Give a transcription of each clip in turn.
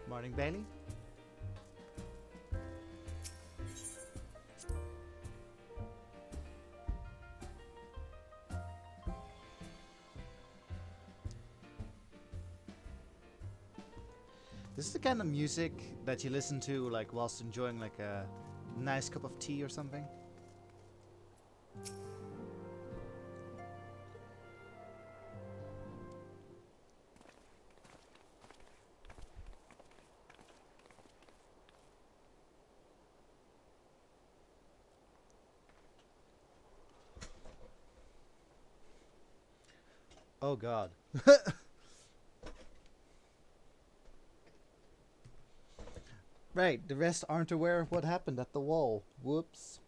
Morning, Bailey. This is the kind of music that you listen to like whilst enjoying like a nice cup of tea or something. Oh god. Right, the rest aren't aware of what happened at the wall. Whoops.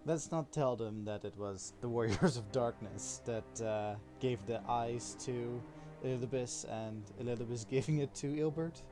Let's not tell them that it was the Warriors of Darkness that gave the eyes to Elizabeth and Elizabeth giving it to Ilbert.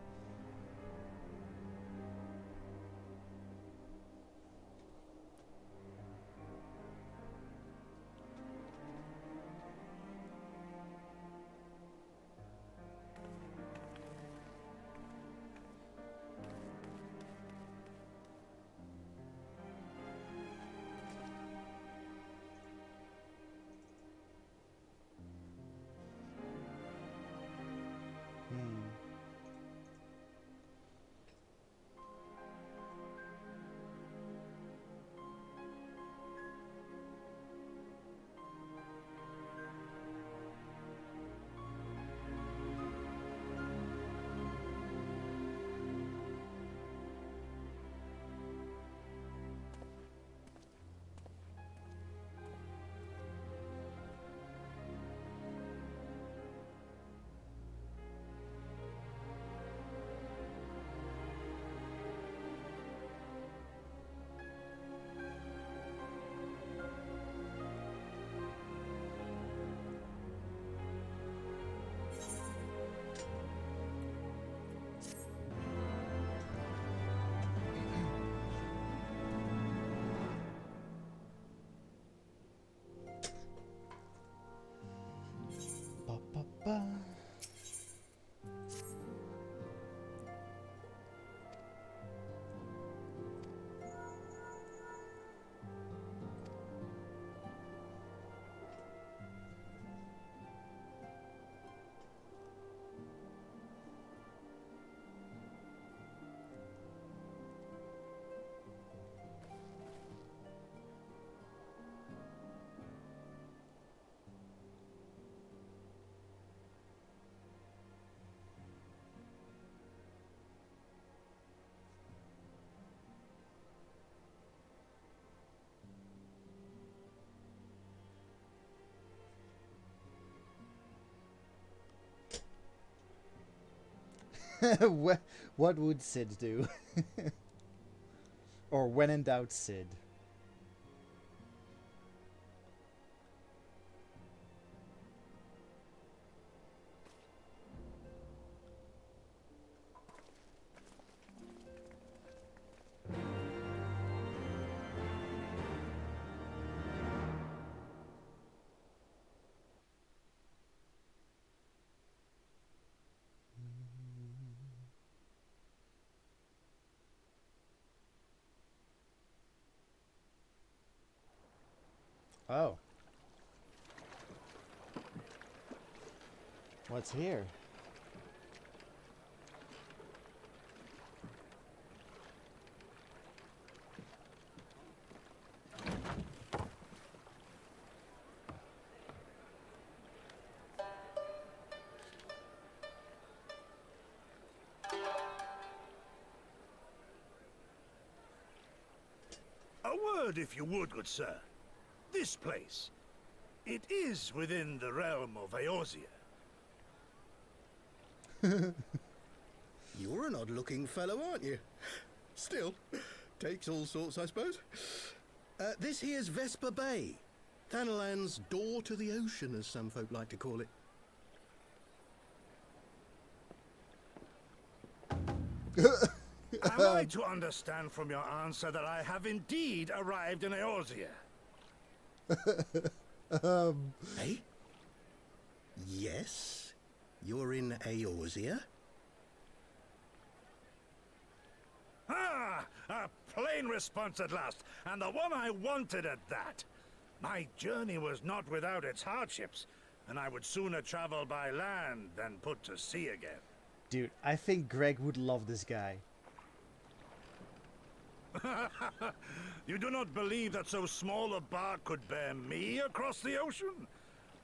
What would Sid do? Or when in doubt, Sid. Oh. What's here? A word, if you would, good sir. This place, it is within the realm of Eorzea. You're an odd-looking fellow, aren't you? Still, takes all sorts, I suppose. This here's Vesper Bay. Thanalan's door to the ocean, as some folk like to call it. Am I to understand from your answer that I have indeed arrived in Eorzea? Eh? Yes? You're in Eorzea? Ah! A plain response at last, and the one I wanted at that. My journey was not without its hardships, and I would sooner travel by land than put to sea again. Dude, I think Greg would love this guy. You do not believe that so small a bark could bear me across the ocean?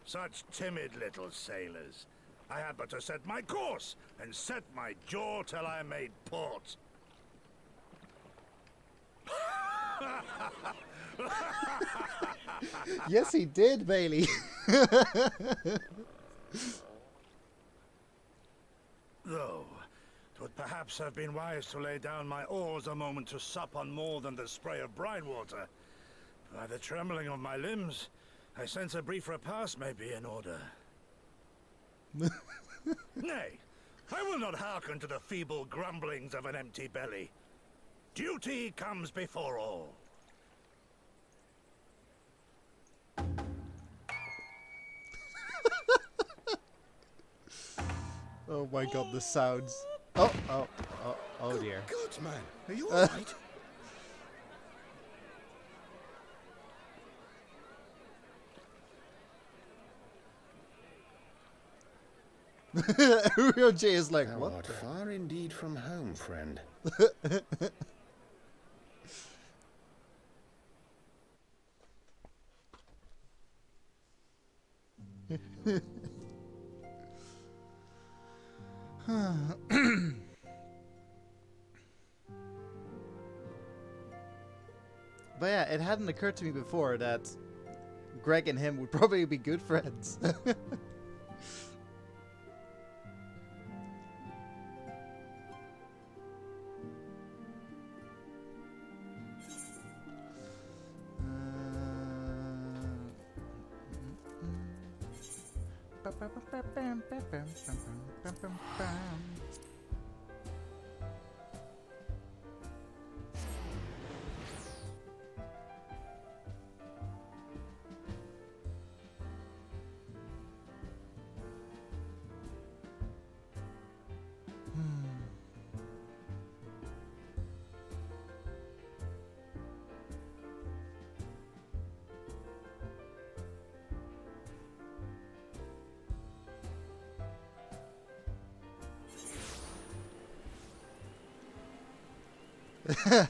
Such timid little sailors. I had but to set my course and set my jaw till I made port. Yes, he did, Bailey. Though, it would perhaps have been wise to lay down my oars a moment to sup on more than the spray of brine water. By the trembling of my limbs, I sense a brief repast may be in order. Nay, I will not hearken to the feeble grumblings of an empty belly. Duty comes before all. Oh my god, the sounds. Oh dear. God, man, are you alright? Uriel J is like, Thou what? art far indeed from home, friend. But yeah, it hadn't occurred to me before that Greg and him would probably be good friends.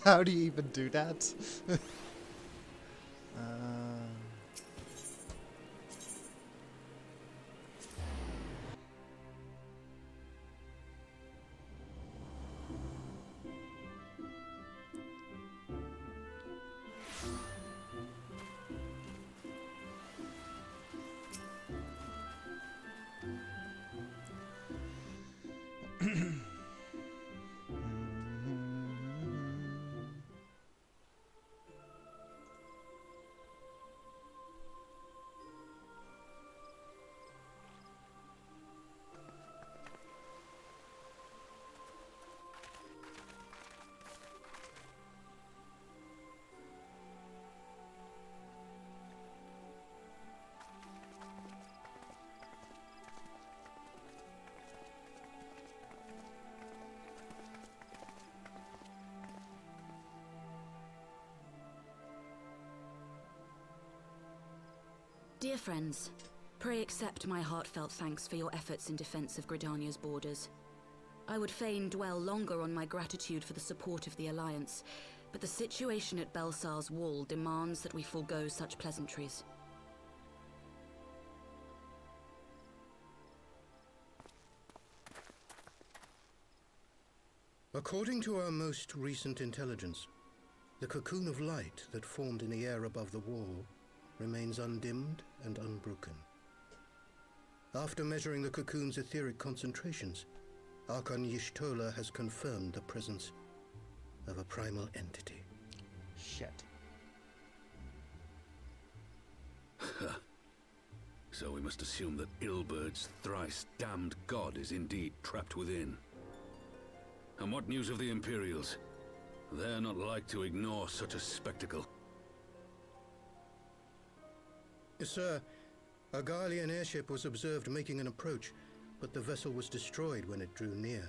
How do you even do that? Dear friends, pray accept my heartfelt thanks for your efforts in defense of Gridania's borders. I would fain dwell longer on my gratitude for the support of the Alliance, but the situation at Belsar's Wall demands that we forego such pleasantries. According to our most recent intelligence, the cocoon of light that formed in the air above the wall remains undimmed and unbroken. After measuring the cocoon's etheric concentrations, Archon Y'shtola has confirmed the presence of a primal entity. Shit. So we must assume that Ilberd's thrice damned god is indeed trapped within. And what news of the Imperials? They're not like to ignore such a spectacle. Sir, a Garlean airship was observed making an approach, but the vessel was destroyed when it drew near.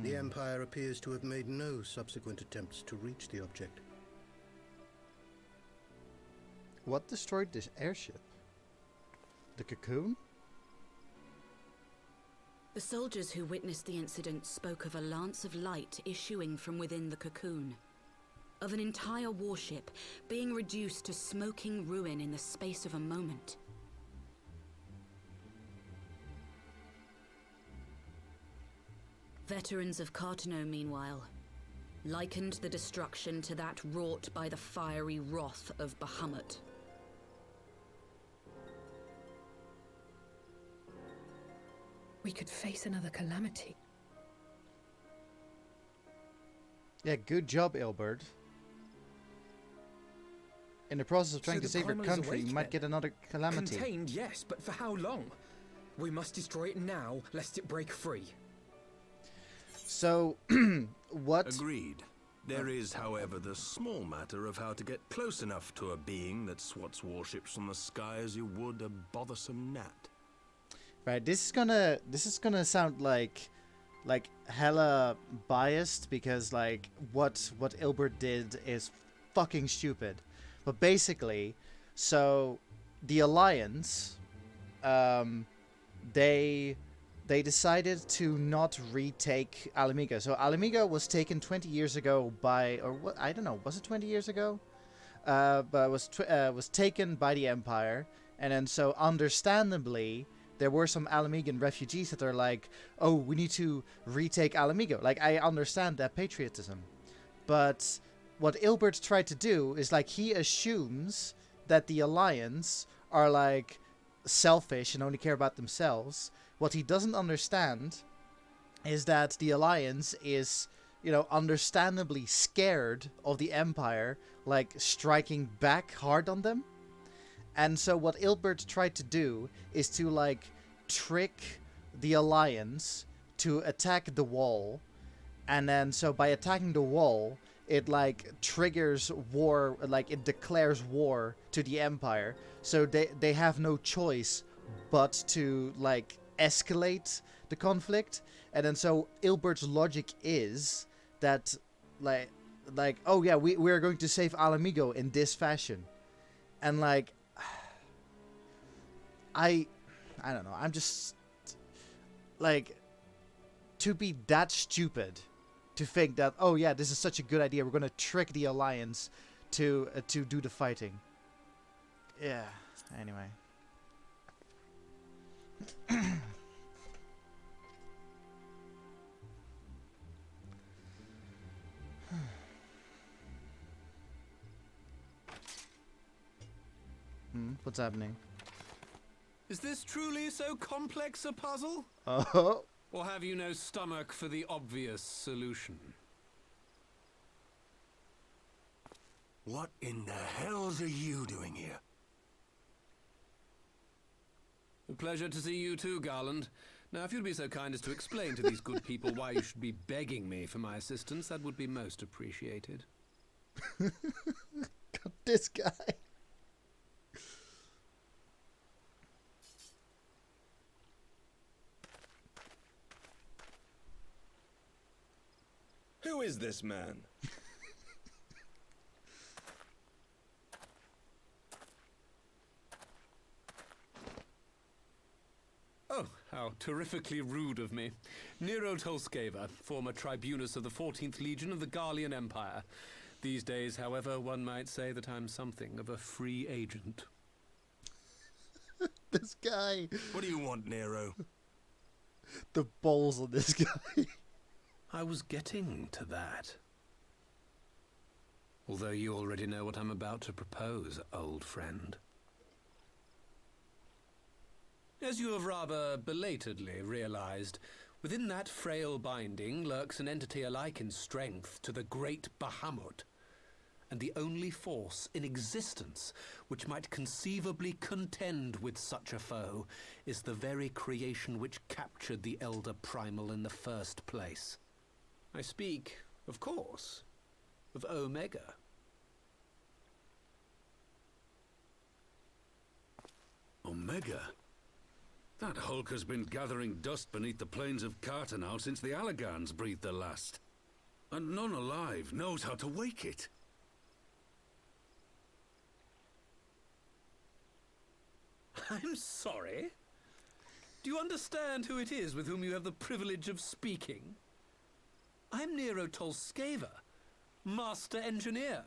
The Empire appears to have made no subsequent attempts to reach the object. What destroyed this airship? The cocoon? The soldiers who witnessed the incident spoke of a lance of light issuing from within the cocoon. Of an entire warship being reduced to smoking ruin in the space of a moment. Veterans of Cartano, meanwhile, likened the destruction to that wrought by the fiery wrath of Bahamut. We could face another calamity. Yeah, good job, Ilberd. In the process of trying to save your country, you might get another calamity. Contained, yes, but for how long? We must destroy it now, lest it break free. So, what? Agreed. There is, however, the small matter of how to get close enough to a being that swats warships from the sky as you would a bothersome gnat. Right, this is gonna sound like hella biased, because like what Ilbert did is fucking stupid. But basically, so the Alliance, they decided to not retake Alamiga. So Alamiga was taken 20 years ago by, or what, I don't know, was it 20 years ago? But it was taken by the Empire, and then so understandably, there were some Alamigan refugees that are like, oh, we need to retake Alamigo. Like, I understand that patriotism. But what Ilbert tried to do is, like, he assumes that the Alliance are, like, selfish and only care about themselves. What he doesn't understand is that the Alliance is, you know, understandably scared of the Empire, like, striking back hard on them. And so what Ilbert tried to do is to, like, trick the Alliance to attack the wall. And then, so by attacking the wall, it, like, triggers war, like, it declares war to the Empire. So they have no choice but to, like, escalate the conflict. And then so Ilbert's logic is that, like, oh yeah, we're going to save Alamigo in this fashion. And, like, I don't know. I'm just, like, to be that stupid to think that, oh yeah, this is such a good idea. We're going to trick the Alliance to do the fighting. Yeah. Anyway. What's happening? Is this truly so complex a puzzle? Oh. Or have you no stomach for the obvious solution? What in the hells are you doing here? A pleasure to see you too, Garland. Now, if you'd be so kind as to explain to these good people why you should be begging me for my assistance, that would be most appreciated. God, this guy. Who is this man? terrifically rude of me. Nero Tolskeva, former tribunus of the 14th Legion of the Garlean Empire. These days, however, one might say that I'm something of a free agent. This guy. What do you want, Nero? The balls on this guy. I was getting to that. Although you already know what I'm about to propose, old friend. As you have rather belatedly realized, within that frail binding lurks an entity alike in strength to the great Bahamut, and the only force in existence which might conceivably contend with such a foe is the very creation which captured the Elder Primal in the first place. I speak, of course, of Omega. Omega? That hulk has been gathering dust beneath the plains of Cartanal since the Allagans breathed their last. And none alive knows how to wake it. I'm sorry? Do you understand who it is with whom you have the privilege of speaking? I'm Nero Tolskeva, Master Engineer,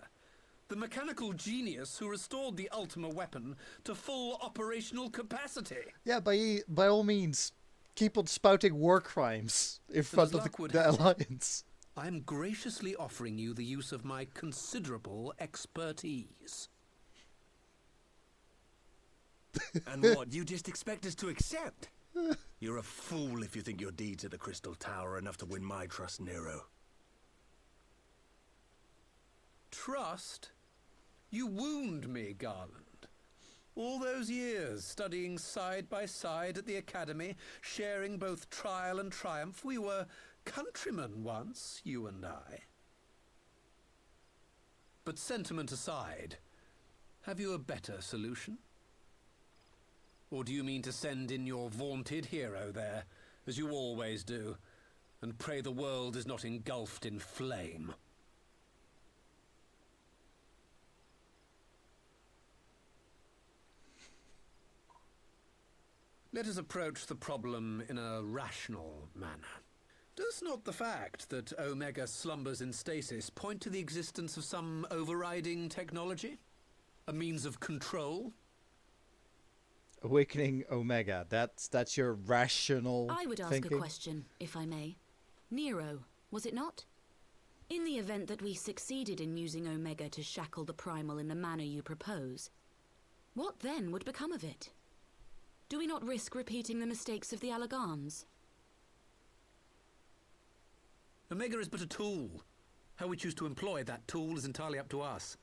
the mechanical genius who restored the Ultima weapon to full operational capacity. Yeah, by all means, keep on spouting war crimes in front of the Alliance. I'm graciously offering you the use of my considerable expertise. And what, you just expect us to accept? You're a fool if you think your deeds at the Crystal Tower are enough to win my trust, Nero. Trust? You wound me, Garland. All those years, studying side by side at the Academy, sharing both trial and triumph, we were countrymen once, you and I. But sentiment aside, have you a better solution? Or do you mean to send in your vaunted hero there, as you always do, and pray the world is not engulfed in flame? Let us approach the problem in a rational manner. Does not the fact that Omega slumbers in stasis point to the existence of some overriding technology? A means of control? Awakening Omega. That's your rational I would ask thinking? a question, if I may. Nero, was it not? In the event that we succeeded in using Omega to shackle the Primal in the manner you propose, what then would become of it? Do we not risk repeating the mistakes of the Allagans? Omega is but a tool. How we choose to employ that tool is entirely up to us.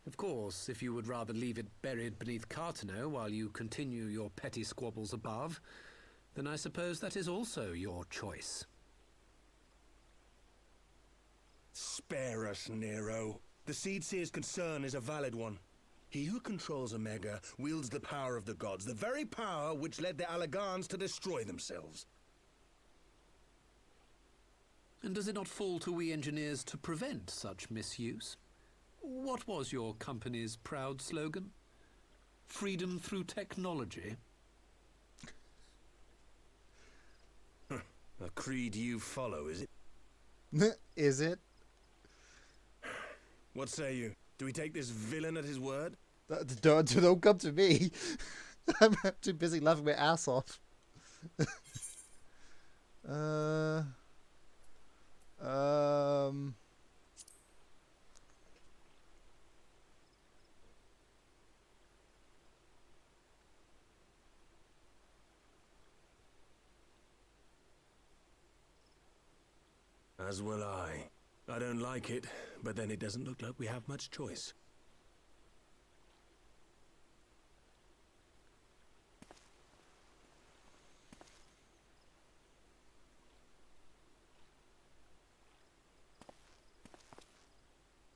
Of course, if you would rather leave it buried beneath Cartano while you continue your petty squabbles above, then I suppose that is also your choice. Spare us, Nero. The Seedseer's concern is a valid one. He who controls Omega wields the power of the gods, the very power which led the Allagans to destroy themselves. And does it not fall to we engineers to prevent such misuse? What was your company's proud slogan? Freedom through technology? A creed you follow, is it? Is it? What say you? Do we take this villain at his word? Don't come to me. I'm too busy laughing my ass off. As will I. I don't like it, but then it doesn't look like we have much choice.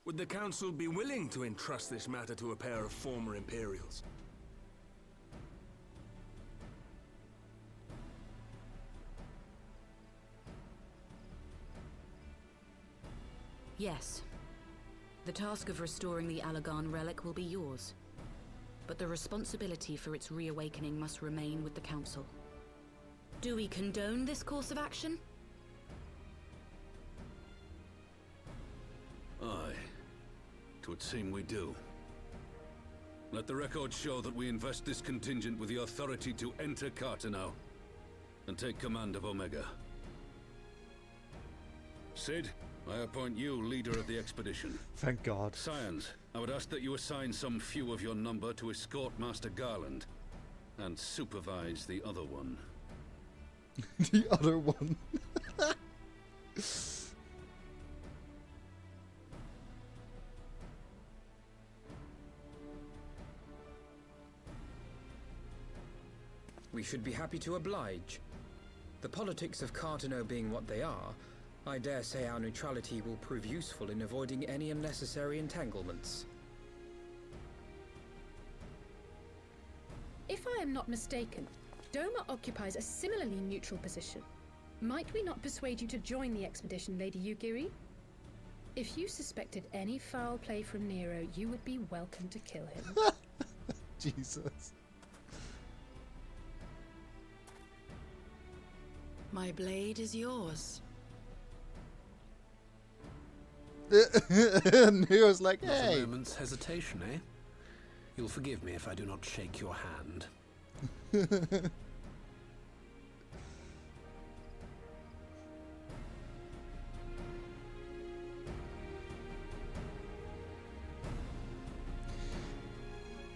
Would the Council be willing to entrust this matter to a pair of former Imperials? Yes. The task of restoring the Allagan relic will be yours. But the responsibility for its reawakening must remain with the Council. Do we condone this course of action? Aye. 'Twould seem we do. Let the record show that we invest this contingent with the authority to enter Carteneau and take command of Omega. Sid, I appoint you leader of the expedition. Thank God. Scions, I would ask that you assign some few of your number to escort Master Garland and supervise the other one. The other one. We should be happy to oblige. The politics of Carteneau being what they are, I dare say our neutrality will prove useful in avoiding any unnecessary entanglements. If I am not mistaken, Doma occupies a similarly neutral position. Might we not persuade you to join the expedition, Lady Yugiri? If you suspected any foul play from Nero, you would be welcome to kill him. Jesus. My blade is yours. Nero's like, Not hey. a moment's hesitation, eh? You'll forgive me if I do not shake your hand.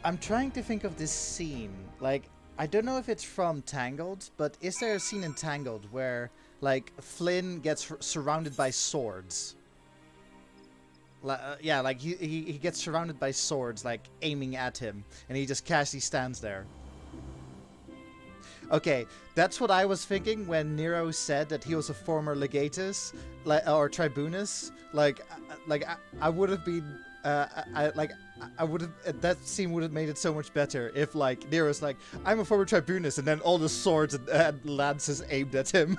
I'm trying to think of this scene. Like, I don't know if it's from Tangled, but is there a scene in Tangled where, like, Flynn gets surrounded by swords? Yeah, like, he gets surrounded by swords, like, aiming at him, and he just casually stands there. Okay, that's what I was thinking when Nero said that he was a former legatus, or tribunus. I would have been, I would have, that scene would have made it so much better if, like, Nero's like, I'm a former tribunus, and then all the swords and lances aimed at him.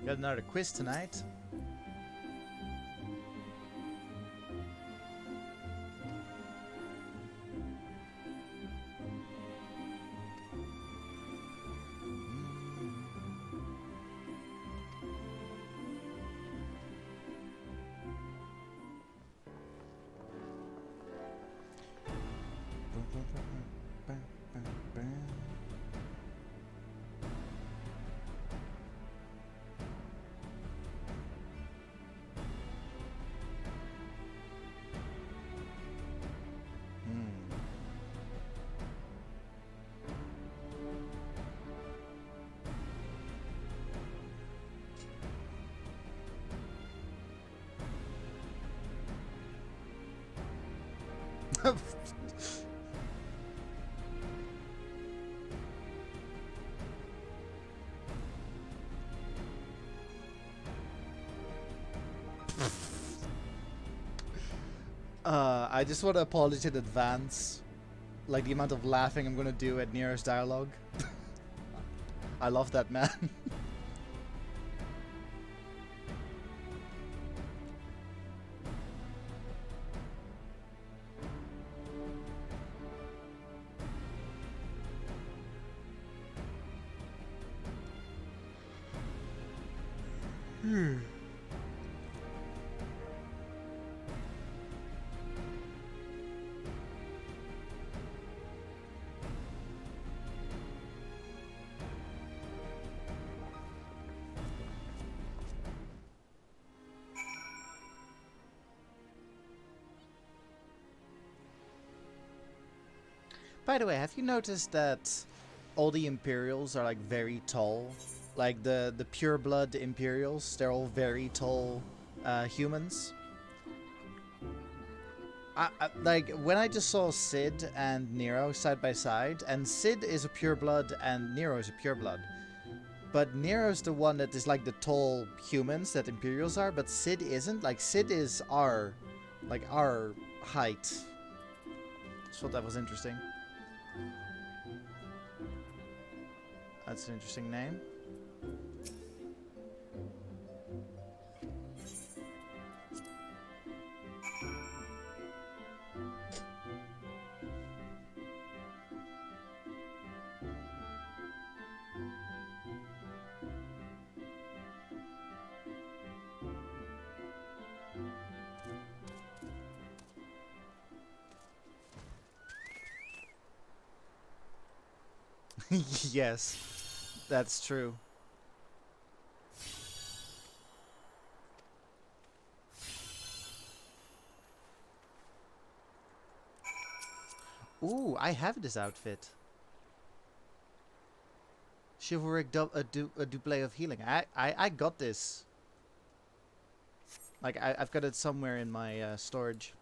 Got another quiz tonight. I just want to apologize in advance, like the amount of laughing I'm gonna do at Nero's dialogue. I love that man. By the way, have you noticed that all the Imperials are like very tall? Like the pureblood Imperials, they're all very tall humans. Like when I just saw Sid and Nero side by side, and Sid is a pureblood and Nero is a pureblood. But Nero's the one that is like the tall humans that Imperials are, but Sid isn't. Like Sid is our height. Just thought that was interesting. That's an interesting name. Yes, that's true. Ooh, I have this outfit. Chivalric a double of healing. I got this. Like I've got it somewhere in my storage.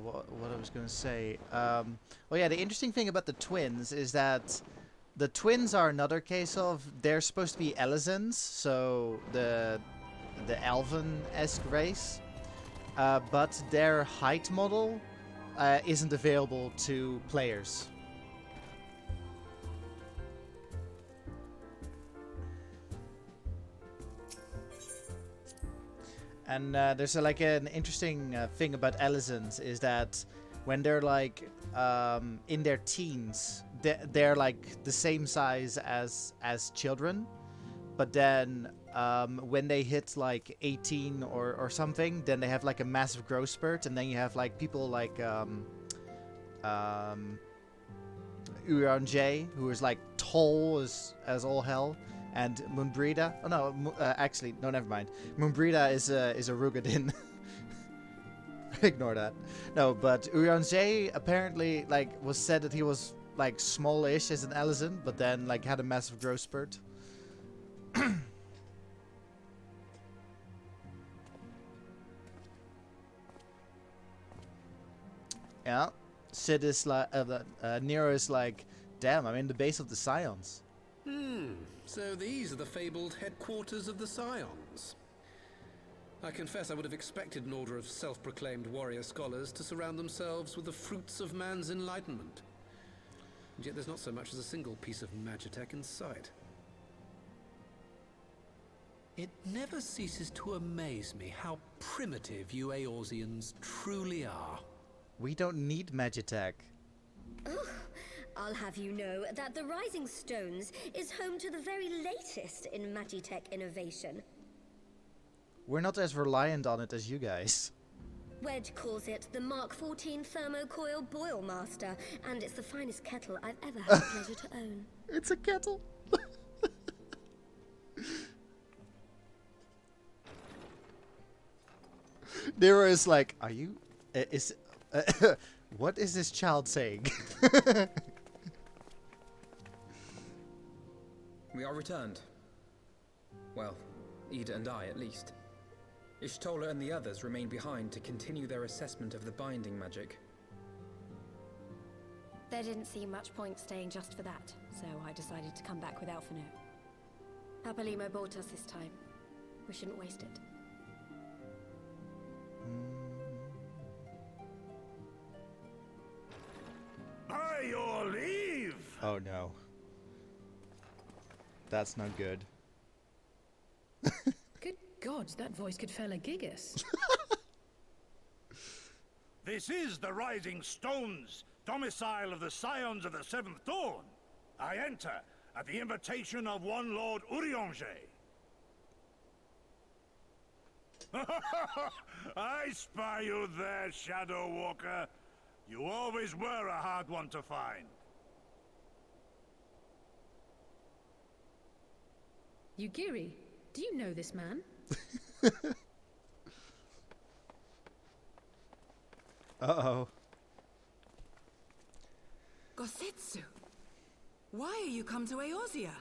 What I was going to say. Well, yeah, the interesting thing about the twins is that the twins are another case of they're supposed to be Elizans, so the elven-esque race, but their height model isn't available to players. And there's like an interesting thing about Elizans is that when they're like in their teens, they're like the same size as children, but then when they hit like 18 or something, then they have like a massive growth spurt, and then you have like people like Urion J, who is like tall as all hell. And Moonbrida. Oh no, actually, no, never mind. Moonbrida is a Rugadin. Ignore that. No, but Urion J apparently like was said that he was like smallish as an Elizan, but then like had a massive growth spurt. Yeah, Sid is like Nero is like, damn, I'm in the base of the Scions. So these are the fabled headquarters of the Scions. I confess I would have expected an order of self-proclaimed warrior scholars to surround themselves with the fruits of man's enlightenment. And yet there's not so much as a single piece of magitech in sight. It never ceases to amaze me how primitive you Eorzeans truly are. We don't need magitech. Oh, I'll have you know that the Rising Stones is home to the very latest in magitech innovation. We're not as reliant on it as you guys. Wedge calls it the Mark 14 Thermocoil Boil Master, and it's the finest kettle I've ever had the pleasure to own. It's a kettle. Nero is like, are you... what is this child saying? We are returned. Well, Ida and I, at least. Ishtola and the others remain behind to continue their assessment of the binding magic. There didn't seem much point staying just for that, so I decided to come back with Alphino. Papalimo bought us this time. We shouldn't waste it. By your leave! Oh no. That's not good. Good gods, that voice could fell a gigas. This is the Rising Stones, domicile of the Scions of the Seventh Dawn. I enter at the invitation of one Lord Urianger. I spy you there, Shadow Walker. You always were a hard one to find. Yugiri, do you know this man? Uh-oh. Gosetsu, why are you come to Eorzea?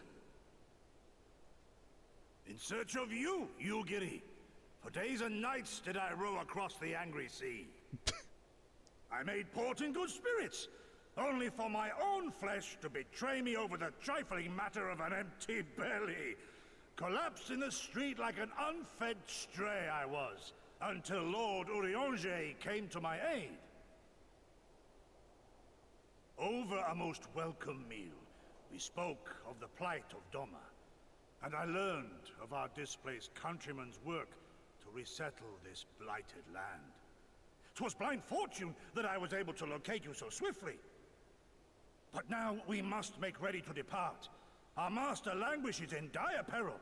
In search of you, Yugiri. For days and nights did I row across the angry sea. I made port in good spirits, only for my own flesh to betray me over the trifling matter of an empty belly. Collapsed in the street like an unfed stray I was, until Lord Urianger came to my aid. Over a most welcome meal, we spoke of the plight of Doma, and I learned of our displaced countrymen's work to resettle this blighted land. 'Twas blind fortune that I was able to locate you so swiftly. But now we must make ready to depart. Our master languishes in dire peril,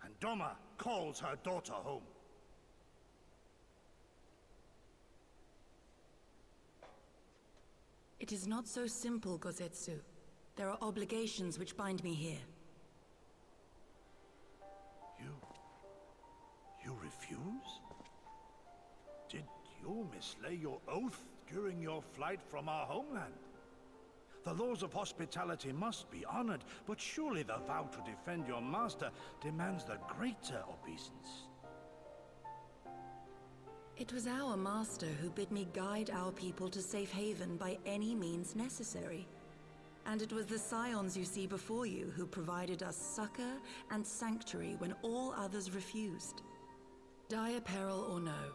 and Doma calls her daughter home. It is not so simple, Gosetsu. There are obligations which bind me here. You refuse? Did you mislay your oath during your flight from our homeland? The laws of hospitality must be honored, but surely the vow to defend your master demands the greater obeisance. It was our master who bid me guide our people to safe haven by any means necessary. And it was the scions you see before you who provided us succor and sanctuary when all others refused. Dire peril or no,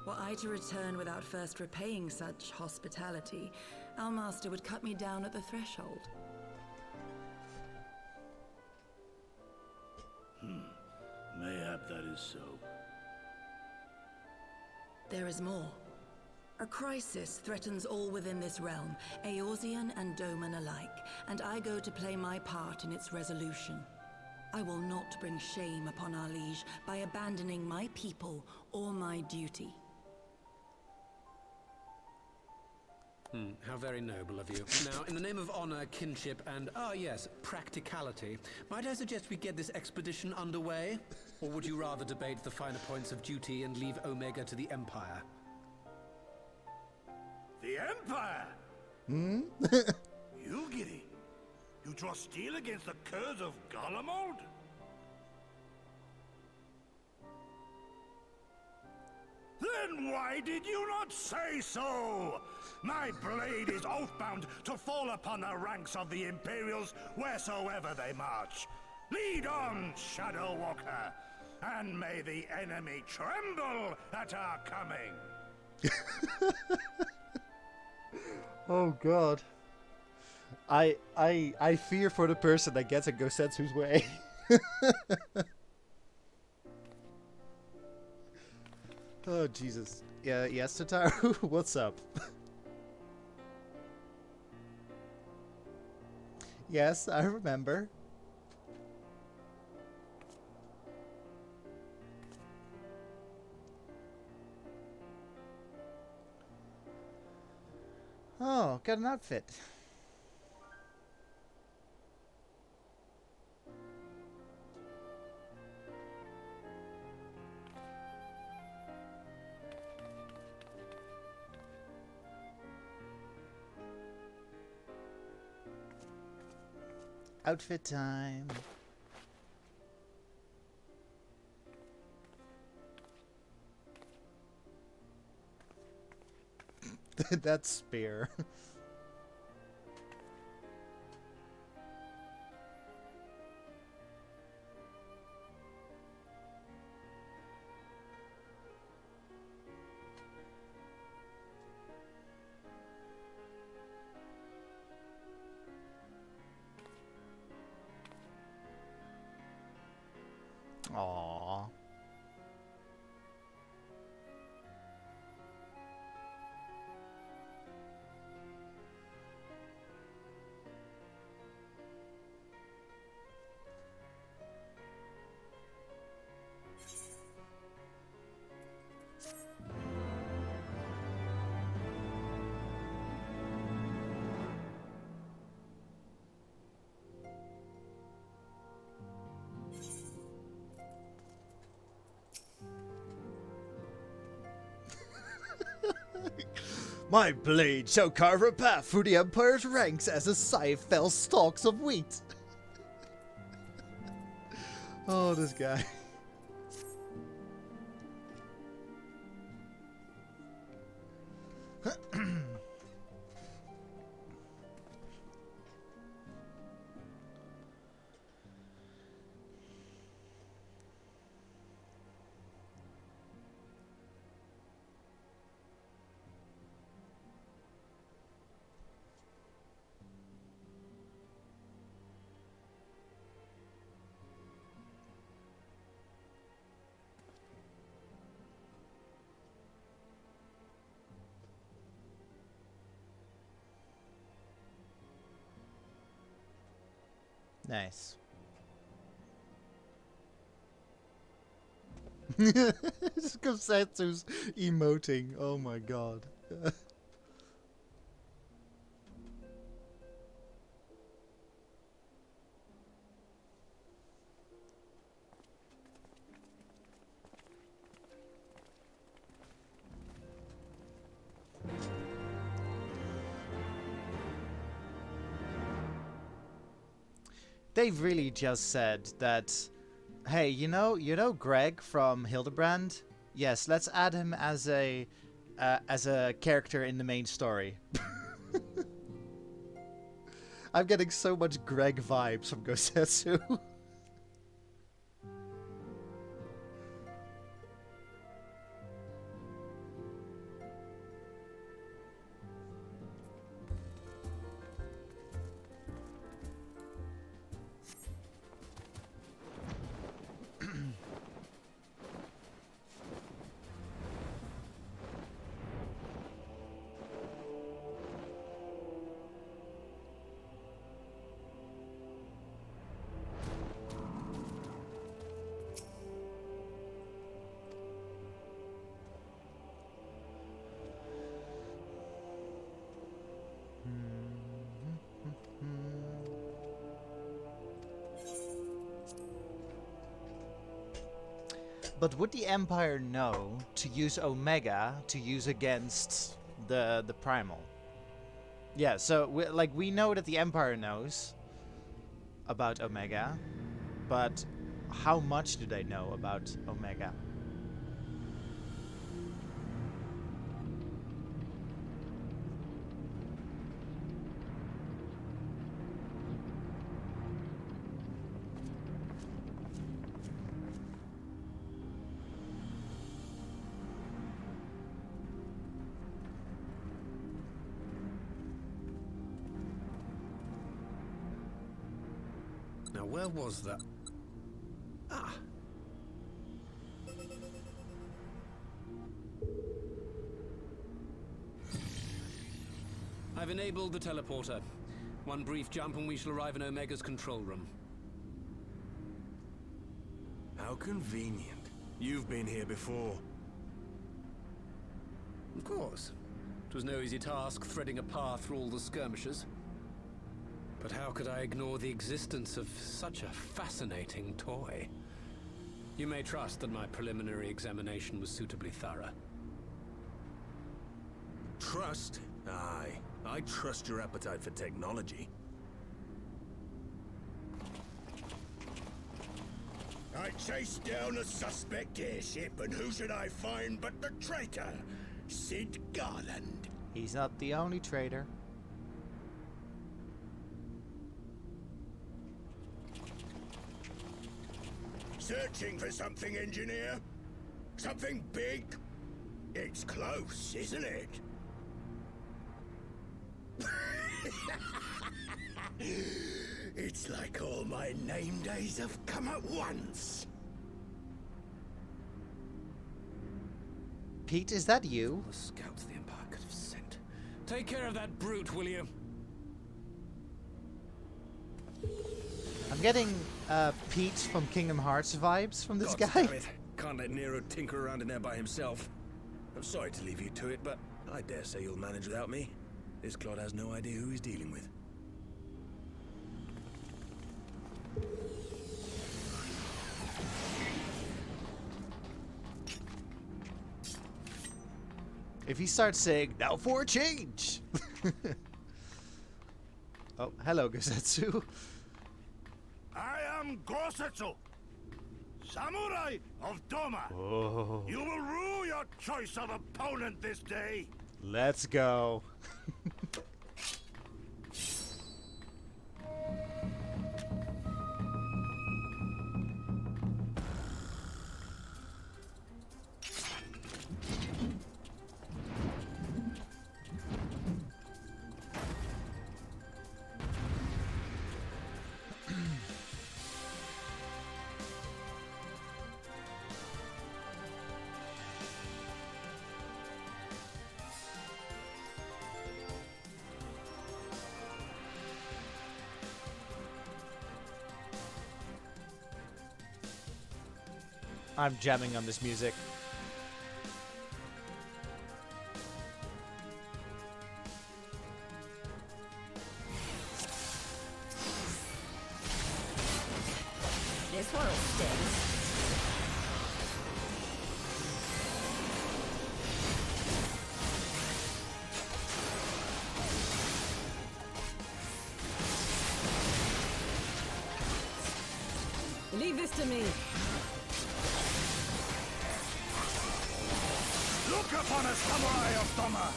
were I to return without first repaying such hospitality, our master would cut me down at the threshold. Mayhap that is so. There is more. A crisis threatens all within this realm, Eorzean and Doman alike, and I go to play my part in its resolution. I will not bring shame upon our liege by abandoning my people or my duty. How very noble of you. Now, in the name of honor, kinship, and, yes, practicality, might I suggest we get this expedition underway? Or would you rather debate the finer points of duty and leave Omega to the Empire? The Empire? You, Giddy? You draw steel against the curs of Garlemald? Then why did you not say so? My blade is oathbound to fall upon the ranks of the Imperials wheresoever they march. Lead on, Shadow Walker, and may the enemy tremble at our coming. Oh god. I fear for the person that gets in Gosetsu's way. Oh Jesus. Yeah, yes, Tataru, what's up? Yes, I remember. Oh, got an outfit. Outfit time. That's spear. Aww. My blade shall carve a path through the Empire's ranks as a scythe fells stalks of wheat. Oh, this guy. Nice. Kosetsu's emoting. Oh my god. They've really just said that, hey, you know Greg from Hildibrand? Yes, let's add him as a character in the main story. I'm getting so much Greg vibes from Gosetsu. But would the Empire know to use Omega to use against the Primal? Yeah, so we know that the Empire knows about Omega, but how much do they know about Omega? Now, where was that? Ah. I've enabled the teleporter. One brief jump and we shall arrive in Omega's control room. How convenient. You've been here before. Of course. It was no easy task threading a path through all the skirmishes. But how could I ignore the existence of such a fascinating toy? You may trust that my preliminary examination was suitably thorough. Trust? Aye. I trust your appetite for technology. I chased down a suspect airship, and who should I find but the traitor, Sid Garland. He's not the only traitor. Searching for something, engineer? Something big? It's close, isn't it? It's like all my name days have come at once. Pete, is that you? The scouts the Empire could have sent. Take care of that brute, will you? I'm getting Pete from Kingdom Hearts vibes from this God guy. damn it. Can't let Nero tinker around in there by himself. I'm sorry to leave you to it, but I dare say you'll manage without me. This clod has no idea who he's dealing with. If he starts saying, now for a change! Oh, hello, Gosetsu. I am Gosetsu, Samurai of Doma. Oh. You will rue your choice of opponent this day. Let's go. I'm jamming on this music. This one stings. Leave this to me. Look upon a samurai of Doma.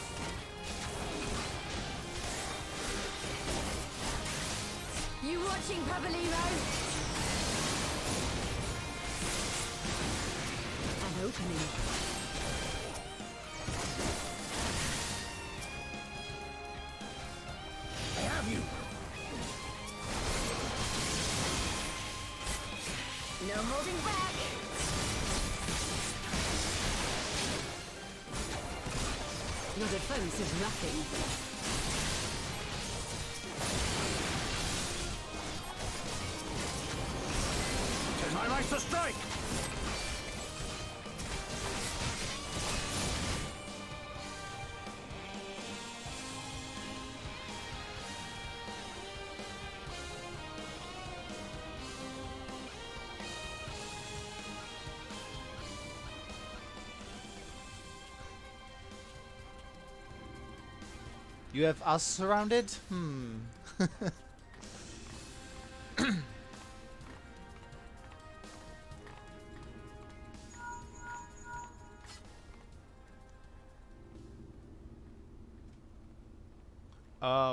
You watching, Pabalimo? An opening. I have you. No holding back. Your defense is nothing. Tis my right to strike. You have us surrounded?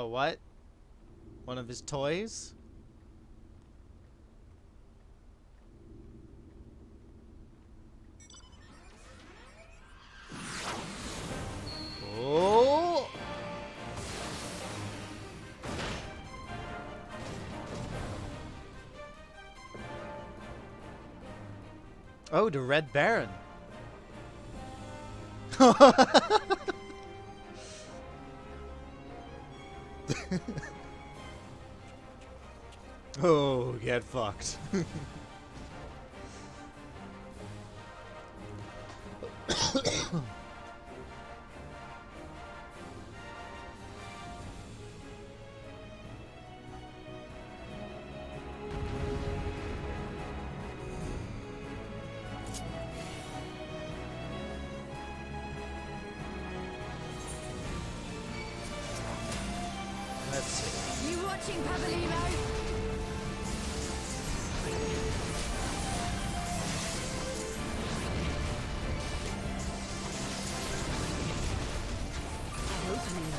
What? One of his toys? Oh! Oh, the Red Baron. Oh, get fucked. Let's see. You watching, Pabalimo? An opening.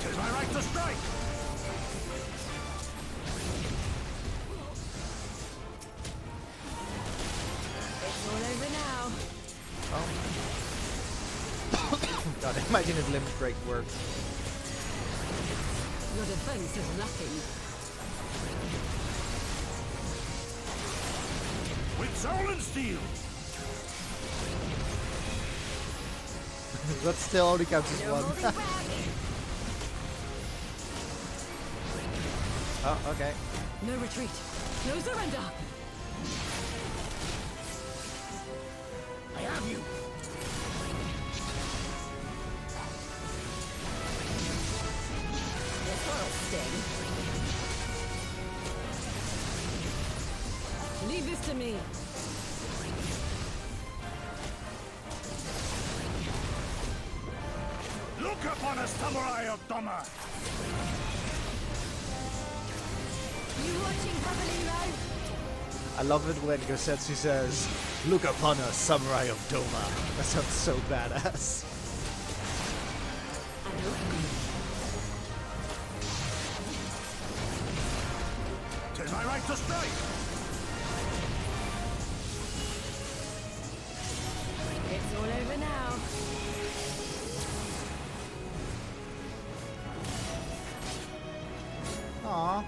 Tis my right to strike. It's all over now. Oh. God, imagine if Limb Break worked. Your defense is nothing. With soul and steel. That still only counts as No one. holding back. Oh, okay. No retreat. No surrender. I have you. This one'll sting. to me. Look upon a samurai of Doma! You watching, Pavelino? I love it when Gosetsu says, "Look upon us, samurai of Doma." That sounds so badass. Tis my right to strike! It's all over now. Aww.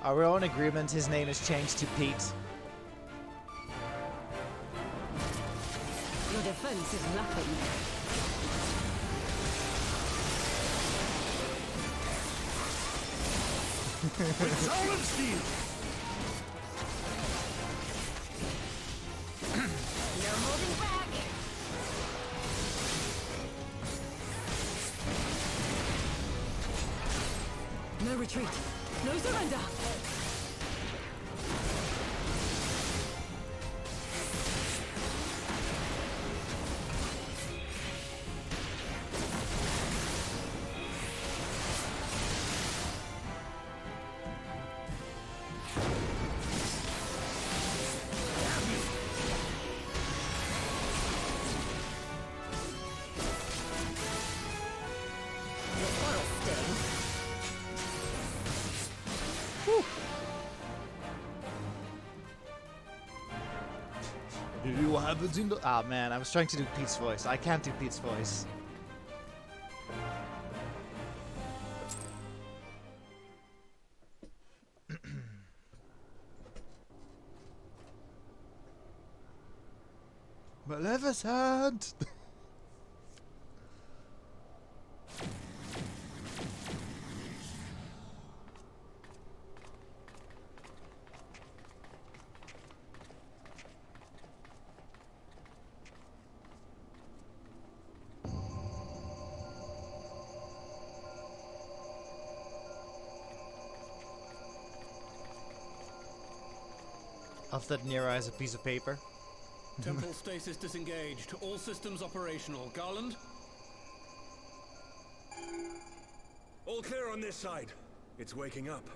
Are we all in agreement his name is changed to Pete? Your defense is lacking. With soul and steel! No holding back. No retreat. No surrender. You haven't seen the... Ah, man, I was trying to do Pete's voice. I can't do Pete's voice. Maleficent! Of that Nero has a piece of paper. Temple stasis disengaged. All systems operational. Garland? All clear on this side. It's waking up.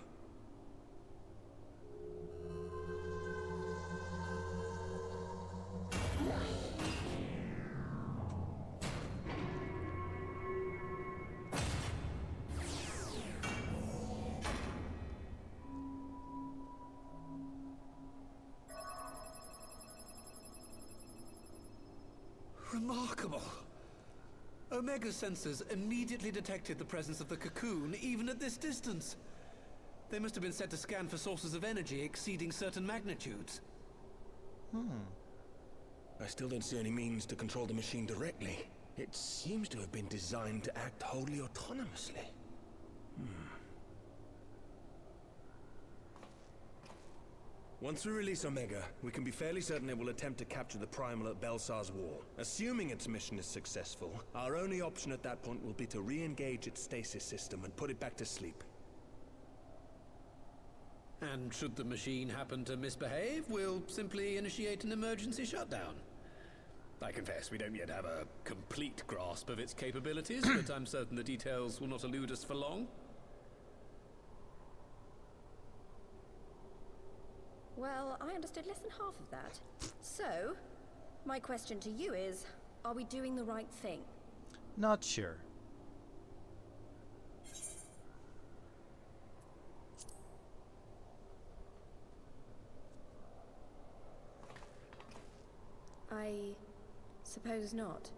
Remarkable. Omega sensors immediately detected the presence of the cocoon, even at this distance. They must have been set to scan for sources of energy exceeding certain magnitudes. I still don't see any means to control the machine directly. It seems to have been designed to act wholly autonomously. Once we release Omega, we can be fairly certain it will attempt to capture the Primal at Belsar's Wall. Assuming its mission is successful, our only option at that point will be to re-engage its stasis system and put it back to sleep. And should the machine happen to misbehave, we'll simply initiate an emergency shutdown. I confess we don't yet have a complete grasp of its capabilities, but I'm certain the details will not elude us for long. Well, I understood less than half of that. So, my question to you is, are we doing the right thing? Not sure. I suppose not.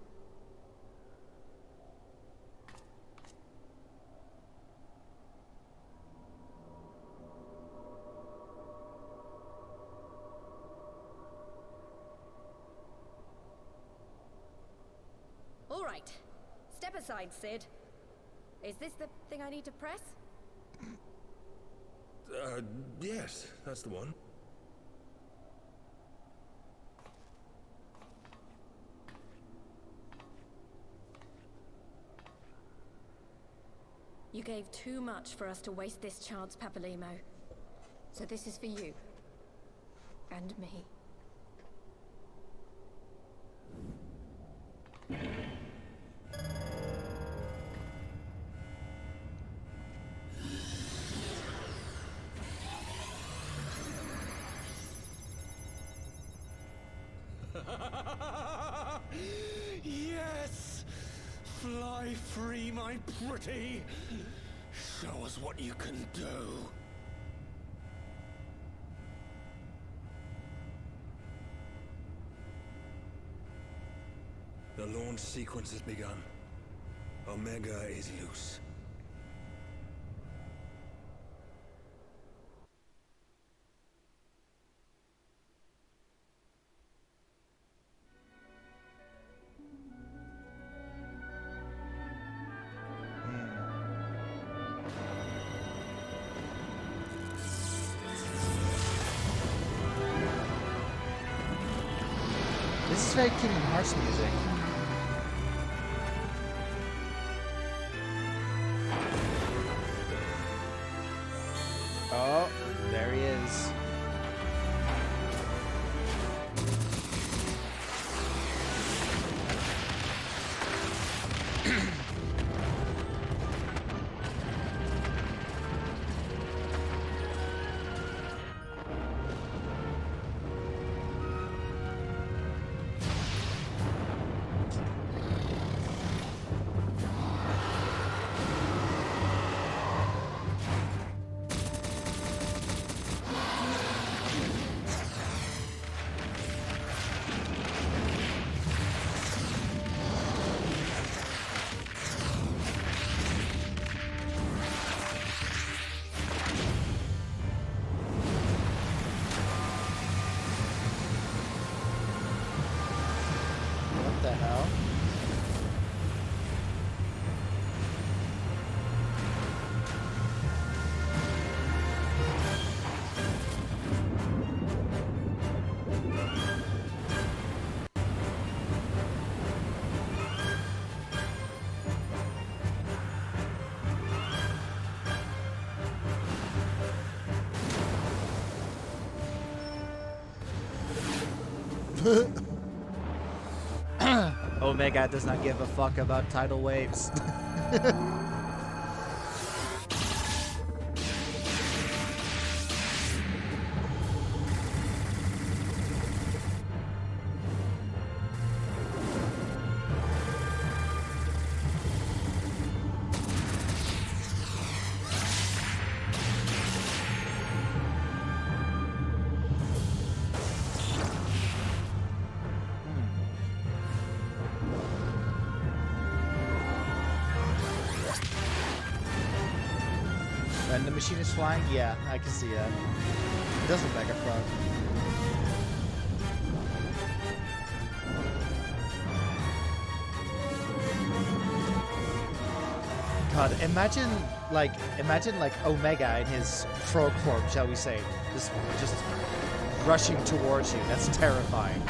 All right. Step aside, Sid. Is this the thing I need to press? Yes, that's the one. You gave too much for us to waste this chance, Papalimo. So this is for you. And me. Yes! Fly free, my pretty! Show us what you can do. The launch sequence has begun. Omega is loose. This is very Kingdom Hearts music. Oh, there he is. What the hell? Omega does not give a fuck about tidal waves. When the machine is flying, yeah, I can see that. It does look like a frog. God, imagine like Omega in his frog form, shall we say, just rushing towards you. That's terrifying.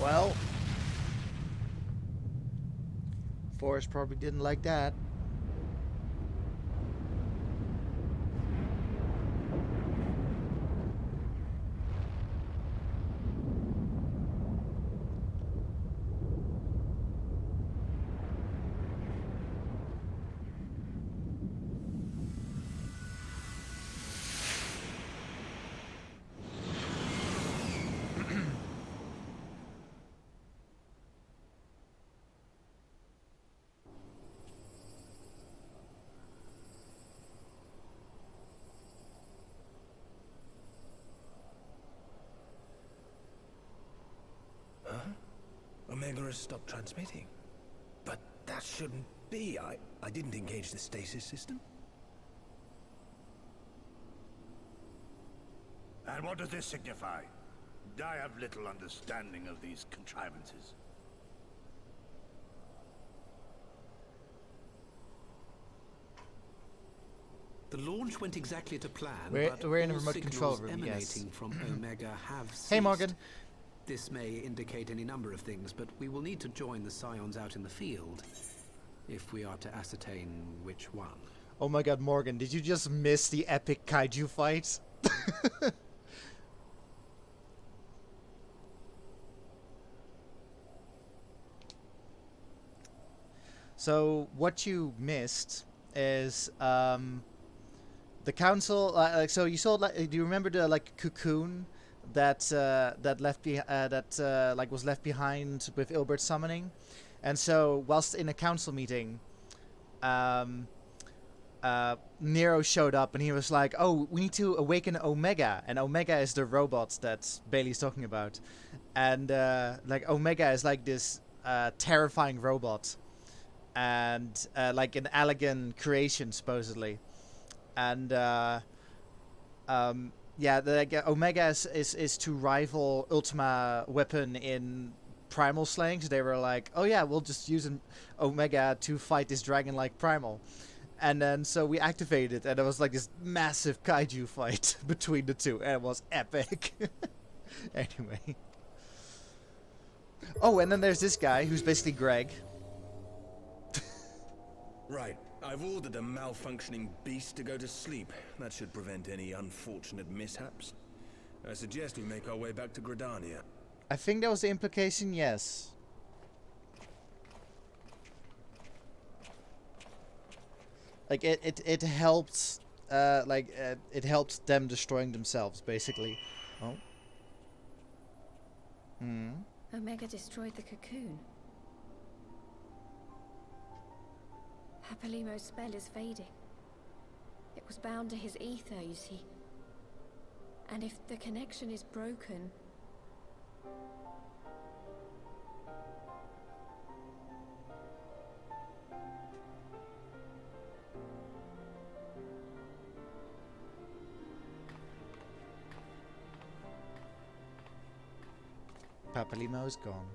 Well, Forrest probably didn't like that. Omega has stopped transmitting. But that shouldn't be. I didn't engage the stasis system. And what does this signify? I have little understanding of these contrivances. The launch went exactly to plan, We're in a all remote control signals room, emanating yes. from Omega have ceased. Hey, Morgan. This may indicate any number of things, but we will need to join the Scions out in the field if we are to ascertain which one. Oh my god, Morgan, did you just miss the epic kaiju fight? So, what you missed is the council. So you saw, like, do you remember the cocoon that was left behind with Ilbert's summoning? And so, whilst in a council meeting, Nero showed up and he was like, "Oh, we need to awaken Omega," and Omega is the robot that Bailey's talking about, and Omega is like this terrifying robot. And like an elegant creation supposedly, and Omega is to rival Ultima weapon in primal slaying. So they were like, oh yeah, we'll just use an Omega to fight this dragon like primal, and then so we activated it, and it was like this massive kaiju fight between the two, and it was epic. Anyway, oh, and then there's this guy who's basically Greg. Right. I've ordered a malfunctioning beast to go to sleep. That should prevent any unfortunate mishaps. I suggest we make our way back to Gridania. I think that was the implication, yes. Like it helped it helped them destroying themselves, basically. Oh. Omega destroyed the cocoon. Papalimo's spell is fading. It was bound to his ether, you see. And if the connection is broken... Papalimo's gone.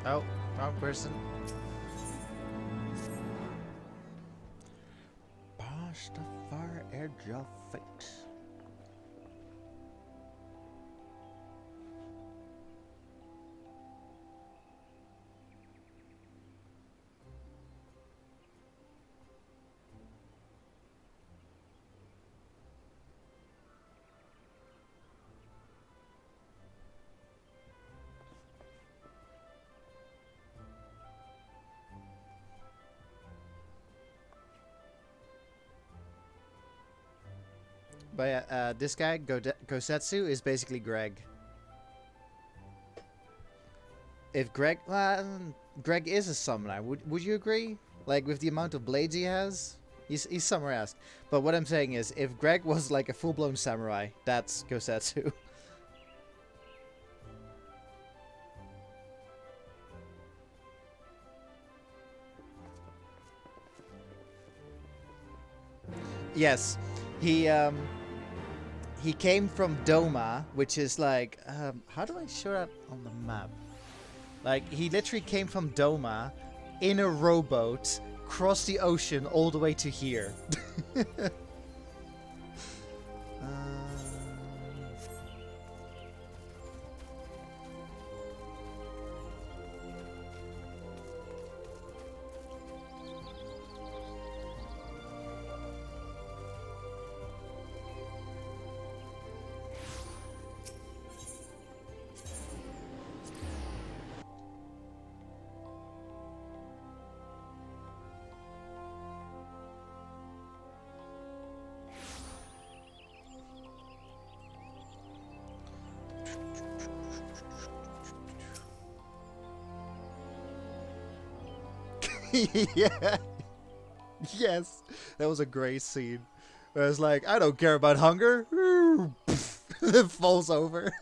Oh, wrong person. Past the far edge of fate. But this guy, Gosetsu, is basically Greg. If Greg... Greg is a samurai, would you agree? Like, with the amount of blades he has? He's samurai-esque. But what I'm saying is, if Greg was like a full-blown samurai, that's Gosetsu. Yes. He came from Doma, which is like... how do I show that on the map? Like, he literally came from Doma in a rowboat, crossed the ocean all the way to here. Yeah. Yes. That was a great scene. Where it's like, I don't care about hunger. It falls over.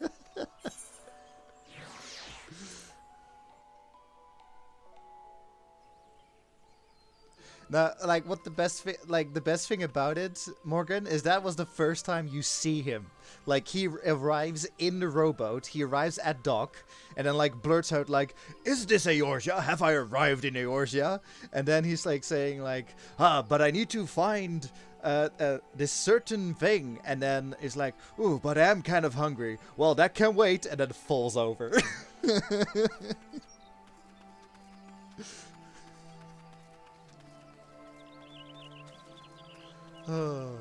Now, like, what the best thing about it, Morgan, is that was the first time you see him. Like, he arrives in the rowboat, he arrives at dock, and then, like, blurts out, like, "Is this Eorzea? Have I arrived in Eorzea?" And then he's, like, saying, like, but I need to find this certain thing. And then he's like, "Ooh, but I am kind of hungry. Well, that can wait," and then it falls over. Oh.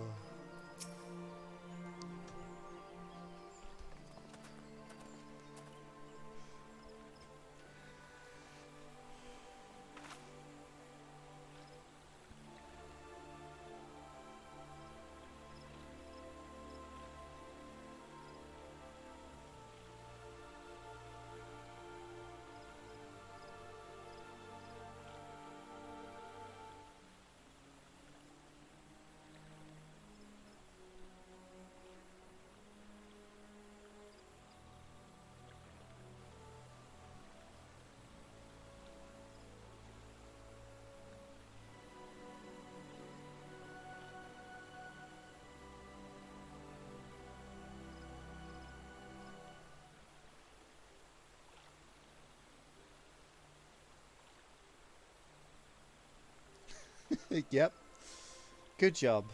Yep. Good job.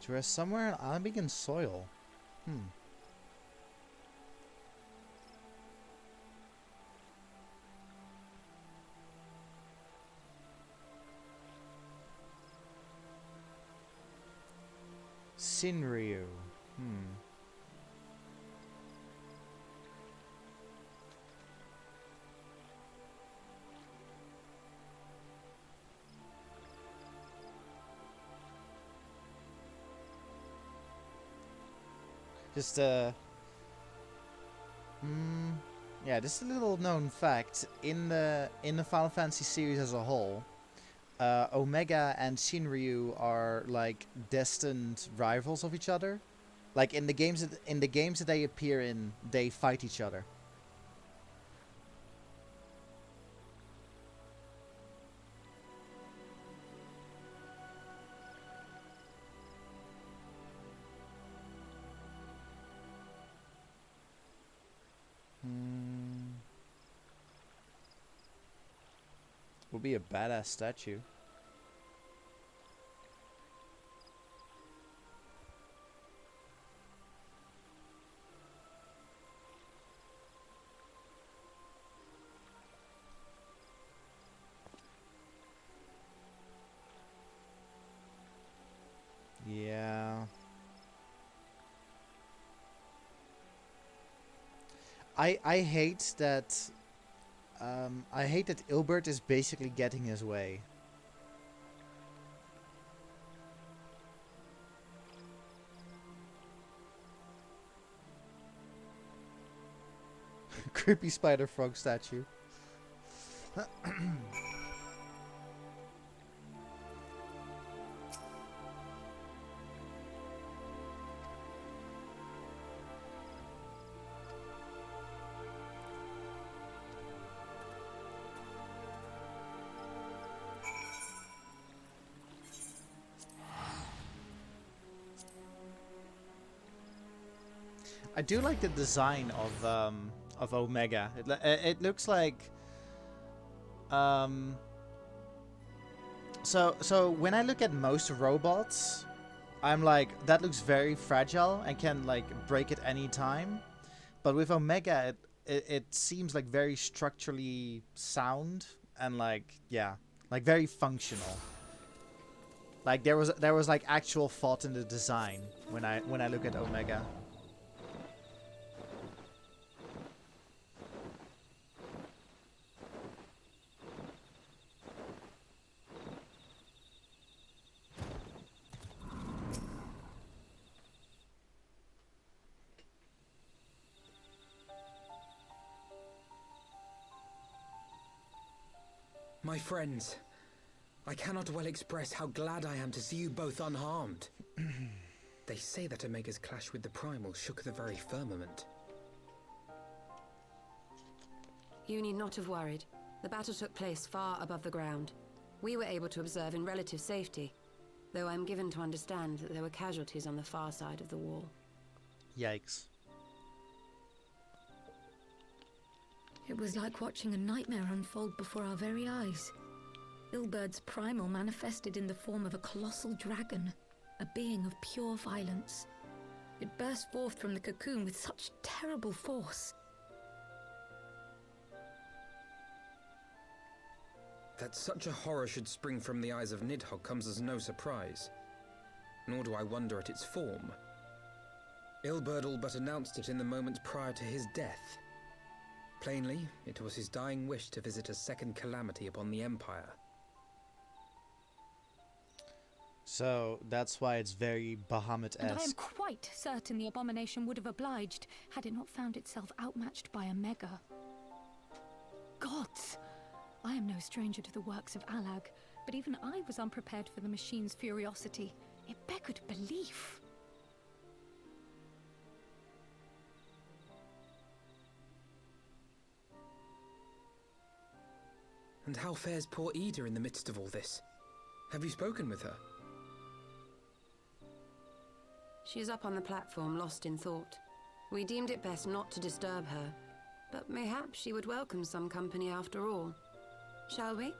To rest somewhere in Albigan soil. Sinryu. Just yeah, just a little known fact in the Final Fantasy series as a whole. Omega and Shinryu are like destined rivals of each other. Like in the games that they appear in, they fight each other. Will be a badass statue. Yeah. I hate that Ilbert is basically getting his way. Creepy spider frog statue. I do like the design of Omega. It looks like so when I look at most robots, I'm like, that looks very fragile and can like break at any time. But with Omega, it seems like very structurally sound and like, yeah, like very functional. Like there was like actual thought in the design when I look at Omega. My friends, I cannot well express how glad I am to see you both unharmed. They say that Omega's clash with the Primal shook the very firmament. You need not have worried. The battle took place far above the ground. We were able to observe in relative safety, though I'm given to understand that there were casualties on the far side of the wall. Yikes. It was like watching a nightmare unfold before our very eyes. Ilbird's primal manifested in the form of a colossal dragon, a being of pure violence. It burst forth from the cocoon with such terrible force. That such a horror should spring from the eyes of Nidhogg comes as no surprise. Nor do I wonder at its form. Ilberd all but announced it in the moments prior to his death. Plainly, it was his dying wish to visit a second calamity upon the Empire. So that's why it's very Bahamut-esque. And I am quite certain the abomination would have obliged had it not found itself outmatched by Omega. Gods! I am no stranger to the works of Alag, but even I was unprepared for the machine's furiosity. It beggared belief. And how fares poor Ida in the midst of all this? Have you spoken with her? She's up on the platform, lost in thought. We deemed it best not to disturb her, but mayhaps she would welcome some company after all. Shall we?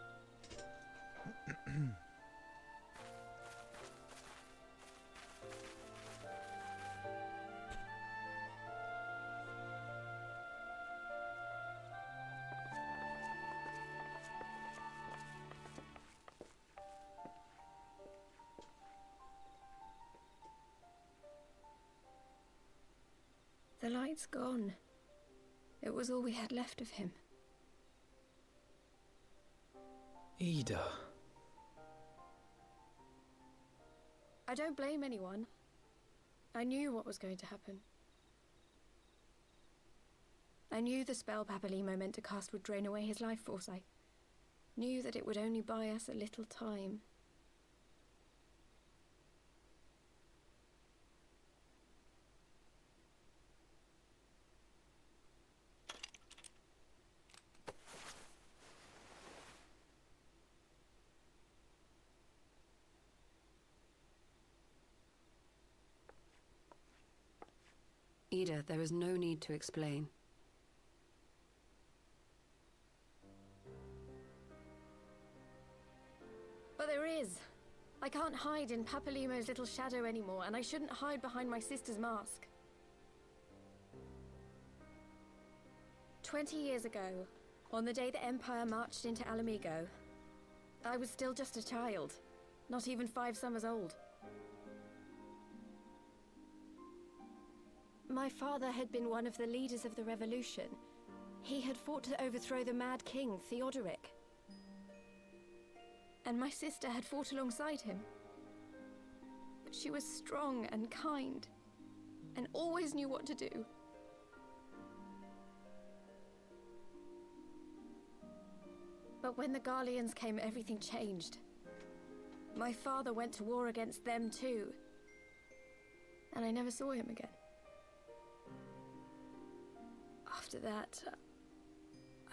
The light's gone. It was all we had left of him. Ida. I don't blame anyone. I knew what was going to happen. I knew the spell Papalimo meant to cast would drain away his life force. I knew that it would only buy us a little time. Ida, there is no need to explain. But there is. I can't hide in Papalimo's little shadow anymore, and I shouldn't hide behind my sister's mask. 20 years ago, on the day the Empire marched into Alamigo, I was still just a child, not even 5 summers old. My father had been one of the leaders of the revolution. He had fought to overthrow the Mad King, Theodoric. And my sister had fought alongside him. But she was strong and kind, and always knew what to do. But when the Garleans came, everything changed. My father went to war against them too, and I never saw him again. After that,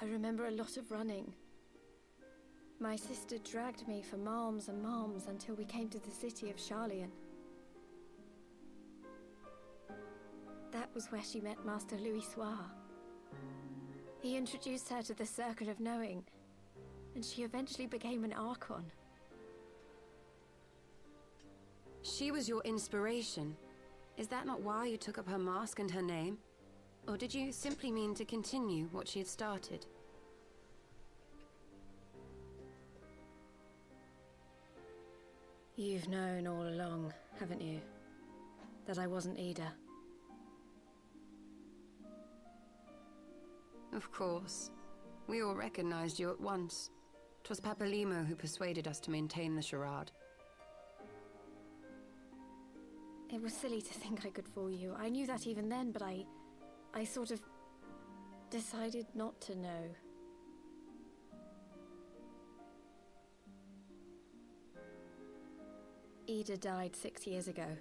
I remember a lot of running. My sister dragged me for malms and malms until we came to the city of Sharlayan. That was where she met Master Louis Soir. He introduced her to the Circle of Knowing, and she eventually became an Archon. She was your inspiration. Is that not why you took up her mask and her name? Or did you simply mean to continue what she had started? You've known all along, haven't you? That I wasn't Ida. Of course. We all recognized you at once. 'Twas Papalimo who persuaded us to maintain the charade. It was silly to think I could fool you. I knew that even then, but I sort of decided not to know. Ida died 6 years ago,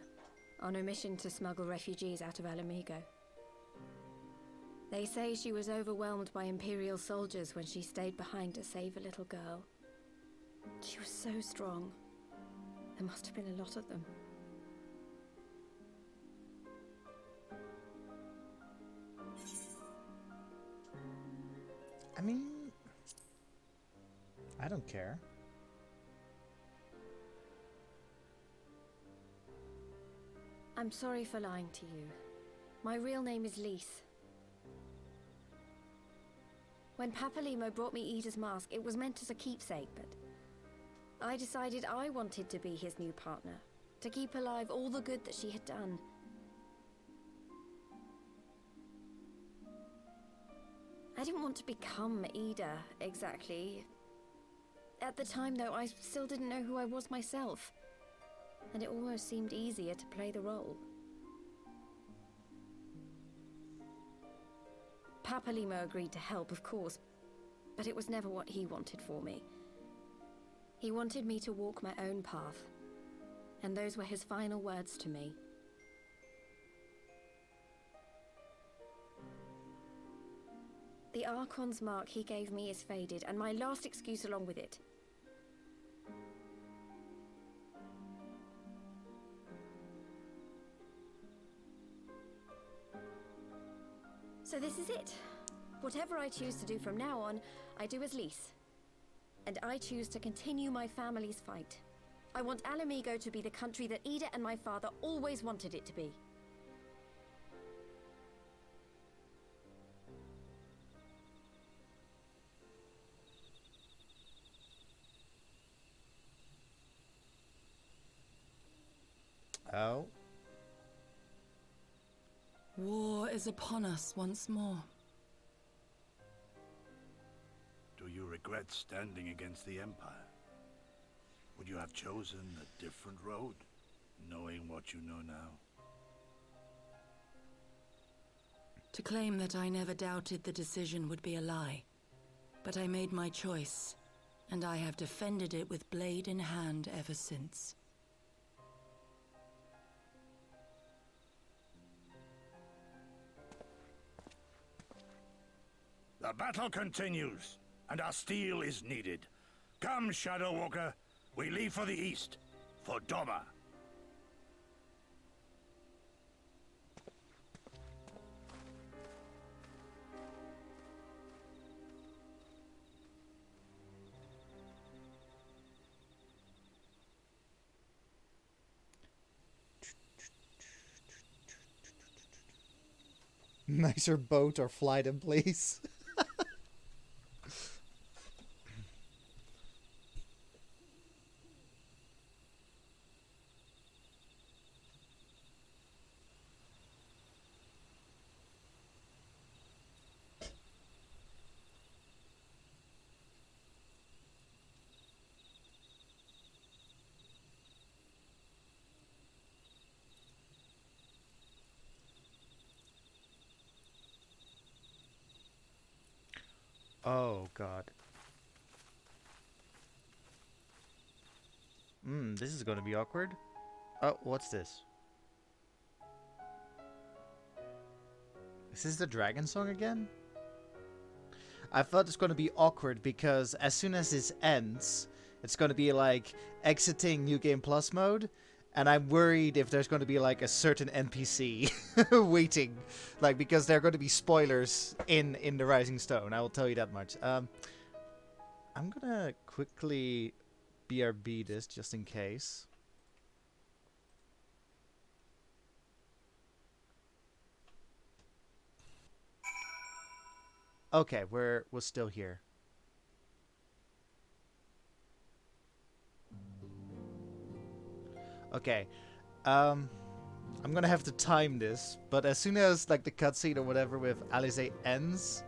on a mission to smuggle refugees out of Alamigo. They say she was overwhelmed by Imperial soldiers when she stayed behind to save a little girl. She was so strong. There must have been a lot of them. I mean, I don't care. I'm sorry for lying to you. My real name is Lise. When Papalimo brought me Ida's mask, it was meant as a keepsake, but I decided I wanted to be his new partner, to keep alive all the good that she had done. I didn't want to become Ida, exactly. At the time, though, I still didn't know who I was myself, and it almost seemed easier to play the role. Papalimo agreed to help, of course, but it was never what he wanted for me. He wanted me to walk my own path, and those were his final words to me. The Archon's mark he gave me is faded, and my last excuse along with it. So this is it. Whatever I choose to do from now on, I do as Lise. And I choose to continue my family's fight. I want Alamigo to be the country that Ida and my father always wanted it to be. Oh. War is upon us once more. Do you regret standing against the Empire? Would you have chosen a different road, knowing what you know now? To claim that I never doubted the decision would be a lie. But I made my choice, and I have defended it with blade in hand ever since. The battle continues, and our steel is needed. Come, Shadow Walker, we leave for the east, for Doma. Nicer boat or fly them, please. Oh, God. This is gonna be awkward. Oh, what's this? Is this the dragon song again? I thought it's gonna be awkward because as soon as this ends, it's gonna be like exiting New Game Plus mode, And I'm worried if there's going to be like a certain NPC waiting, like because there are going to be spoilers in the Rising Stone. I will tell you that much. I'm gonna quickly BRB this just in case. Okay, we're still here. Okay. I'm gonna have to time this, but as soon as like the cutscene or whatever with Alize ends.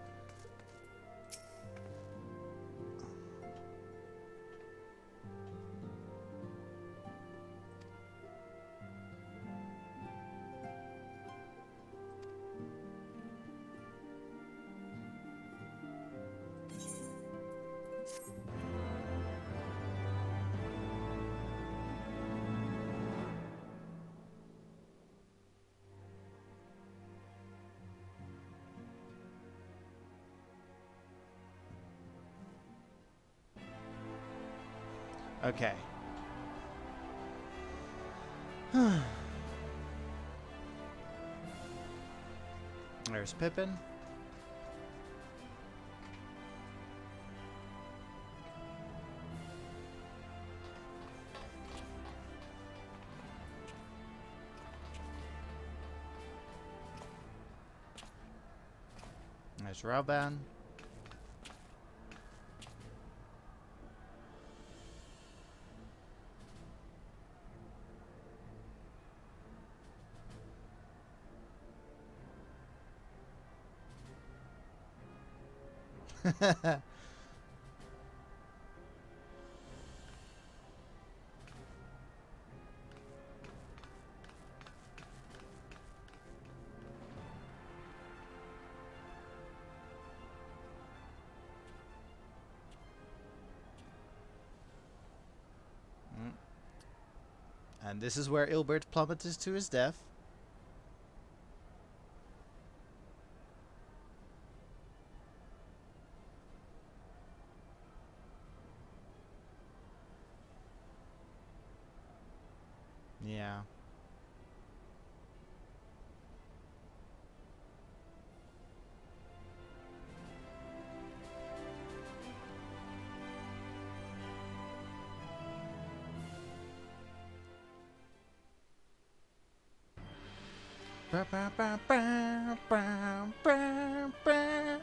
Okay. There's Pippin. There's Rauban. And this is where Ilbert plummets to his death. Yeah. Ba, ba, ba, ba, ba, ba, ba.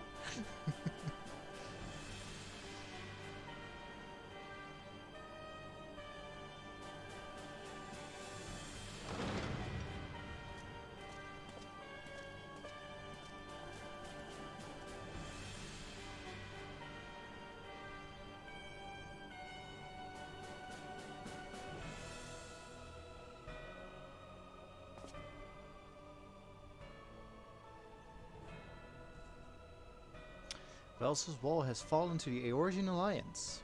Velsa's wall has fallen to the Eorzean Alliance.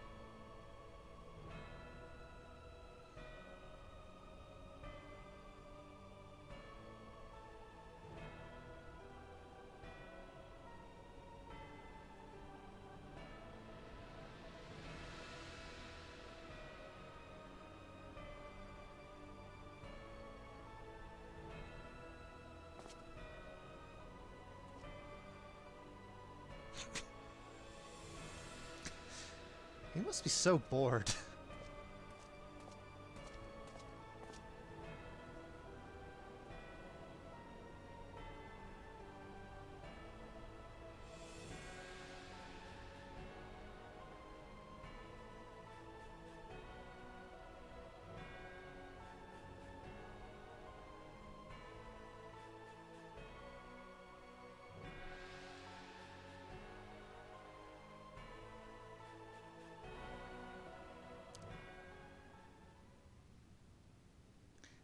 He must be so bored.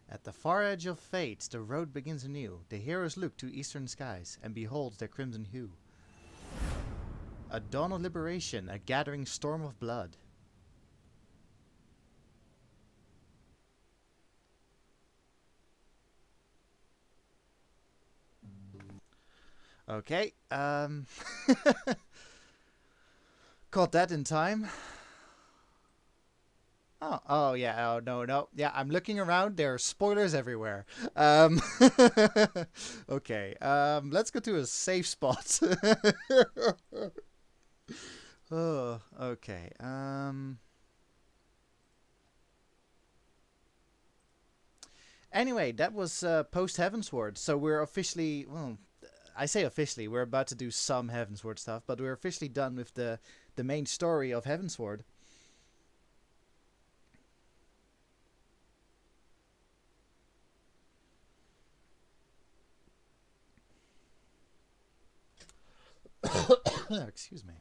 At the far edge of fate, the road begins anew. The heroes look to eastern skies, and behold their crimson hue. A dawn of liberation, a gathering storm of blood. Okay, caught that in time. Oh yeah. Oh no. Yeah, I'm looking around. There are spoilers everywhere. Okay. Let's go to a safe spot. Oh, okay. Anyway, that was post Heavensward. So we're officially, well, I say officially, we're about to do some Heavensward stuff, but we're officially done with the main story of Heavensward. Excuse me.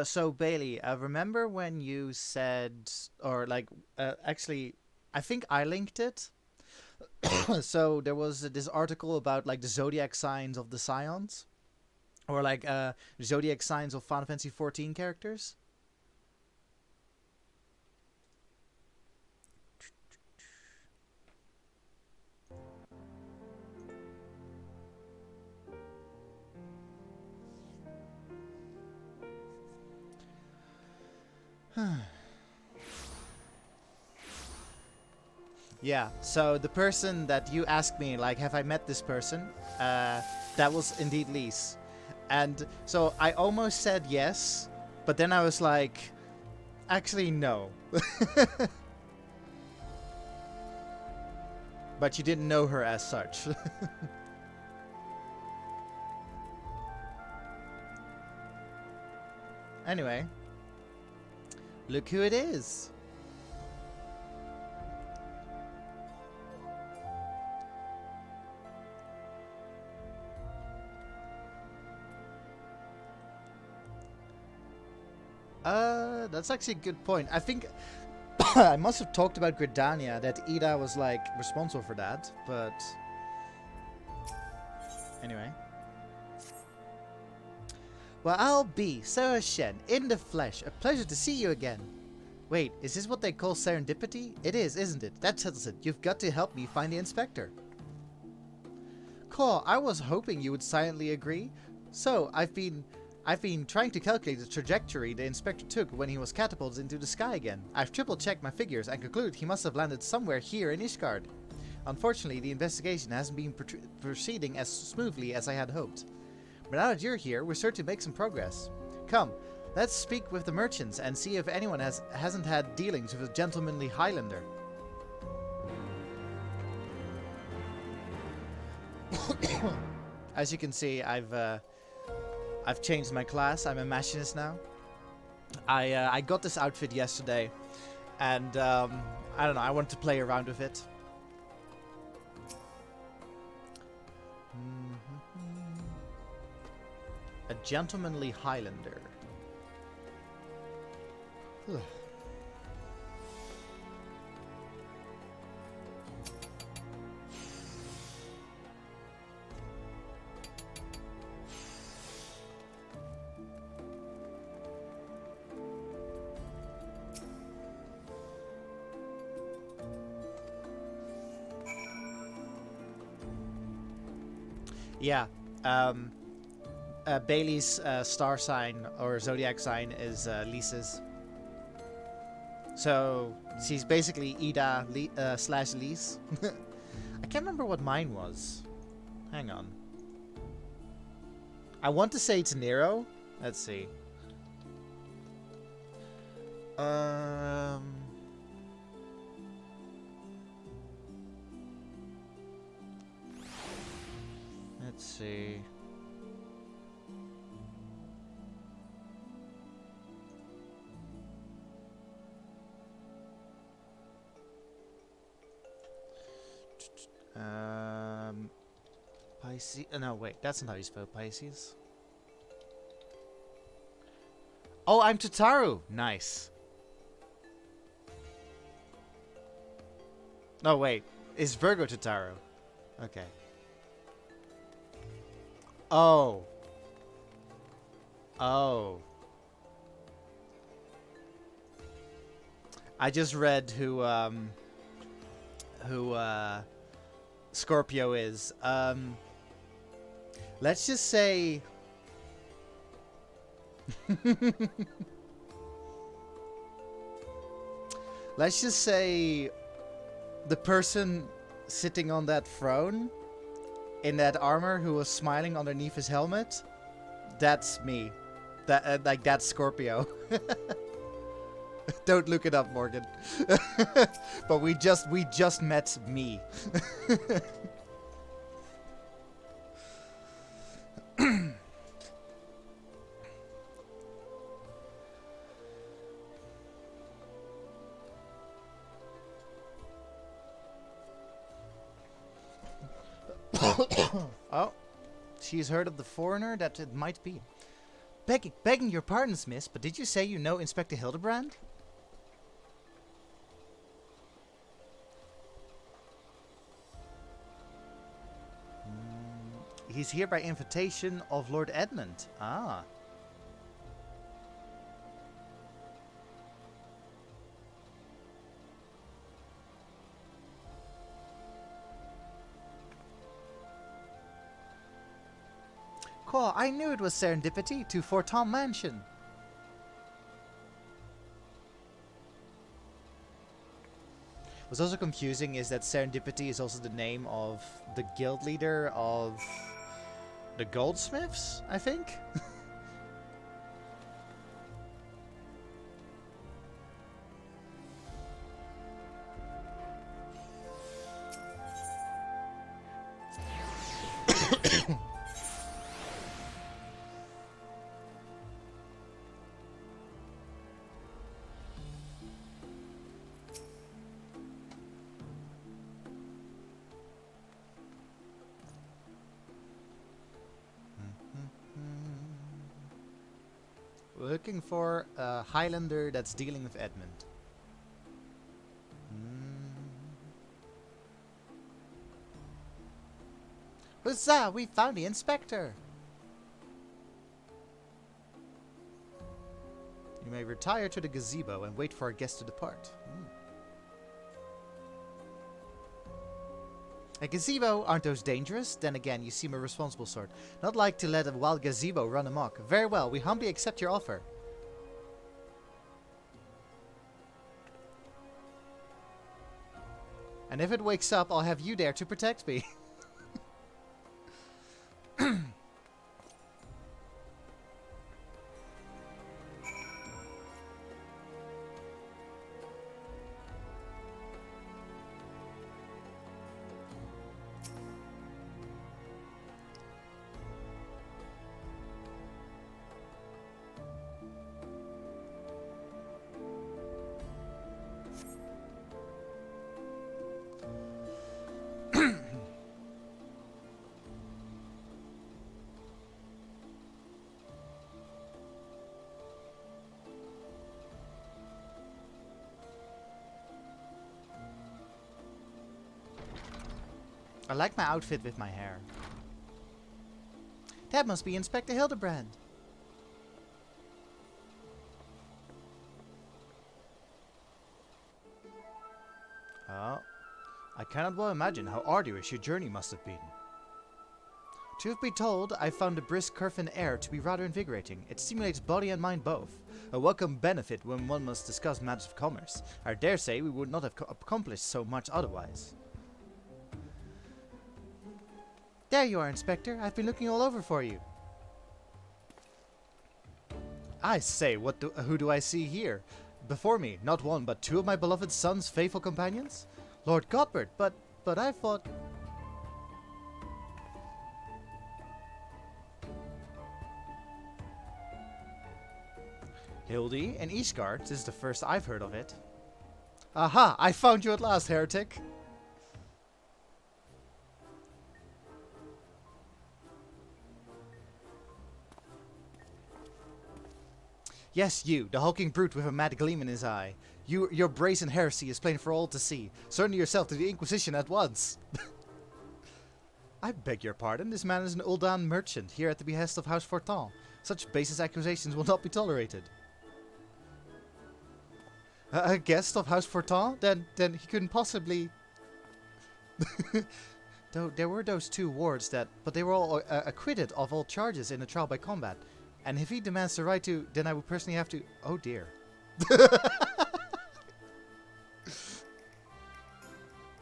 So Bailey, remember when you said, or like, actually, I think I linked it. So there was this article about like the zodiac signs of the Scions, or like zodiac signs of Final Fantasy 14 characters. Yeah, so the person that you asked me, like, have I met this person? That was indeed Lise. And so I almost said yes, but then I was like, actually, no. But you didn't know her as such. Anyway, look who it is. That's actually a good point. I think I must have talked about Gridania, that Ida was like responsible for that, but anyway. Well, I'll be Sarah Shen in the flesh. A pleasure to see you again. Wait, is this what they call serendipity? It is, isn't it? That settles it. You've got to help me find the inspector. Cool, I was hoping you would silently agree. So, I've been trying to calculate the trajectory the inspector took when he was catapulted into the sky again. I've triple-checked my figures and concluded he must have landed somewhere here in Ishgard. Unfortunately, the investigation hasn't been proceeding as smoothly as I had hoped. But now that you're here, we're certain to make some progress. Come, let's speak with the merchants and see if anyone hasn't had dealings with a gentlemanly Highlander. As you can see, I've changed my class. I'm a machinist now. I got this outfit yesterday, and I don't know. I want to play around with it. A gentlemanly Highlander. Yeah. Bailey's star sign or zodiac sign is Lisa's. So she's basically Ida slash Lise. I can't remember what mine was. Hang on. I want to say it's Nero. Let's see. Let's see. Pisces. No, wait. That's not how you spell Pisces. Oh, I'm Tataru. Nice. No, wait. Is Virgo Tataru? Okay. Oh. Oh. I just read who Scorpio is. Let's just say let's just say the person sitting on that throne in that armor who was smiling underneath his helmet, that's me. That like that's Scorpio. Don't look it up, Morgan. But we just met me. Oh, she's heard of the foreigner that it might be. Begging your pardons, miss, but did you say you know Inspector Hildibrand? He's here by invitation of Lord Edmund. Ah. Cool, I knew it was serendipity to Forton Mansion. What's also confusing is that serendipity is also the name of the guild leader of the goldsmiths, I think? We're looking for a Highlander that's dealing with Edmund. Huzzah! We found the inspector! You may retire to the gazebo and wait for our guest to depart. A gazebo? Aren't those dangerous? Then again, you seem a responsible sort. Not like to let a wild gazebo run amok. Very well, we humbly accept your offer. And if it wakes up, I'll have you there to protect me. I like my outfit with my hair. That must be Inspector Hildibrand. Oh. I cannot well imagine how arduous your journey must have been. Truth be told, I found the brisk curve in air to be rather invigorating. It stimulates body and mind both. A welcome benefit when one must discuss matters of commerce. I dare say we would not have accomplished so much otherwise. There you are, Inspector. I've been looking all over for you. I say, who do I see here? Before me, not one, but two of my beloved son's faithful companions? Lord Godbert, but I thought... Hildy and Ishgard, this is the first I've heard of it. Aha! I found you at last, heretic! Yes, you, the hulking brute with a mad gleam in his eye. Your brazen heresy is plain for all to see. Surrender yourself to the Inquisition at once. I beg your pardon, this man is an Uldan merchant, here at the behest of House Fortin. Such baseless accusations will not be tolerated. A guest of House Fortin? Then he couldn't possibly... Though there were those 2 wards but they were all acquitted of all charges in a trial by combat. And if he demands the right to, then I would personally have to... Oh dear.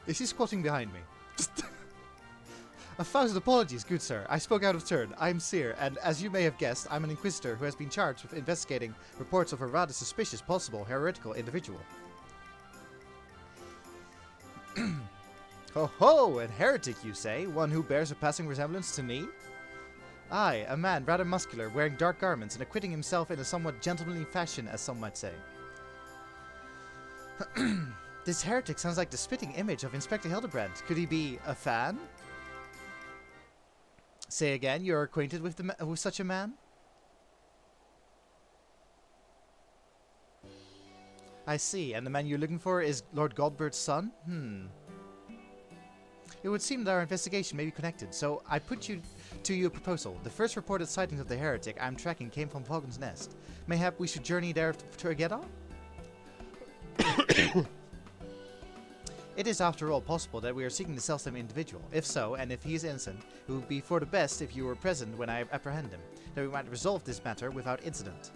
Is he squatting behind me? 1,000 apologies, good sir. I spoke out of turn. I'm Seer, and as you may have guessed, I'm an inquisitor who has been charged with investigating reports of a rather suspicious, possible, heretical individual. Ho ho! An heretic, you say? One who bears a passing resemblance to me? Aye, a man rather muscular, wearing dark garments and acquitting himself in a somewhat gentlemanly fashion, as some might say. This heretic sounds like the spitting image of Inspector Hildibrand. Could he be a fan? Say again, you're acquainted with such a man? I see, and the man you're looking for is Lord Godbert's son? It would seem that our investigation may be connected, so I put to you a proposal. The first reported sightings of the heretic I'm tracking came from Falcon's Nest. Mayhap we should journey there together? It is, after all, possible that we are seeking the self-same individual. If so, and if he is innocent, it would be for the best if you were present when I apprehend him, that we might resolve this matter without incident.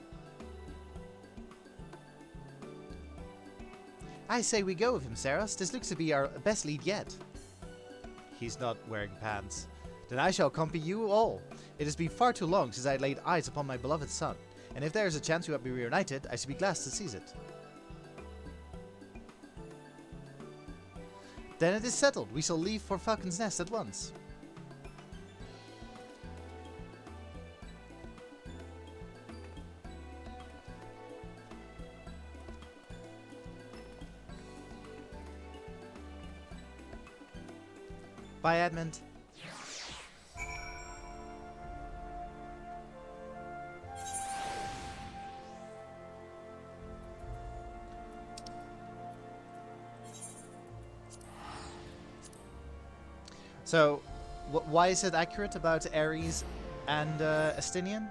I say we go with him, Saras. This looks to be our best lead yet. He's not wearing pants. Then I shall accompany you all. It has been far too long since I laid eyes upon my beloved son, and if there is a chance we will be reunited, I should be glad to seize it. Then it is settled. We shall leave for Falcon's Nest at once. Bye, Edmund. So, why is it accurate about Ares and Estinian?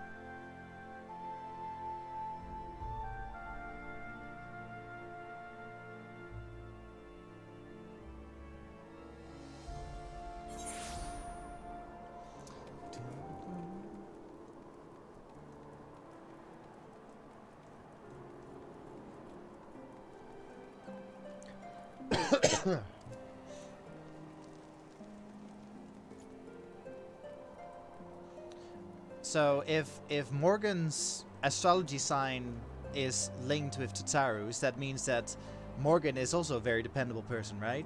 So if Morgan's astrology sign is linked with Tataru's, that means that Morgan is also a very dependable person, right?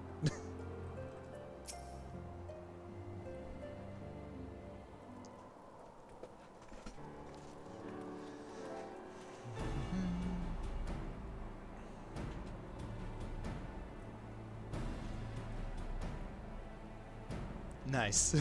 Nice.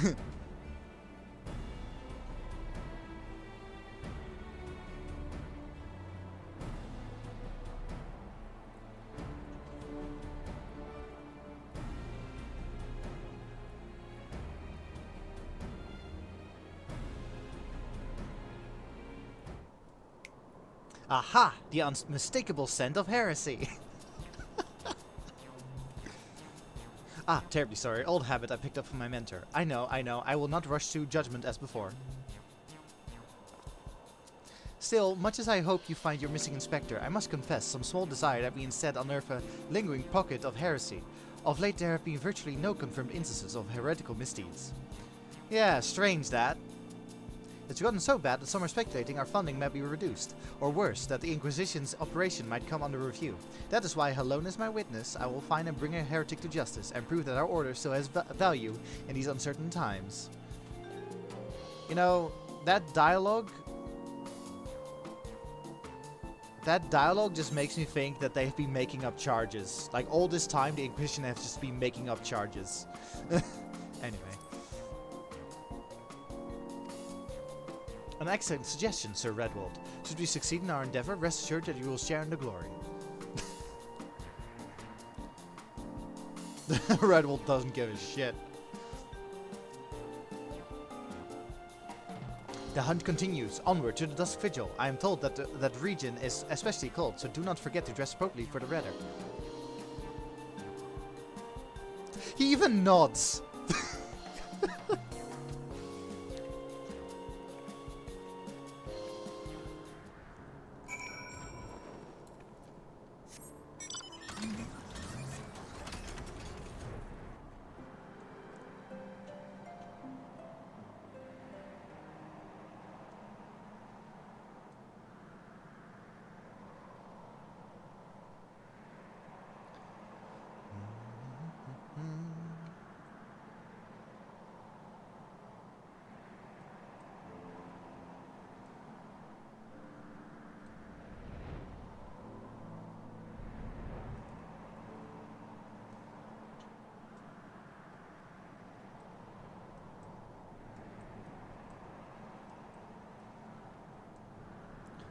Aha! The unmistakable scent of heresy. Ah, terribly sorry. Old habit I picked up from my mentor. I know. I will not rush to judgment as before. Still, much as I hope you find your missing inspector, I must confess some small desire that we instead unearth a lingering pocket of heresy. Of late there have been virtually no confirmed instances of heretical misdeeds. Yeah, strange that. It's gotten so bad that some are speculating our funding may be reduced, or worse, that the Inquisition's operation might come under review. That is why, alone as my witness, I will find and bring a heretic to justice, and prove that our order still has value in these uncertain times. You know, that dialogue just makes me think that they've been making up charges. Like, all this time, the Inquisition has just been making up charges. Anyway. An excellent suggestion, Sir Redwald. Should we succeed in our endeavor, rest assured that you will share in the glory. Redwald doesn't give a shit. The hunt continues, onward to the Dusk Vigil. I am told that that region is especially cold, so do not forget to dress appropriately for the weather. He even nods!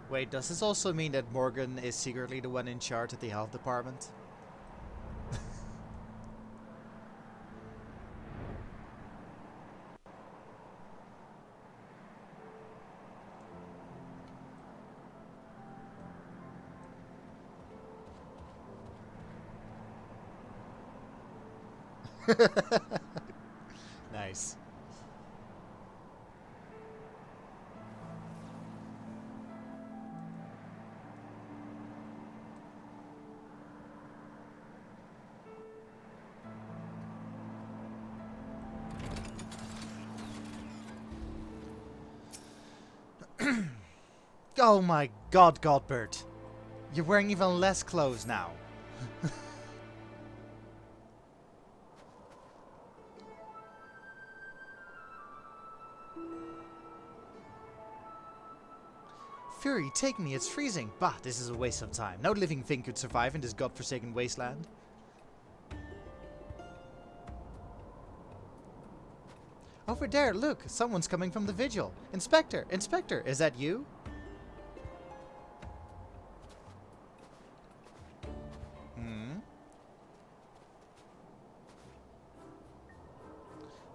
Wait, does this also mean that Morgan is secretly the one in charge at the health department? Nice. Oh my god, Godbert. You're wearing even less clothes now. Fury, take me, it's freezing. Bah, this is a waste of time. No living thing could survive in this godforsaken wasteland. Over there, look, someone's coming from the vigil. Inspector, Inspector, is that you?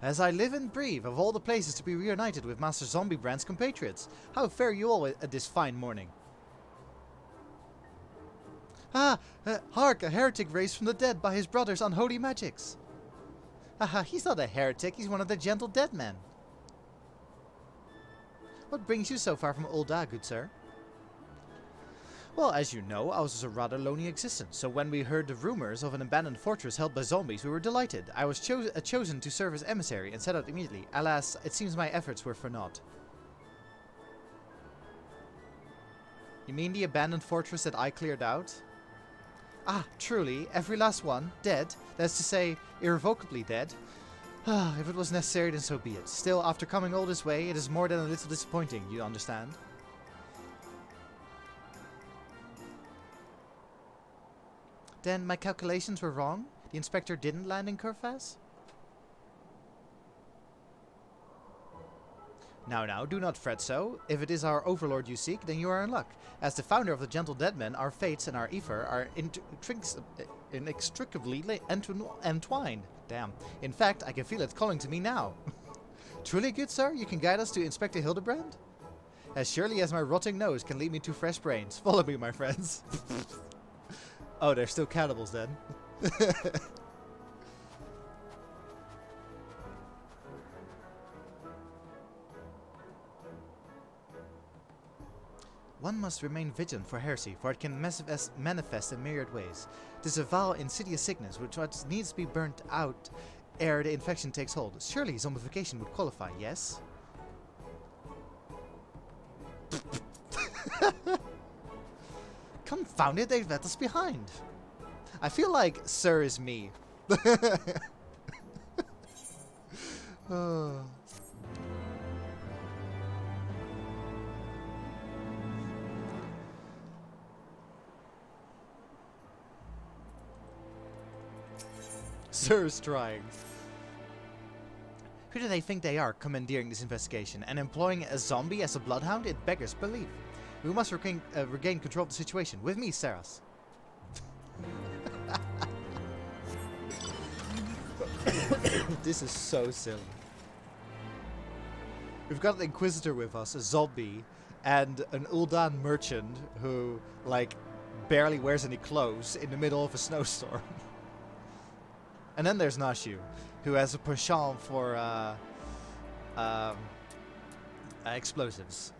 As I live and breathe, of all the places to be reunited with Master Zombiebrand's compatriots, how fare you all at this fine morning? Hark, a heretic raised from the dead by his brother's unholy magics. Haha, he's not a heretic, he's one of the gentle dead men. What brings you so far from Ul'dah, good sir? Well, as you know, ours was a rather lonely existence, so when we heard the rumors of an abandoned fortress held by zombies, we were delighted. I was chosen to serve as emissary and set out immediately. Alas, it seems my efforts were for naught. You mean the abandoned fortress that I cleared out? Ah, truly, every last one, dead, that's to say, irrevocably dead. If it was necessary, then so be it. Still, after coming all this way, it is more than a little disappointing, you understand? Then my calculations were wrong? The inspector didn't land in Curfaz? Now, do not fret so. If it is our overlord you seek, then you are in luck. As the founder of the Gentle Dead Men, our fates and our ether are inextricably entwined. Damn. In fact, I can feel it calling to me now. Truly good, sir? You can guide us to Inspector Hildibrand? As surely as my rotting nose can lead me to fresh brains. Follow me, my friends. Oh, they're still cannibals then. One must remain vigilant for heresy, for it can manifest in myriad ways. It is a vile, insidious sickness which needs to be burnt out ere the infection takes hold. Surely zombification would qualify, yes? Confound it, they've left us behind. I feel like Sir is me. Oh. Sir's trying. Who do they think they are, commandeering this investigation and employing a zombie as a bloodhound? It beggars belief. We must regain control of the situation. With me, Saras. This is so silly. We've got an Inquisitor with us, a zombie, and an Uldan merchant who, like, barely wears any clothes in the middle of a snowstorm. And then there's Nashu, who has a penchant for explosives.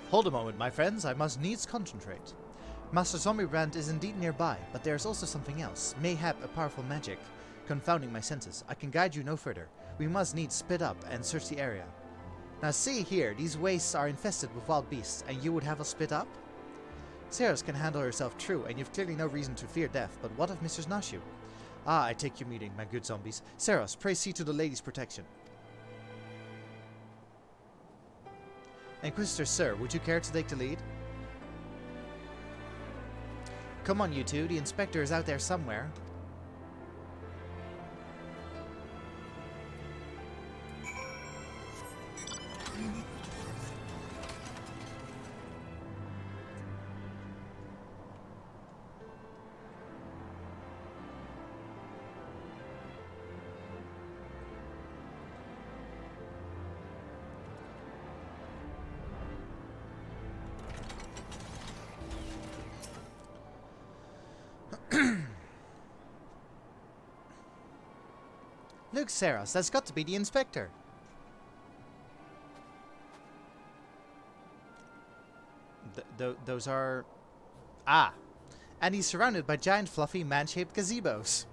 Hold a moment, my friends. I must needs concentrate. Master Zombiebrand is indeed nearby, but there is also something else. Mayhap a powerful magic, confounding my senses. I can guide you no further. We must needs split up and search the area. Now see here, these wastes are infested with wild beasts, and you would have us split up? Seros can handle herself true, and you've clearly no reason to fear death, but what of Mrs. Nashu? Ah, I take your meaning, my good zombies. Seros, pray see to the lady's protection. Inquisitor Sir, would you care to take the lead? Come on, you two. The inspector is out there somewhere. Look, Saros, that's got to be the inspector. Those are... Ah! And he's surrounded by giant fluffy man-shaped gazebos.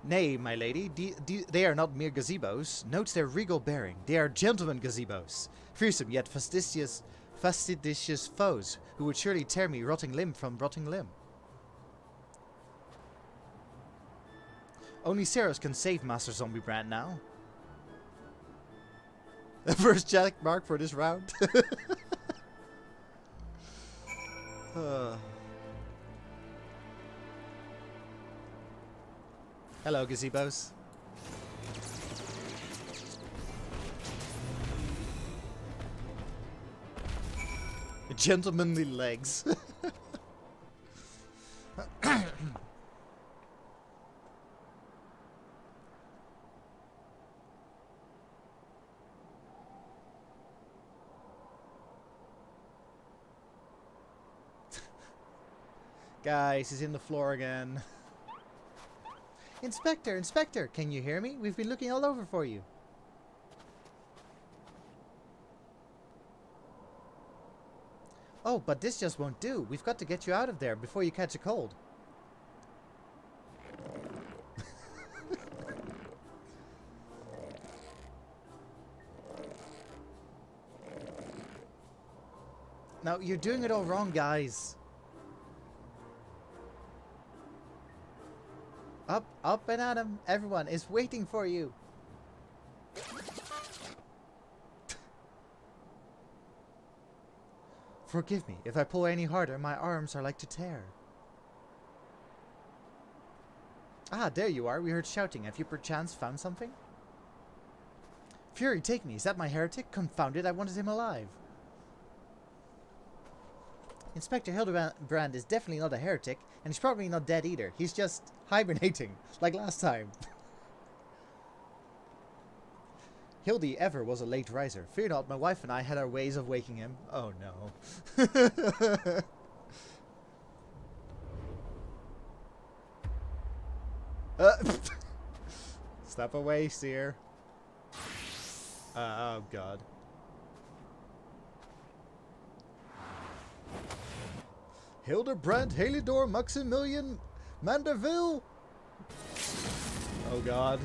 Nay, my lady, they are not mere gazebos. Note their regal bearing. They are gentlemen gazebos. Fearsome yet fastidious foes, who would surely tear me rotting limb from rotting limb. Only Seros can save Master Zombiebrand now. The first jack mark for this round. Hello, gazebos. Gentlemanly legs. Guys, he's in the floor again. Inspector, Inspector, can you hear me? We've been looking all over for you. Oh, but this just won't do. We've got to get you out of there before you catch a cold. No, you're doing it all wrong, guys. Up and at 'em. Everyone is waiting for you. Forgive me. If I pull any harder, my arms are like to tear. Ah, there you are. We heard shouting. Have you perchance found something? Fury, take me. Is that my heretic? Confound it, I wanted him alive. Inspector Hildibrand is definitely not a heretic, and he's probably not dead either. He's just hibernating, like last time. Hildy ever was a late riser. Fear not, my wife and I had our ways of waking him. Oh no. Step away, Seer. Oh god. Hildibrand, Halidor, Maximilian, Manderville. Oh god.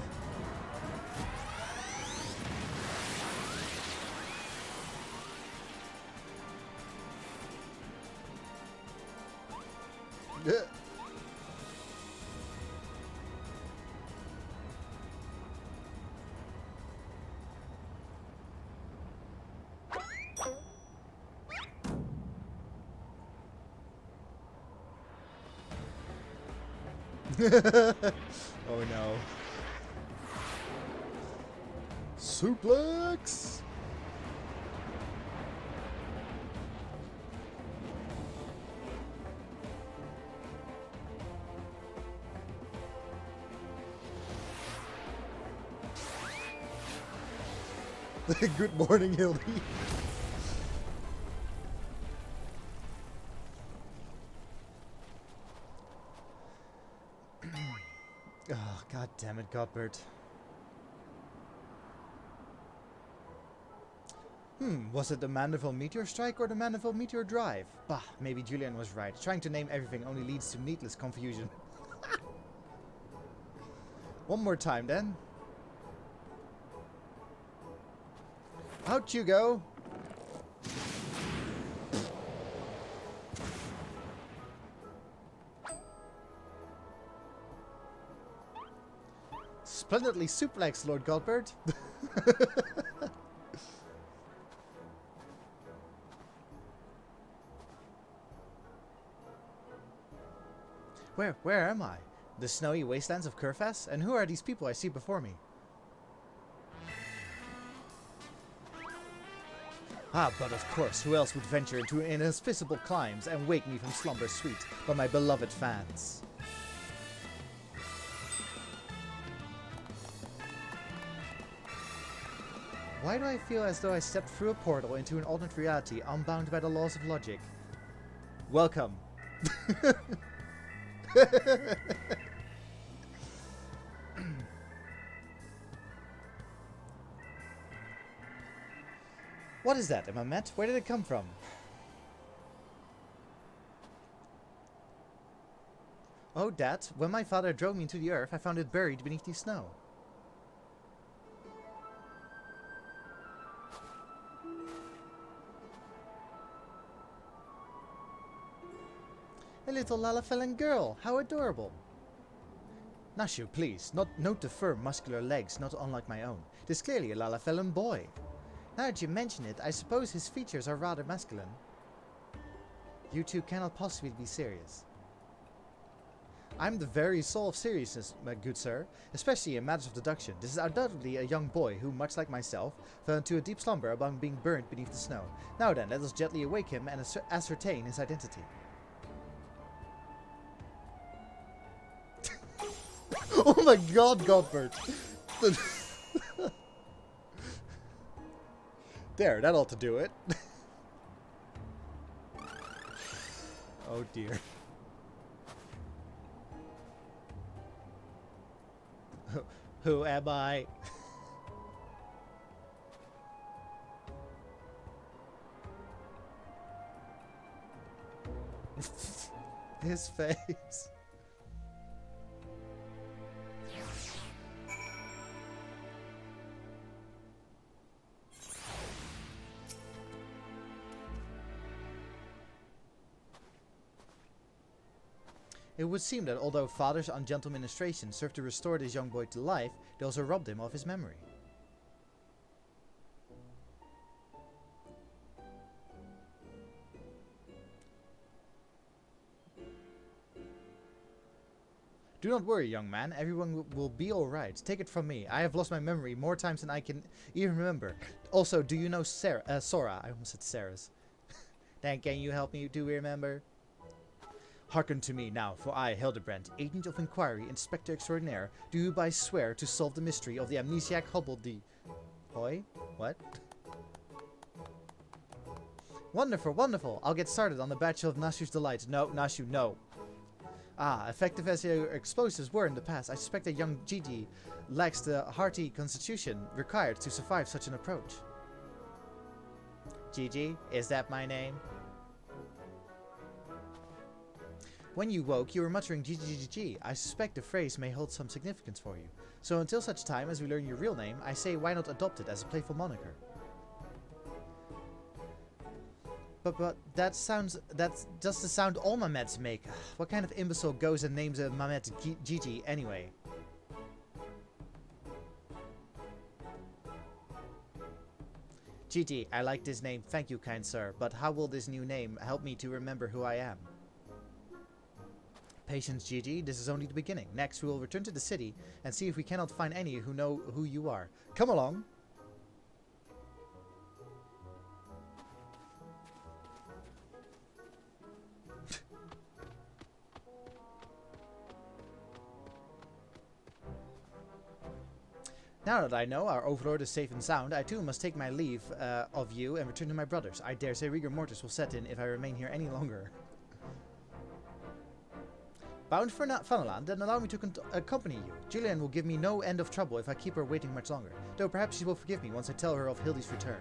Oh no. Suplex! Good morning, Hildy. Oh, god damn it, Godbert. Was it the Mandeville Meteor Strike or the Mandeville Meteor Drive? Bah, maybe Julian was right. Trying to name everything only leads to needless confusion. One more time, then. Out you go! Splendidly suplex, Lord Godbert. Where am I? The snowy wastelands of Kurfas? And who are these people I see before me? Ah, but of course, who else would venture into inhospitable climes and wake me from slumber sweet but my beloved fans? Why do I feel as though I stepped through a portal into an alternate reality unbound by the laws of logic? Welcome. What is that? Am I mad? Where did it come from? Oh, Dad, when my father drove me into the earth, I found it buried beneath the snow. A little Lalafellan girl, how adorable. Nashu, please, note the firm, muscular legs, not unlike my own. It is clearly a Lalafellan boy. Now that you mention it, I suppose his features are rather masculine. You two cannot possibly be serious. I'm the very soul of seriousness, my good sir, especially in matters of deduction. This is undoubtedly a young boy who, much like myself, fell into a deep slumber among being burnt beneath the snow. Now then, let us gently awake him and ascertain his identity. Oh my god, Godbert! There, that ought to do it. Oh dear. Who am I? His face. It would seem that although Father's ungentle ministration served to restore this young boy to life, they also robbed him of his memory. Do not worry, young man. Everyone will be alright. Take it from me. I have lost my memory more times than I can even remember. Also, do you know Sora? I almost said Sarah's. Then can you help me to remember? Hearken to me now, for I, Hildibrand, Agent of Inquiry, Inspector Extraordinaire, do hereby swear to solve the mystery of the amnesiac Hobbledy... Boy? What? Wonderful, wonderful! I'll get started on the batch of Nashu's Delight. No, Nashu, no. Ah, effective as your explosives were in the past, I suspect that young Gigi lacks the hearty constitution required to survive such an approach. Gigi, is that my name? When you woke, you were muttering GGGG. I suspect the phrase may hold some significance for you. So until such time as we learn your real name, I say why not adopt it as a playful moniker? But that's just the sound all Mamets make. What kind of imbecile goes and names a Mamet Gigi anyway? Gigi, I like this name, thank you, kind sir, but how will this new name help me to remember who I am? Patience, Gigi, this is only the beginning. Next, we will return to the city and see if we cannot find any who know who you are. Come along! Now that I know our overlord is safe and sound, I too must take my leave of you and return to my brothers. I dare say rigor mortis will set in if I remain here any longer. Bound for Funneland, then allow me to accompany you. Julian will give me no end of trouble if I keep her waiting much longer, though perhaps she will forgive me once I tell her of Hildy's return.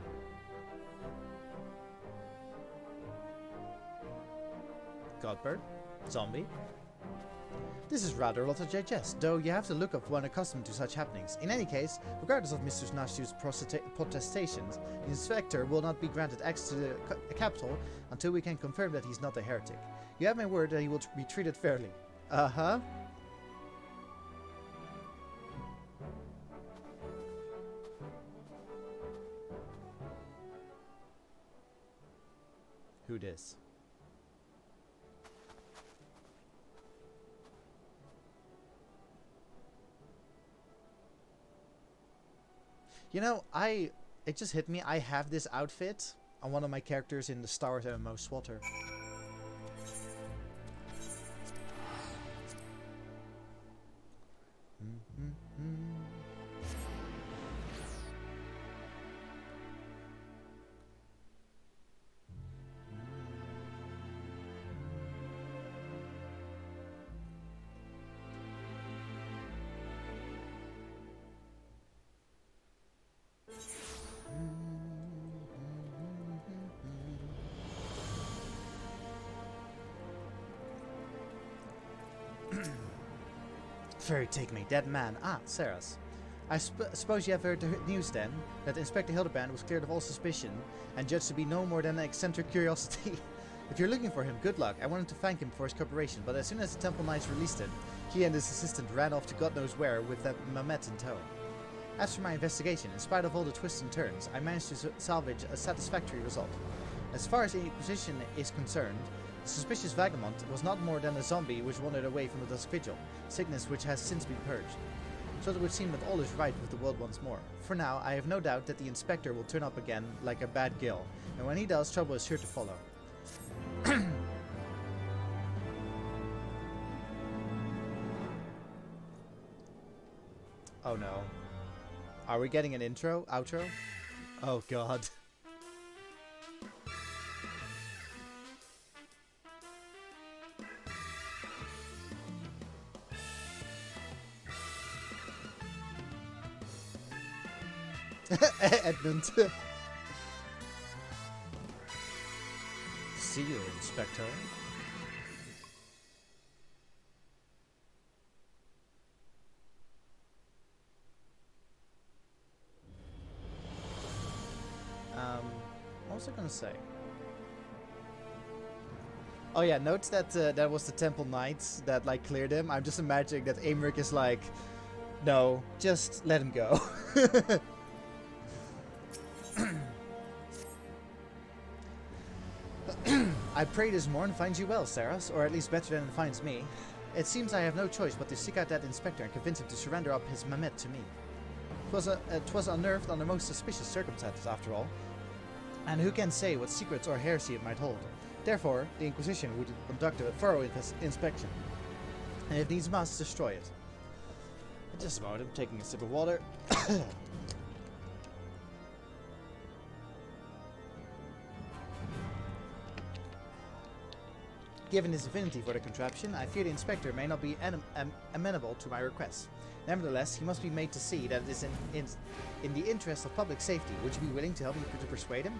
Godbird? Zombie? This is rather a lot to digest, though you have the look of one accustomed to such happenings. In any case, regardless of Mr. Nashu's protestations, the inspector will not be granted access to the capital until we can confirm that he's not a heretic. You have my word that he will be treated fairly. Uh-huh. Who dis? You know, it just hit me. I have this outfit on one of my characters in the Star Wars MMO Swatter. Fairy take me, dead man. Ah, Saras. I suppose you have heard the news then, that Inspector Hildibrand was cleared of all suspicion and judged to be no more than an eccentric curiosity. If you're looking for him, good luck. I wanted to thank him for his cooperation, but as soon as the Temple Knights released him, he and his assistant ran off to God knows where with that Mamet in tow. As for my investigation, in spite of all the twists and turns, I managed to salvage a satisfactory result. As far as the Inquisition is concerned, the suspicious vagabond was not more than a zombie which wandered away from the Dusk Vigil, sickness which has since been purged. So it would seem that all is right with the world once more. For now, I have no doubt that the Inspector will turn up again like a bad gill, and when he does, trouble is sure to follow. Oh no. Are we getting an intro? Outro? Oh god. Edmund. See you, Inspector. What was I gonna say? Oh yeah, note that that was the Temple Knights that like cleared him. I'm just imagining that Aymeric is like, no, just let him go. I pray this morn finds you well, Saras, or at least better than it finds me. It seems I have no choice but to seek out that inspector and convince him to surrender up his Mamet to me. 'Twas unnerved under most suspicious circumstances, after all, and who can say what secrets or heresy it might hold? Therefore, the Inquisition would conduct a thorough inspection, and if needs must, destroy it. Just a moment, I'm taking a sip of water. Given his affinity for the contraption, I fear the Inspector may not be amenable to my request. Nevertheless, he must be made to see that it is in the interest of public safety. Would you be willing to help me to persuade him?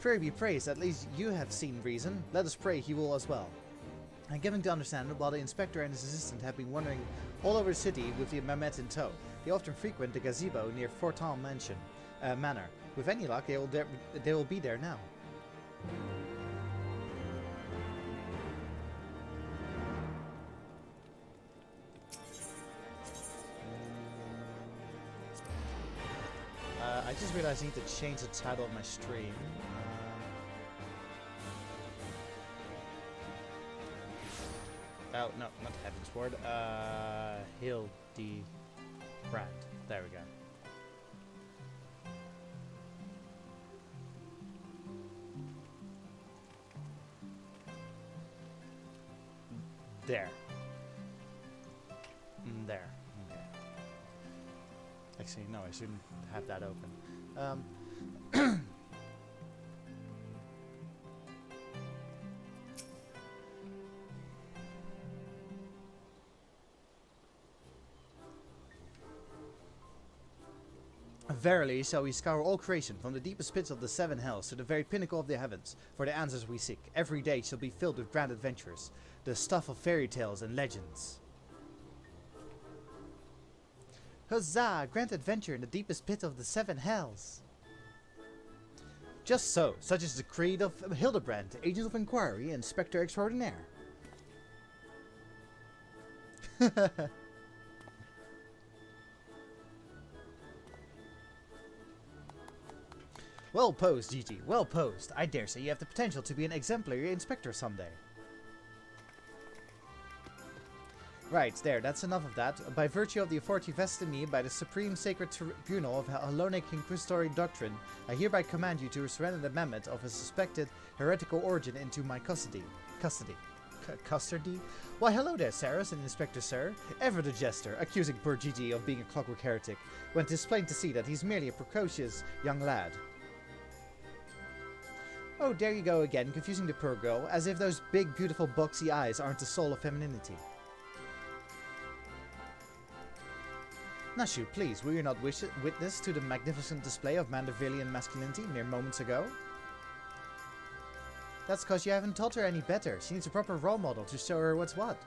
Fairy be praised, at least you have seen reason. Let us pray he will as well. I'm giving to understand that while the Inspector and his assistant have been wandering all over the city with the Mamet in tow, they often frequent the gazebo near Fortin Manor. With any luck, they will be there now. I just realized I need to change the title of my stream. Oh, no, not Heaven's Word. Hildibrand. There we go. There. There. Okay. Actually, no, I shouldn't have that open. Verily shall we scour all creation, from the deepest pits of the seven hells to the very pinnacle of the heavens, for the answers we seek. Every day shall be filled with grand adventures, the stuff of fairy tales and legends. Huzzah! Grand adventure in the deepest pit of the seven hells. Just so, such is the creed of Hildibrand, agent of inquiry, inspector extraordinaire. Well posed, Gigi, well posed. I dare say you have the potential to be an exemplary inspector someday. Right, there, that's enough of that. By virtue of the authority vested in me by the Supreme Sacred Tribunal of Hellenic Inquisitory Doctrine, I hereby command you to surrender the mammoth of a suspected heretical origin into my custody? Why, hello there, Saras and Inspector Sir. Ever the jester, accusing poor Gigi of being a clockwork heretic, when 'tis plain to see that he's merely a precocious young lad. Oh, there you go again, confusing the poor girl, as if those big, beautiful, boxy eyes aren't the soul of femininity. Nashu, please, were you not witness to the magnificent display of Mandervillian masculinity mere moments ago? That's because you haven't taught her any better. She needs a proper role model to show her what's what.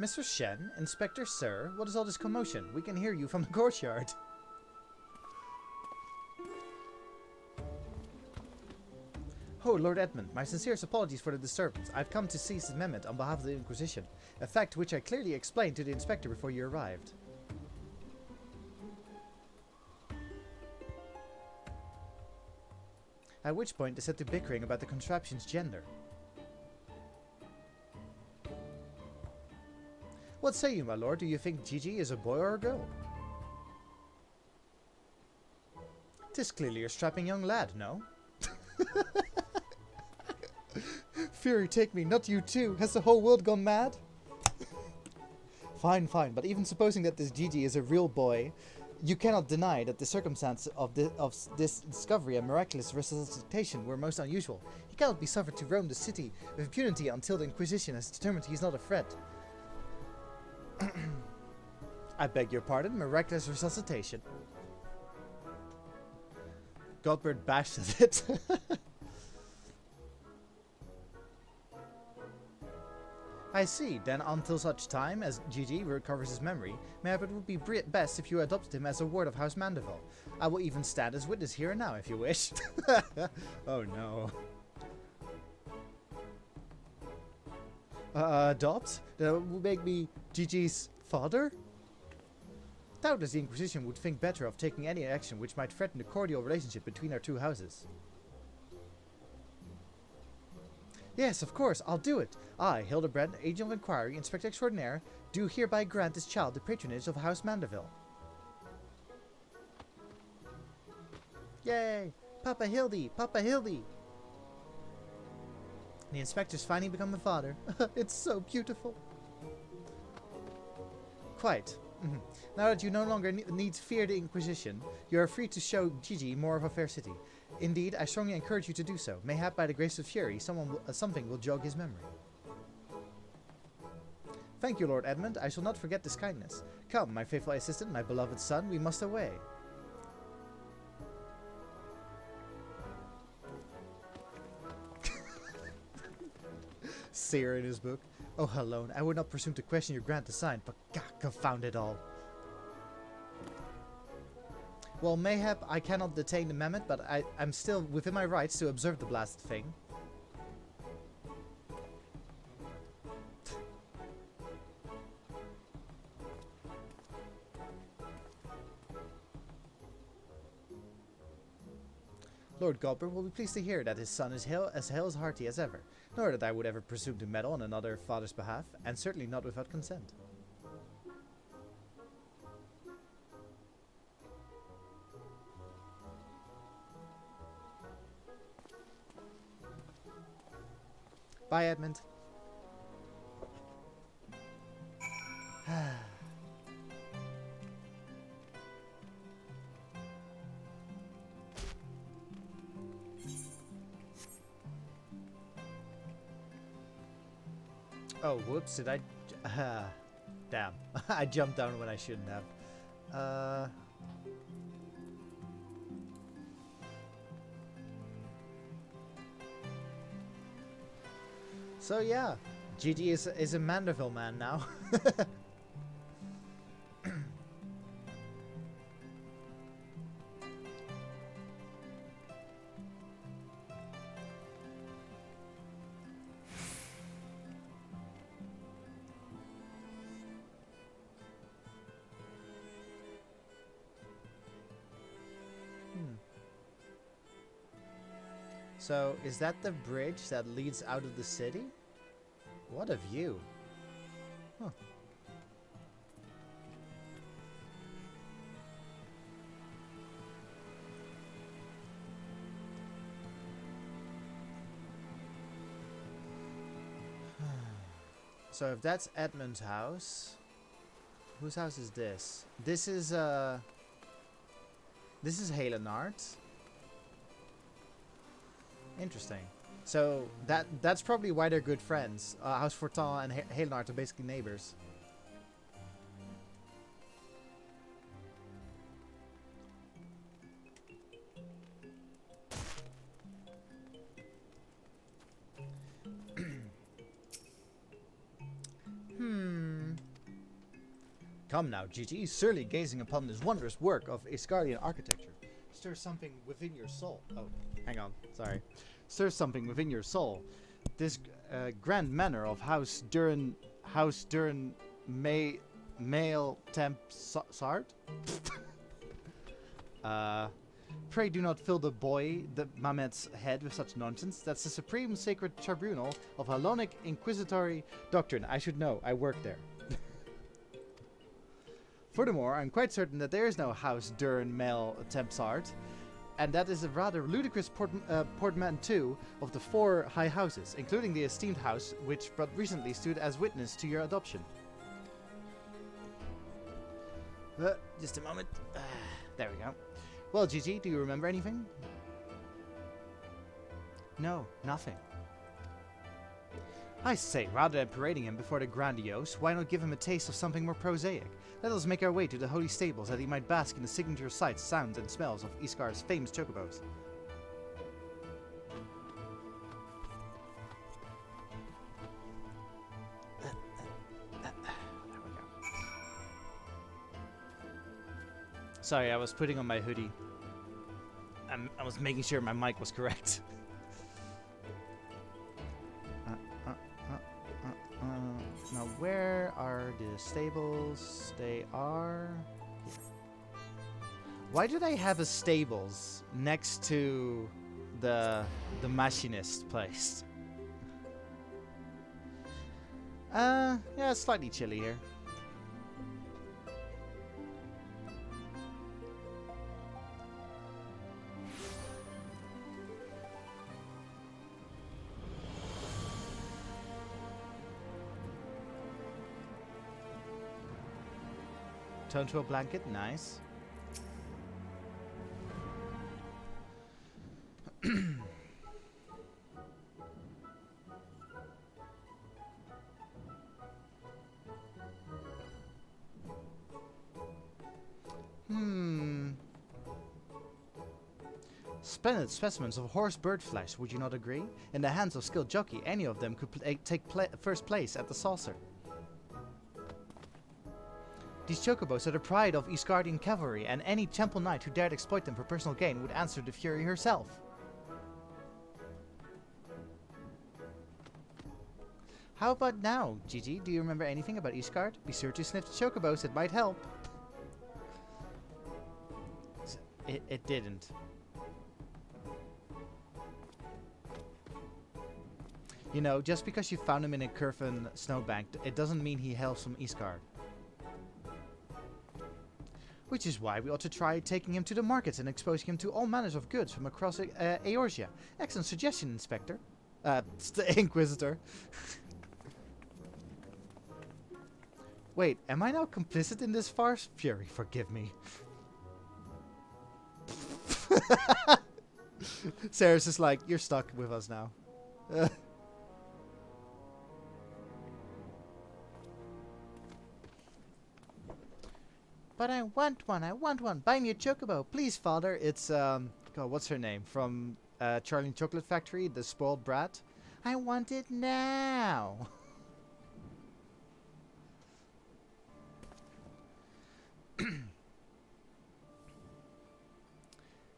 Mr. Shen, Inspector Sir, what is all this commotion? We can hear you from the courtyard. Oh, Lord Edmund, my sincerest apologies for the disturbance. I've come to seize the mammoth on behalf of the Inquisition, a fact which I clearly explained to the Inspector before you arrived. At which point they set to bickering about the contraption's gender. What say you, my lord? Do you think Gigi is a boy or a girl? 'Tis clearly a strapping young lad, no? Fury take me, not you too. Has the whole world gone mad? Fine, fine, but even supposing that this Gigi is a real boy, you cannot deny that the circumstances of this discovery and miraculous resuscitation were most unusual. He cannot be suffered to roam the city with impunity until the Inquisition has determined he is not a threat. I beg your pardon, miraculous resuscitation. Godbert bashed at it. I see, then until such time as Gigi recovers his memory, mayhap it would be best if you adopted him as a ward of House Mandeville. I will even stand as witness here and now if you wish. Oh no. Adopt? That would make me Gigi's father? Doubtless the Inquisition would think better of taking any action which might threaten the cordial relationship between our two houses. Yes, of course, I'll do it. I, Hildibrand, Agent of Inquiry, Inspector Extraordinaire, do hereby grant this child the patronage of House Mandeville. Yay! Papa Hildy! Papa Hildy! The inspector's finally become a father. It's so beautiful. Quite. Now that you no longer need fear the Inquisition, you are free to show Gigi more of a fair city. Indeed, I strongly encourage you to do so. Mayhap by the grace of Fury, something will jog his memory. Thank you, Lord Edmund. I shall not forget this kindness. Come, my faithful assistant, my beloved son, we must away. Seer in his book. Oh, Helone, I would not presume to question your grand design, but God, confound it all. Well, mayhap I cannot detain the mammoth, but I'm still within my rights to observe the blasted thing. Lord Goldberg will be pleased to hear that his son is as hearty as ever, nor that I would ever presume to meddle on another father's behalf, and certainly not without consent. Bye, Edmund. Oh, whoops, did I... damn. I jumped down when I shouldn't have. So yeah, GG is a Mandeville man now. So, is that the bridge that leads out of the city? What a view. Huh. So if that's Edmund's house, whose house is this? This is Helenart. Interesting. So that's probably why they're good friends. House Fortin and Helenart are basically neighbors. Come now, Gigi, surely gazing upon this wondrous work of Asgardian architecture. Stir something within your soul. Oh, hang on, sorry. Stir something within your soul. This grand manor of House Duran Male Temp Sart? Pray do not fill the Mamet's head with such nonsense. That's the supreme sacred tribunal of Hellenic Inquisitory doctrine. I should know, I work there. Furthermore, I'm quite certain that there is no House Duran Male Tempsart, and that is a rather ludicrous portmanteau of the four high houses, including the esteemed house which but recently stood as witness to your adoption. Just a moment. There we go. Well, Gigi, do you remember anything? No, nothing. I say, rather than parading him before the grandiose, why not give him a taste of something more prosaic? Let us make our way to the holy stables that he might bask in the signature sights, sounds, and smells of Iskar's famous chocobos. There we go. Sorry, I was putting on my hoodie. I was making sure my mic was correct. Now, where are the stables? They are here. Why do they have a stables next to the machinist place? Yeah, it's slightly chilly here. Turn to a blanket, nice. Splendid specimens of horse bird flesh, would you not agree? In the hands of skilled jockey, any of them could take first place at the saucer. These chocobos are the pride of Isgardian cavalry, and any temple knight who dared exploit them for personal gain would answer the Fury herself. How about now, Gigi? Do you remember anything about Isgard? Be sure to sniff the chocobos, it might help. It didn't. You know, just because you found him in a Curvin snowbank, it doesn't mean he hails from Eastgard. Which is why we ought to try taking him to the markets and exposing him to all manners of goods from across Eorzea. Excellent suggestion, Inspector. It's the Inquisitor. Wait, am I now complicit in this farce? Fury, forgive me. Sarah's just like, you're stuck with us now. But I want one. Buy me a chocobo, please, father. It's, God, what's her name? From Charlie and Chocolate Factory, the spoiled brat. I want it now.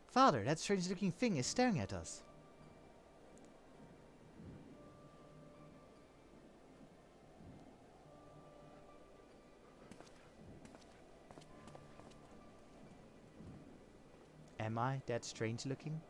Father, that strange-looking thing is staring at us. Am I that strange-looking?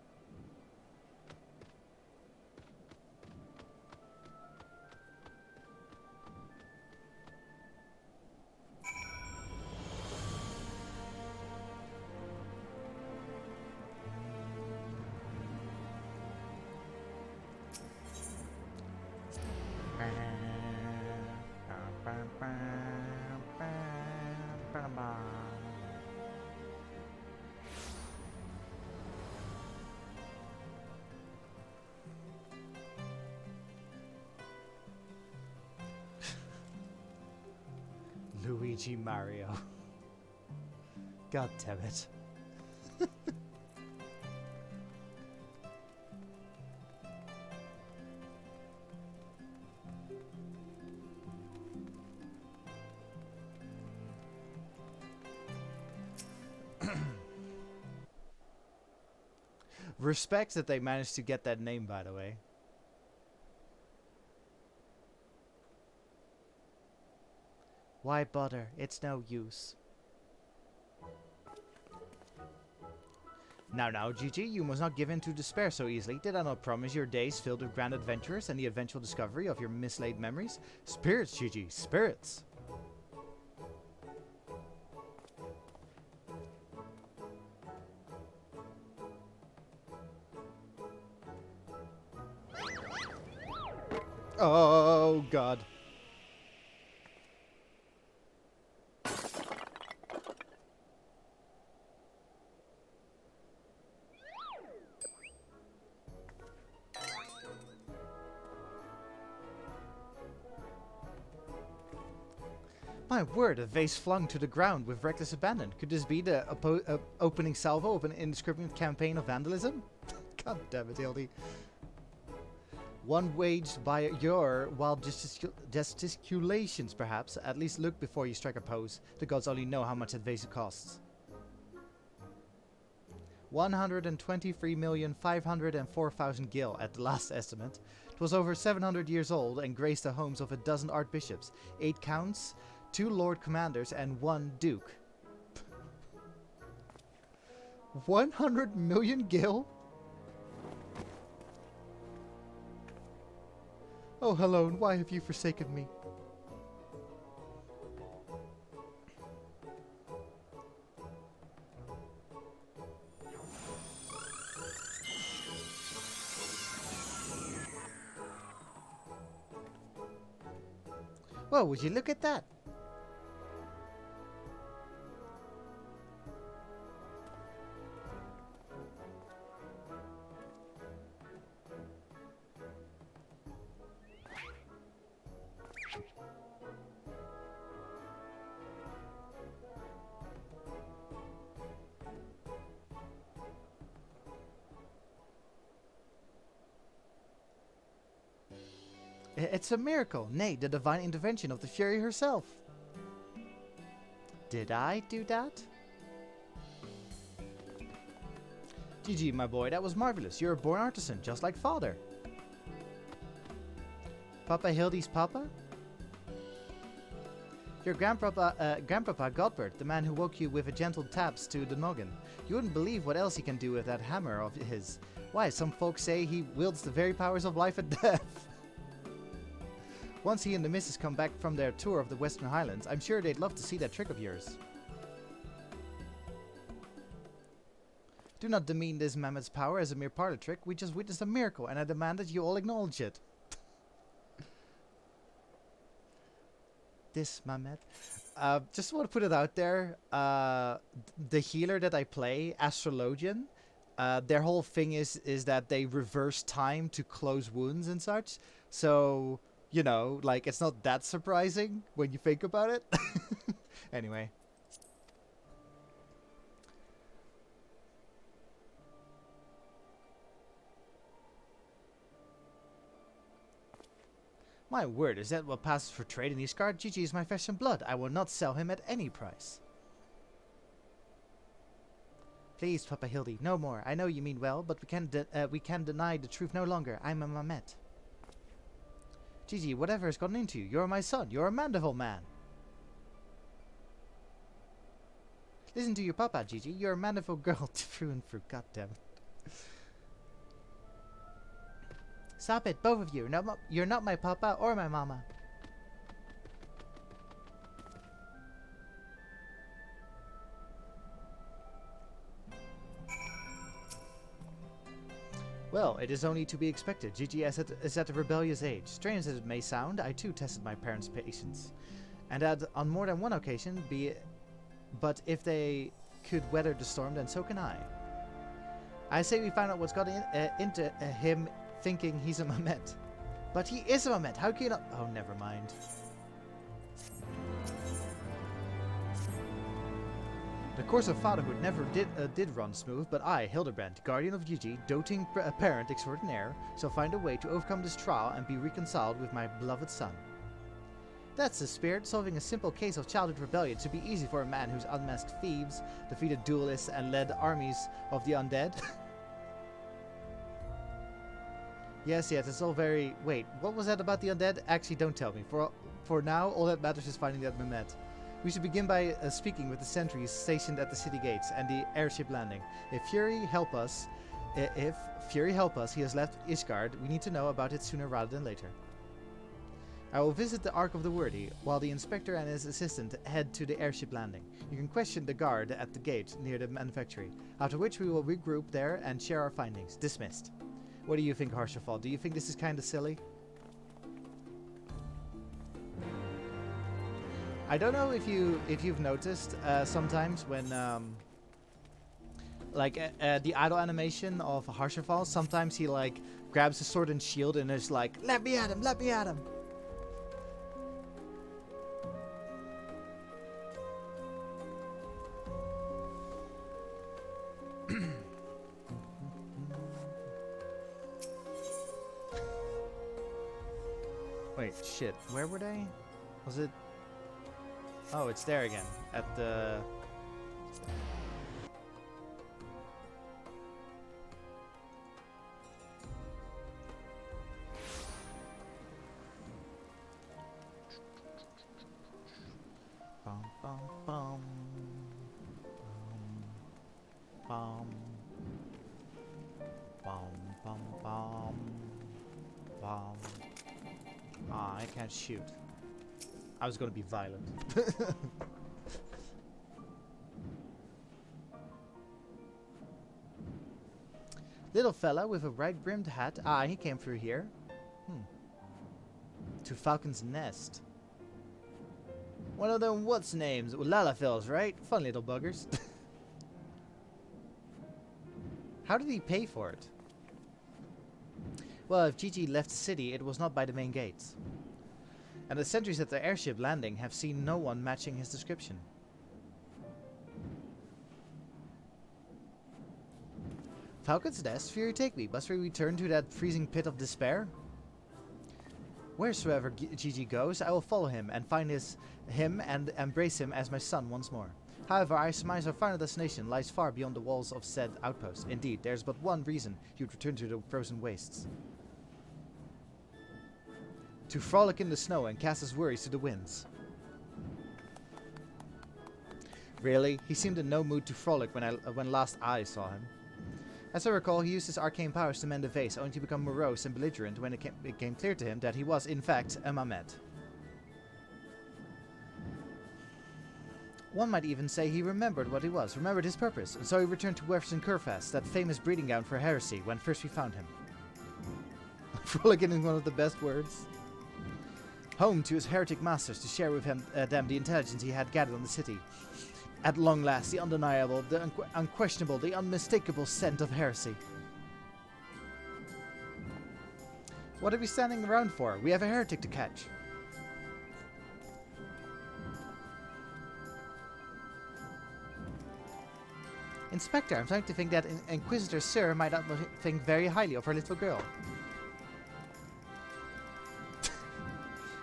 Luigi Mario. God damn it. Respect that they managed to get that name, by the way. Why bother? It's no use. Now, Gigi, you must not give in to despair so easily. Did I not promise your days filled with grand adventures and the eventual discovery of your mislaid memories? Spirits, Gigi, spirits! Oh, God. My word, a vase flung to the ground with reckless abandon. Could this be the opening salvo of an indiscriminate campaign of vandalism? God damn it, Hildy. One waged by your wild gesticulations, perhaps. At least look before you strike a pose. The gods only know how much that vase costs. 123,504,000 gil at the last estimate. It was over 700 years old and graced the homes of a dozen archbishops, 8 counts, 2 lord commanders, and 1 duke. 100 million gil? Oh, hello, and why have you forsaken me? Well, would you look at that? It's a miracle, nay, the divine intervention of the Fury herself. Did I do that? GG, my boy, that was marvelous. You're a born artisan, just like father. Papa Hildy's papa? Your grandpapa Godbert, the man who woke you with a gentle taps to the noggin. You wouldn't believe what else he can do with that hammer of his. Why, some folks say he wields the very powers of life and death. Once he and the missus come back from their tour of the Western Highlands, I'm sure they'd love to see that trick of yours. Do not demean this Mammoth's power as a mere parlor trick. We just witnessed a miracle, and I demand that you all acknowledge it. This Mammoth. Just want to put it out there. The healer that I play, Astrologian, their whole thing is that they reverse time to close wounds and such. So, you know, like, it's not that surprising when you think about it. Anyway. My word, is that what passes for trade in Eastgard? Gigi is my flesh and blood. I will not sell him at any price. Please, Papa Hildy, no more. I know you mean well, but we can deny the truth no longer. I'm a Mamet. Gigi, whatever has gotten into you? You're my son. You're a Mandeville man. Listen to your papa, Gigi. You're a Mandeville girl through and through. Goddamn. Stop it, both of you. No, you're not my papa or my mama. Well, it is only to be expected. Gigi is at a rebellious age. Strange as it may sound, I too tested my parents' patience. And on more than one occasion, but if they could weather the storm, then so can I. I say we find out what's got into him thinking he's a Mamet. But he is a Mamet. How can you not? Oh, never mind. The course of fatherhood never did run smooth, but I, Hildibrand, guardian of Gigi, doting parent extraordinaire, shall find a way to overcome this trial and be reconciled with my beloved son. That's the spirit, solving a simple case of childhood rebellion to be easy for a man who's unmasked thieves, defeated duelists, and led armies of the undead. Yes, it's all very... Wait, what was that about the undead? Actually, don't tell me. For now, all that matters is finding that Mamet. We should begin by speaking with the sentries stationed at the city gates and the airship landing. If Fury help us, he has left Ishgard. We need to know about it sooner rather than later. I will visit the Ark of the Worthy, while the inspector and his assistant head to the airship landing. You can question the guard at the gate near the manufactory, after which we will regroup there and share our findings. Dismissed. What do you think, Harsherfall? Do you think this is kind of silly? I don't know if you've noticed sometimes when the idle animation of Harsherfall, sometimes he like grabs his sword and shield and is like, "Let me at him! Let me at him!" Wait, shit. Where were they? Was it? Oh, it's there again. At the... Bum, bum, bum. Bum. Bum, bum, bum. Bum. Ah, I can't shoot. I was going to be violent. Little fella with a right-brimmed hat. Ah, he came through here. To Falcon's Nest. One of them what's-names. Lalafels, right? Fun little buggers. How did he pay for it? Well, if Gigi left the city, it was not by the main gates. And the sentries at the airship landing have seen no one matching his description. Falcon's Nest, Fury take me. Must we return to that freezing pit of despair? Wheresoever Gigi goes, I will follow him and find him and embrace him as my son once more. However, I surmise our final destination lies far beyond the walls of said outpost. Indeed, there's but one reason he would return to the frozen wastes. To frolic in the snow and cast his worries to the winds. Really? He seemed in no mood to frolic when last I saw him. As I recall, he used his arcane powers to mend the vase, only to become morose and belligerent when it became clear to him that he was, in fact, a Mamet. One might even say he remembered what he was, remembered his purpose, and so he returned to Western Kurfast, that famous breeding ground for heresy, when first we found him. Frolican is one of the best words. Home to his heretic masters to share with them the intelligence he had gathered on the city. At long last, the undeniable, the unquestionable, the unmistakable scent of heresy. What are we standing around for? We have a heretic to catch. Inspector, I'm starting to think that Inquisitor Sir might not think very highly of our little girl.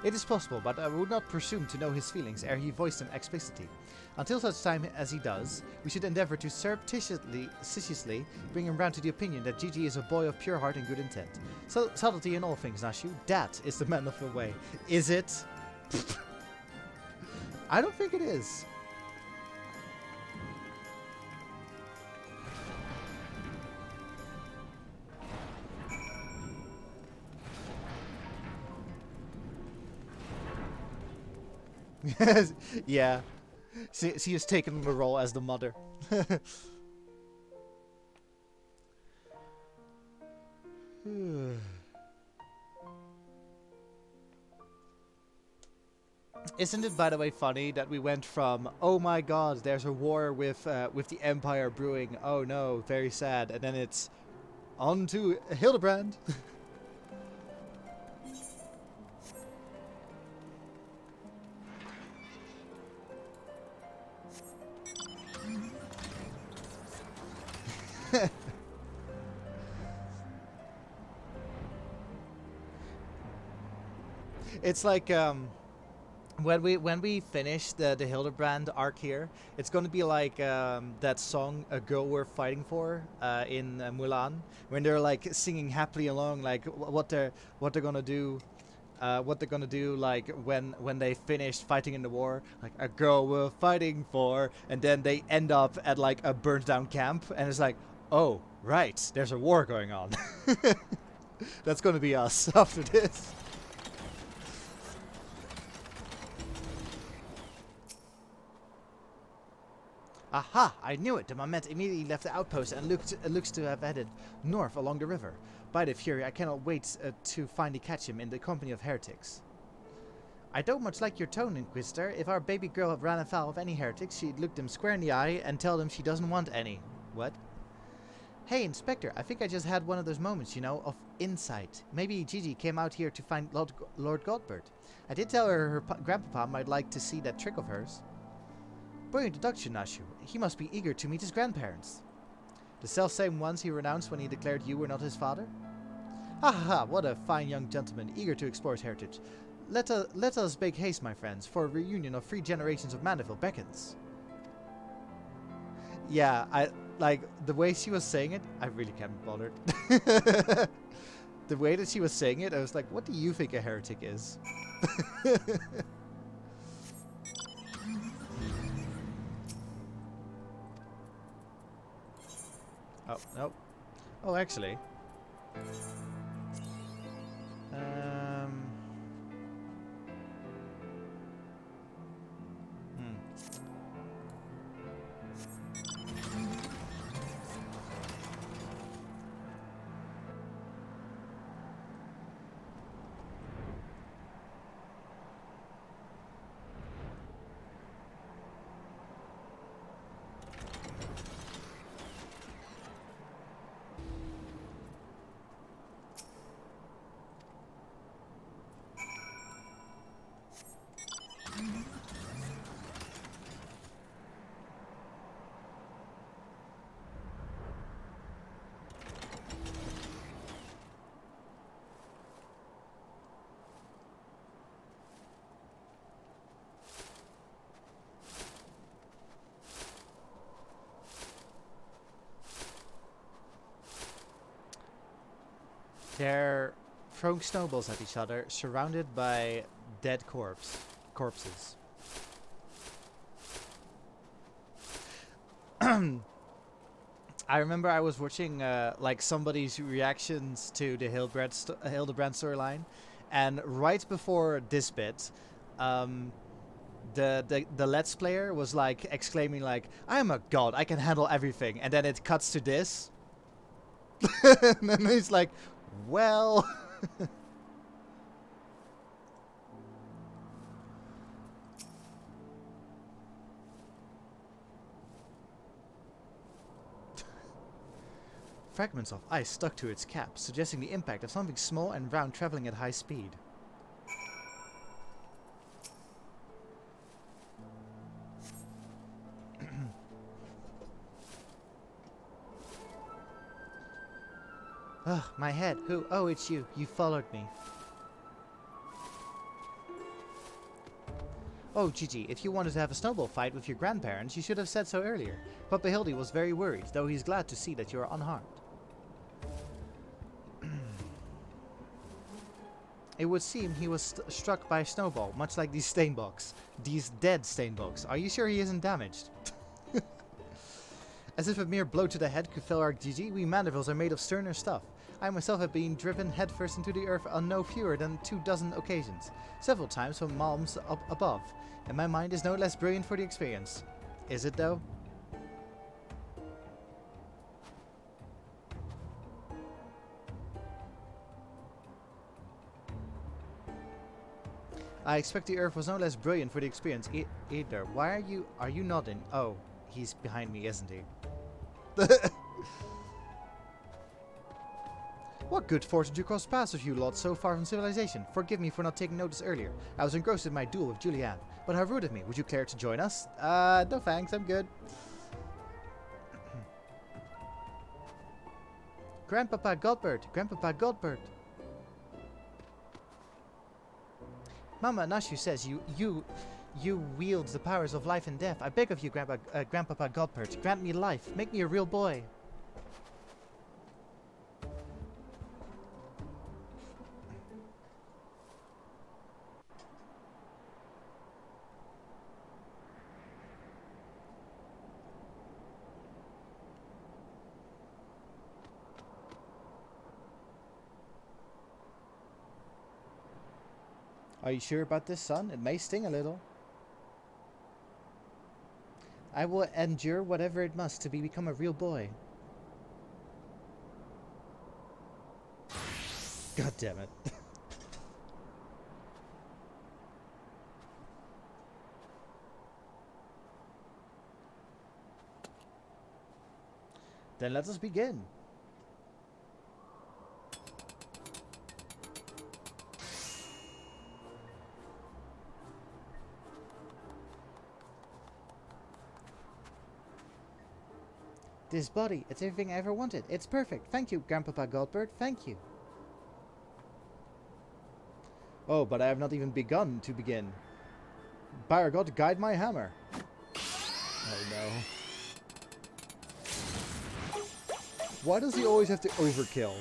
It is possible, but I would not presume to know his feelings ere he voiced them explicitly. Until such time as he does, we should endeavor to surreptitiously bring him round to the opinion that Gigi is a boy of pure heart and good intent. So, subtlety in all things, Nashu. That is the man of the way. Is it? I don't think it is. Yeah. She has taken the role as the mother. Isn't it, by the way, funny that we went from, oh my god, there's a war with the Empire brewing, oh no, very sad, and then it's on to Hildibrand. It's like when we finish the Hildibrand arc here, it's going to be like that song "A Girl We're Fighting For" in Mulan, when they're like singing happily along, like what they're gonna do. What they're gonna do, like when they finish fighting in the war, like a girl we're fighting for, and then they end up at like a burnt down camp, and it's like, oh right, there's a war going on. That's gonna be us after this. Aha! I knew it! The Mamet immediately left the outpost and looks to have headed north along the river. By the Fury, I cannot wait to finally catch him in the company of heretics. I don't much like your tone, Inquisitor. If our baby girl ran afoul of any heretics, she'd look them square in the eye and tell them she doesn't want any. What? Hey, Inspector, I think I just had one of those moments, you know, of insight. Maybe Gigi came out here to find Lord Godbert. I did tell her her grandpapa might like to see that trick of hers. Brilliant deduction, Nashu. He must be eager to meet his grandparents. The self-same ones he renounced when he declared you were not his father? Ha ha ha, what a fine young gentleman, eager to explore his heritage. Let us make haste, my friends, for a reunion of 3 generations of Mandeville beckons. Yeah, I like the way she was saying it, I really can't be bothered. The way that she was saying it, I was like, what do you think a heretic is? Oh, nope. Oh, actually. They're throwing snowballs at each other, surrounded by dead corpses. I remember I was watching like somebody's reactions to the Hildibrand storyline, and right before this bit, the Let's Player was like exclaiming like, "I am a god, I can handle everything," and then it cuts to this, and then he's like, "Well." Fragments of ice stuck to its cap, suggesting the impact of something small and round traveling at high speed. Ugh, my head. Who? Oh, it's you. You followed me. Oh, Gigi, if you wanted to have a snowball fight with your grandparents, you should have said so earlier. Papa Hildy was very worried, though he's glad to see that you are unharmed. It would seem he was struck by a snowball, much like these Steinbocks. These dead Steinbocks. Are you sure he isn't damaged? As if a mere blow to the head could fell our Gigi, we Mandervilles are made of sterner stuff. I myself have been driven headfirst into the earth on no fewer than 24 occasions, several times from Malms up above, and my mind is no less brilliant for the experience. Is it though? I expect the earth was no less brilliant for the experience either. Why are you nodding? Oh, he's behind me, isn't he? What good fortune to cross paths with you lot so far from civilization. Forgive me for not taking notice earlier. I was engrossed in my duel with Julianne. But how rude of me. Would you care to join us? No thanks, I'm good. Grandpapa Godbert, Grandpapa Godbert. Mama Nashu says you wield the powers of life and death. I beg of you, Grandpapa Godbert, grant me life. Make me a real boy. Are you sure about this, son? It may sting a little. I will endure whatever it must to become a real boy. God damn it. Then let us begin. This body, it's everything I ever wanted. It's perfect. Thank you, Grandpapa Godbert. Thank you. Oh, but I have not even begun to begin. By God, guide my hammer. Oh no. Why does he always have to overkill?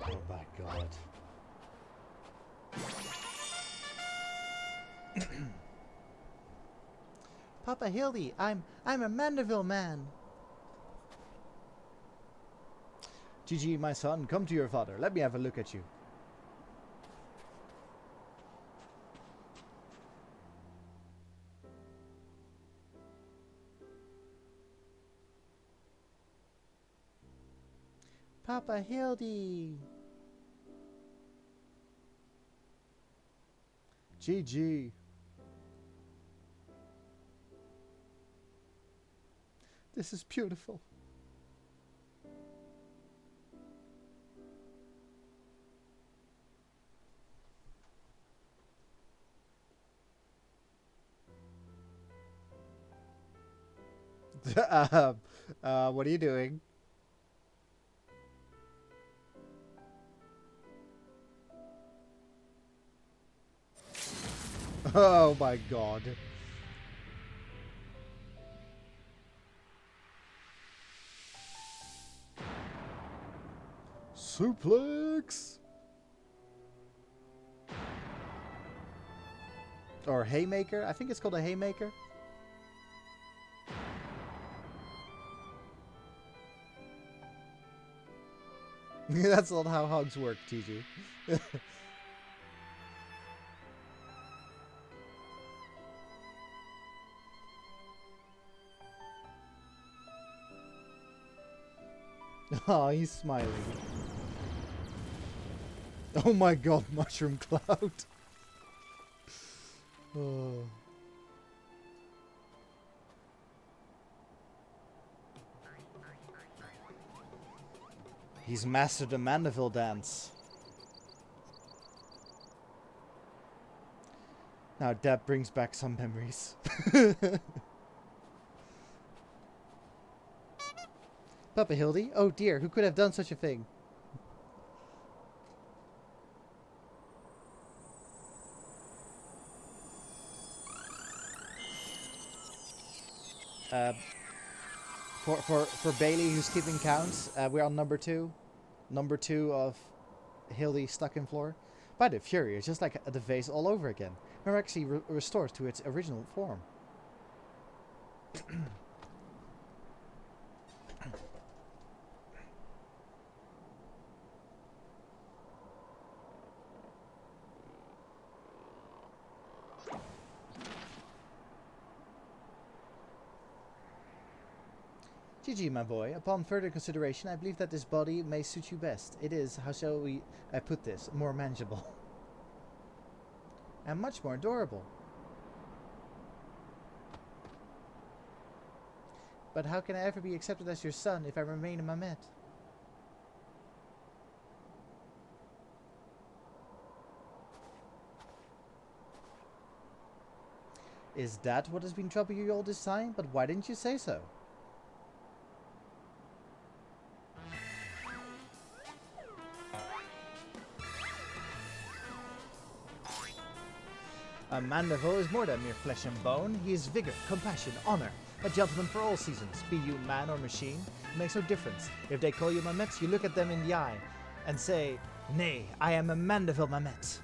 Oh my God. Papa Hildy, I'm a Manderville man. Gigi, my son, come to your father. Let me have a look at you. Papa Hildy. Gigi. This is beautiful. What are you doing? Oh my god. Suplex! Or haymaker? I think it's called a haymaker. That's not how hogs work, TG. Oh, he's smiling. Oh my god, mushroom cloud. Oh. He's mastered the Mandeville dance. Now that brings back some memories. Papa Hildy? Oh dear, who could have done such a thing? For Bailey, who's keeping counts, we're on number 2. Number 2 of Hildy stuck in floor. By the Fury, it's just like the vase all over again. Never actually restores to its original form. GG, my boy. Upon further consideration, I believe that this body may suit you best. It is, how shall I put this, more manageable. And much more adorable. But how can I ever be accepted as your son if I remain a Mamet? Is that what has been troubling you all this time? But why didn't you say so? A Mandeville is more than mere flesh and bone. He is vigor, compassion, honor. A gentleman for all seasons, be you man or machine. It makes no difference. If they call you Mamet, you look at them in the eye and say, "Nay, I am a Mandeville Mamet."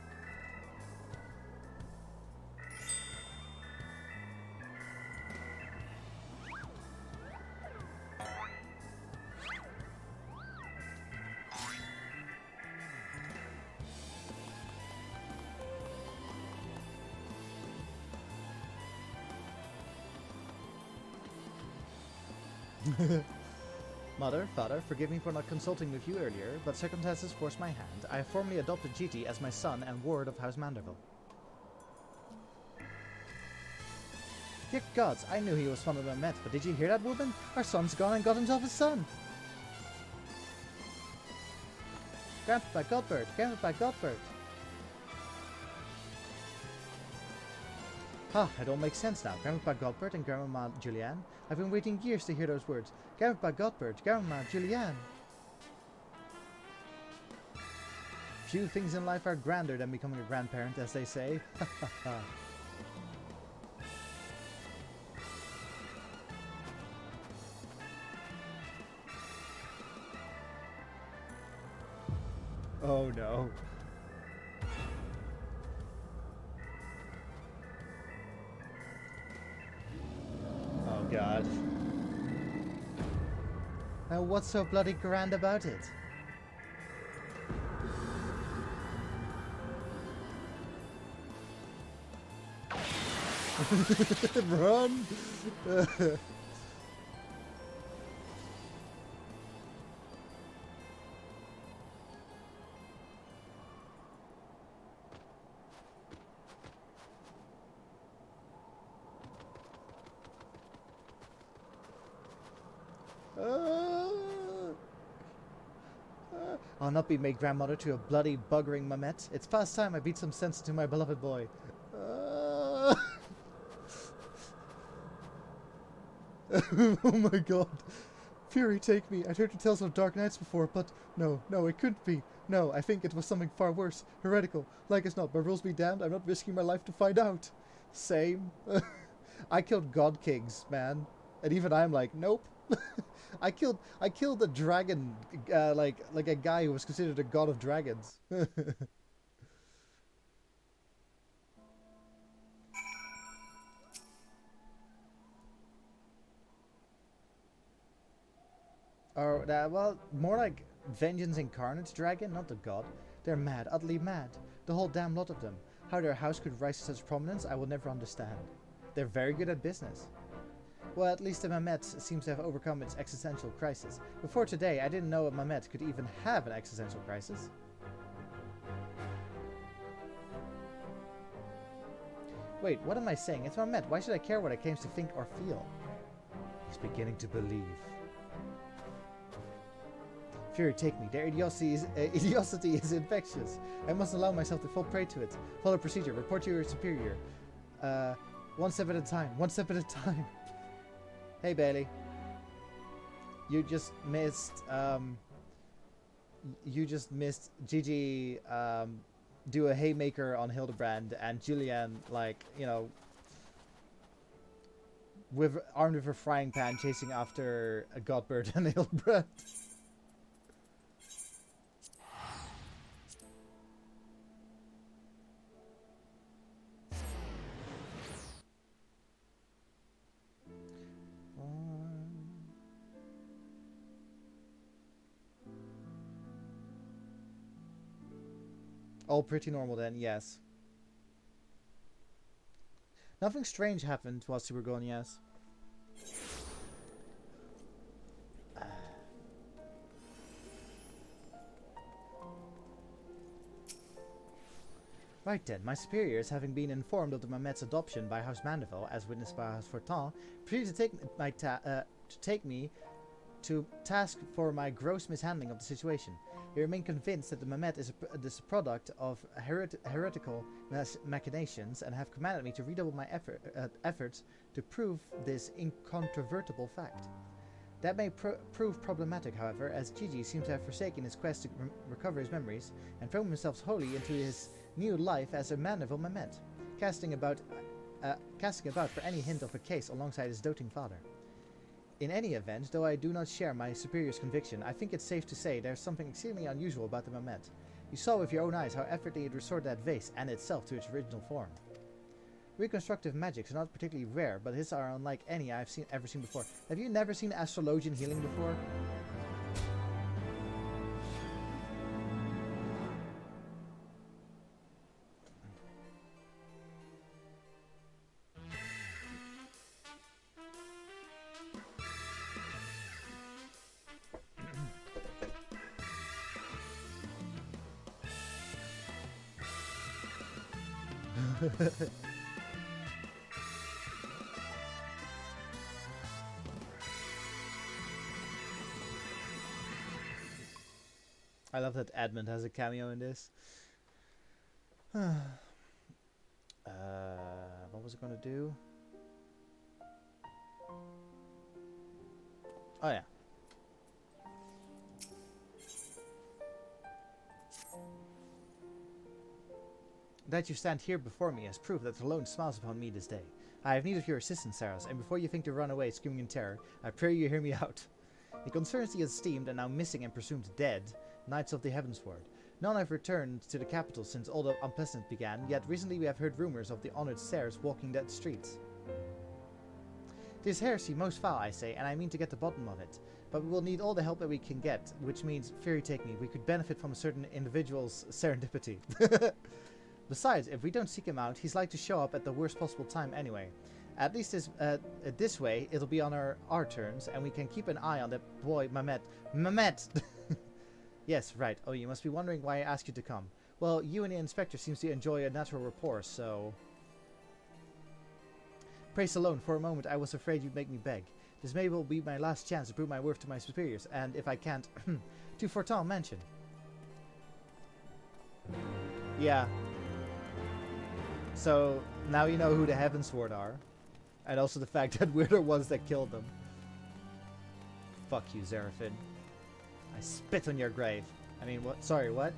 Mother, father, forgive me for not consulting with you earlier, but circumstances forced my hand. I have formally adopted GT as my son and ward of House Mandeville. Dear gods, I knew he was fond of Mamet, but did you hear that, woman? Our son's gone and got himself a son! Grandpa Godbert, Grandpa Godbert! Ah, it all makes sense now. Grandpa Godbert and Grandma Julianne. I've been waiting years to hear those words. Grandpa Godbert, Grandma Julianne. Few things in life are grander than becoming a grandparent, as they say. Ha ha ha. Oh no. Oh god. Now what's so bloody grand about it? Run! I'll not be made grandmother to a bloody buggering Mamet. It's past time I beat some sense into my beloved boy. Oh my god. Fury, take me. I'd heard you tales of dark nights before, but no, it couldn't be. No, I think it was something far worse. Heretical. Like as not, but rules be damned, I'm not risking my life to find out. Same. I killed God Kings, man. And even I'm like, nope. I killed a dragon, like a guy who was considered a god of dragons. Or, well, more like Vengeance Incarnate Dragon, not the god. They're mad, utterly mad. The whole damn lot of them. How their house could rise to such prominence, I will never understand. They're very good at business. Well, at least the Mamet seems to have overcome its existential crisis. Before today, I didn't know a Mamet could even have an existential crisis. Wait, what am I saying? It's Mamet. Why should I care what I came to think or feel? He's beginning to believe. Fury, take me. Their idiocy is infectious. I must allow myself to fall prey to it. Follow procedure. Report to your superior. One step at a time. One step at a time. Hey, Bailey. You just missed Gigi do a haymaker on Hildibrand, and Julian, like, you know, armed with a frying pan chasing after a Godbird and Hildibrand. All pretty normal then, yes. Nothing strange happened whilst you were gone, yes. Right then, my superiors, having been informed of the Mamet's adoption by House Mandeville, as witnessed by House Fortin, proceeded to take me to task for my gross mishandling of the situation. They remain convinced that the Mamet is a product of heretical machinations and have commanded me to redouble my efforts to prove this incontrovertible fact. That may prove problematic, however, as Gigi seems to have forsaken his quest to recover his memories and thrown himself wholly into his new life as a Mandeville Mamet, casting about for any hint of a case alongside his doting father. In any event, though I do not share my superior's conviction, I think it's safe to say there's something exceedingly unusual about the Mamet. You saw with your own eyes how effortlessly it restored that vase and itself to its original form. Reconstructive magics are not particularly rare, but his are unlike any I've ever seen before. Have you never seen astrologian healing before? I love that Edmund has a cameo in this. What was it going to do? Oh yeah. That you stand here before me as proof that the alone smiles upon me this day. I have need of your assistance, Saras, and before you think to run away screaming in terror, I pray you hear me out. It concerns the esteemed and now missing and presumed dead Knights of the Heavensward. None have returned to the capital since all the unpleasant began, yet recently we have heard rumors of the honored Saras walking that streets. This heresy most foul, I say, and I mean to get to the bottom of it. But we will need all the help that we can get, which means, Fury take me, we could benefit from a certain individual's serendipity. Besides, if we don't seek him out, he's like to show up at the worst possible time anyway. At least this way, it'll be on our terms, and we can keep an eye on that boy, Mamet. Mamet! Yes, right. Oh, you must be wondering why I asked you to come. Well, you and the Inspector seems to enjoy a natural rapport, so... Praise alone, for a moment I was afraid you'd make me beg. This may well be my last chance to prove my worth to my superiors, and if I can't, to Fortin Mansion. Yeah. So, now you know who the Heavensward are. And also the fact that we're the ones that killed them. Fuck you, Zerafin. I spit on your grave. I mean, what? Sorry, what?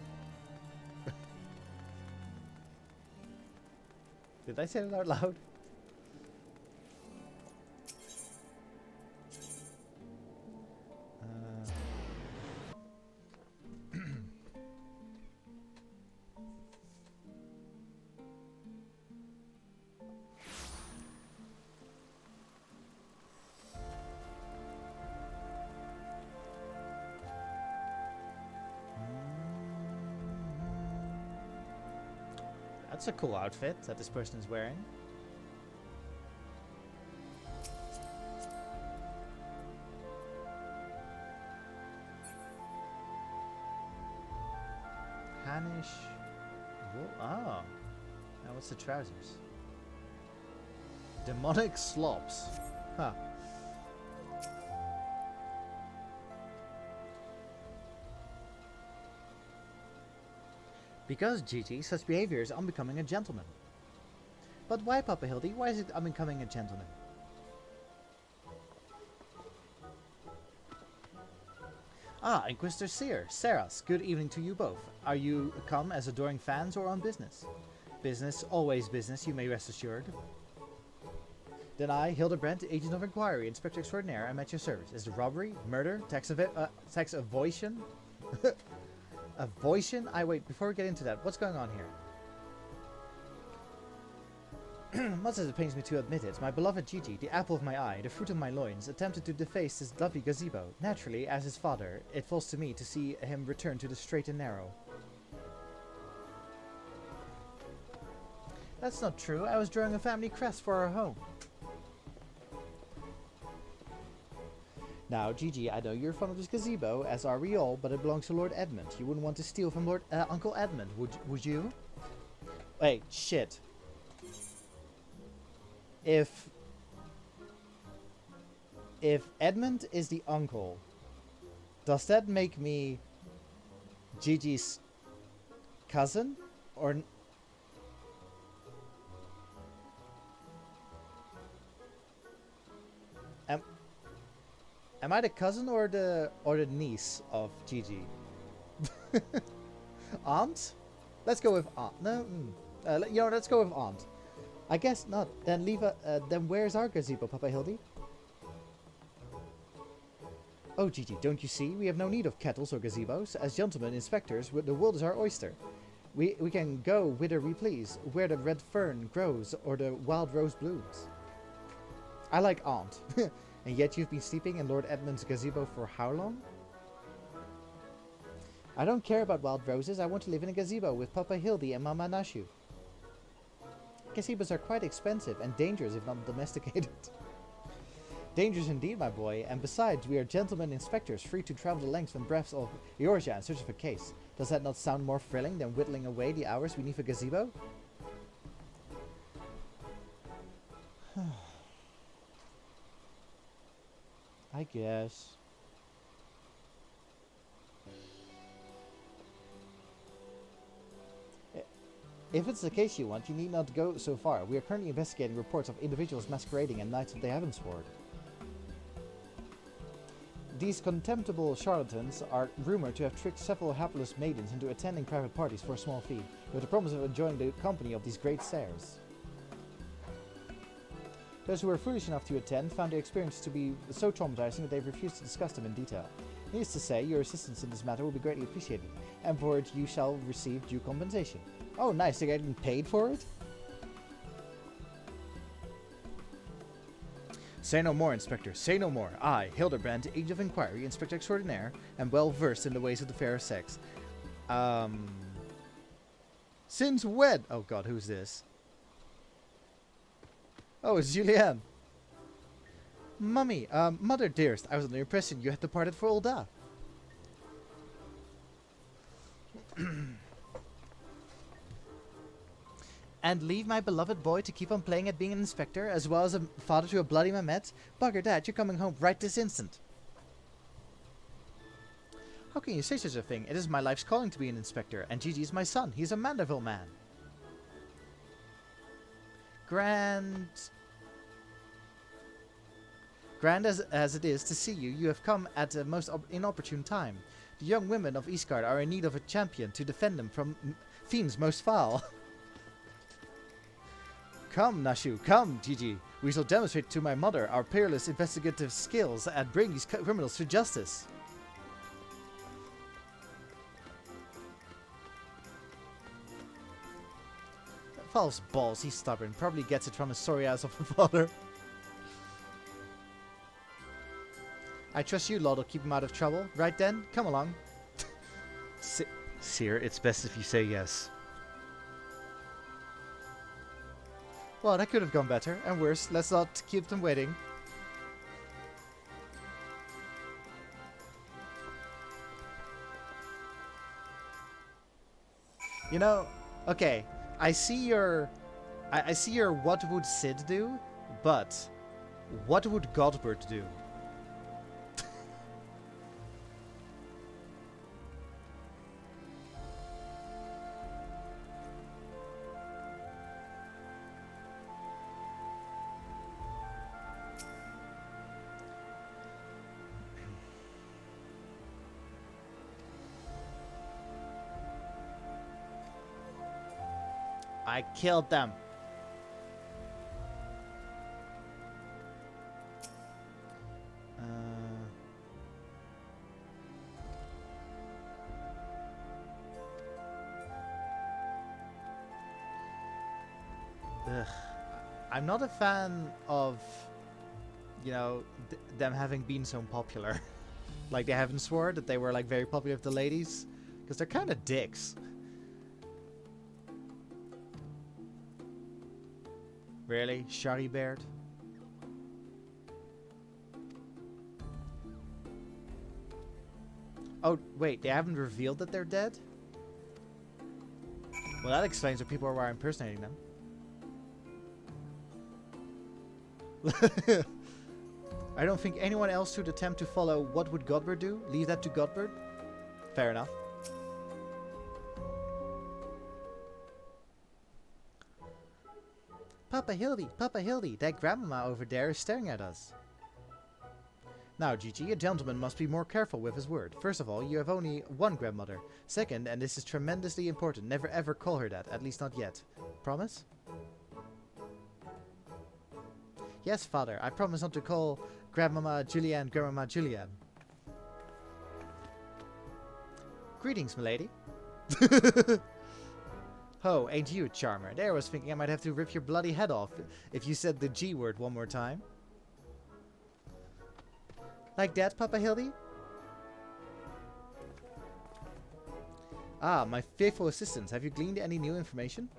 Did I say that out loud? That's a cool outfit that this person is wearing. Hannish. Oh. Now what's the trousers? Demonic slops. Huh. Because, Gigi, such behavior is unbecoming a gentleman. But why, Papa Hildy? Why is it unbecoming a gentleman? Ah, Inquisitor Seer, Saras, good evening to you both. Are you come as adoring fans or on business? Business, always business, you may rest assured. Then I, Hildibrand, Agent of Inquiry, Inspector Extraordinaire, am at your service. Is it robbery, murder, tax evasion? Avoision? Wait, before we get into that, what's going on here? Much as it pains me to admit it, my beloved Gigi, the apple of my eye, the fruit of my loins, attempted to deface this lovely gazebo. Naturally, as his father, it falls to me to see him return to the straight and narrow. That's not true. I was drawing a family crest for our home. Now, Gigi, I know you're fond of this gazebo, as are we all, but it belongs to Lord Edmund. You wouldn't want to steal from Uncle Edmund, would you? Wait, shit. If Edmund is the uncle, does that make me Gigi's cousin? Or... Am I the cousin or the niece of Gigi? Aunt? Let's go with aunt. No, you know, let's go with aunt. I guess not. Then then where's our gazebo, Papa Hildy? Oh, Gigi, don't you see? We have no need of kettles or gazebos. As gentlemen inspectors, the world is our oyster. We can go whither we please, where the red fern grows or the wild rose blooms. I like aunt. And yet you've been sleeping in Lord Edmund's gazebo for how long? I don't care about wild roses. I want to live in a gazebo with Papa Hildy and Mama Nashu. Gazebos are quite expensive and dangerous if not domesticated. Dangerous indeed, my boy. And besides, we are gentlemen inspectors, free to travel the lengths and breadths of Eorzea in search of a case. Does that not sound more thrilling than whittling away the hours beneath a gazebo? I guess. If it's the case you want, you need not go so far. We are currently investigating reports of individuals masquerading in knights of the Heavensward. These contemptible charlatans are rumored to have tricked several hapless maidens into attending private parties for a small fee, with the promise of enjoying the company of these great sirs. Those who were foolish enough to attend found the experience to be so traumatizing that they refused to discuss them in detail. Needless to say, your assistance in this matter will be greatly appreciated, and for it you shall receive due compensation. Oh, nice, they're getting paid for it? Say no more, Inspector, say no more. I, Hildibrand, Agent of Inquiry, Inspector Extraordinaire, am well versed in the ways of the fair sex. Since when? Oh god, who's this? Oh, it's Julianne. Mummy, mother dearest, I was under the impression you had departed for Ulda. And leave my beloved boy to keep on playing at being an inspector, as well as a father to a bloody Mehmet? Bugger that, you're coming home right this instant. How can you say such a thing? It is my life's calling to be an inspector, and Gigi is my son. He's a Mandeville man. Grand as it is to see you, you have come at a most inopportune time. The young women of Eastgard are in need of a champion to defend them from fiends most foul. Come, Nashu, come, Gigi. We shall demonstrate to my mother our peerless investigative skills and bring these criminals to justice. False balls, he's stubborn. Probably gets it from his sorry ass of a father. I trust you, Lord, will keep him out of trouble. Right then? Come along. Seer, it's best if you say yes. Well, that could have gone better and worse. Let's not keep them waiting. You know, okay, I see your what would Sid do, but what would Godbert do? I killed them. Ugh. I'm not a fan of, you know, them having been so popular. Like, they haven't swore that they were, like, very popular with the ladies. Because they're kind of dicks. Really? Charibert? Oh, wait, they haven't revealed that they're dead? Well, that explains why people are impersonating them. I don't think anyone else should attempt to follow what would Godbert do. Leave that to Godbert. Fair enough. Papa Hildy, that grandmama over there is staring at us. Now, Gigi, a gentleman must be more careful with his word. First of all, you have only one grandmother. Second, and this is tremendously important, never ever call her that, at least not yet. Promise? Yes, father, I promise not to call Grandmama Julianne Grandmama Julianne. Greetings, milady. Oh, ain't you a charmer? There, I was thinking I might have to rip your bloody head off if you said the G word one more time. Like that, Papa Hildy? Ah, my faithful assistants, have you gleaned any new information?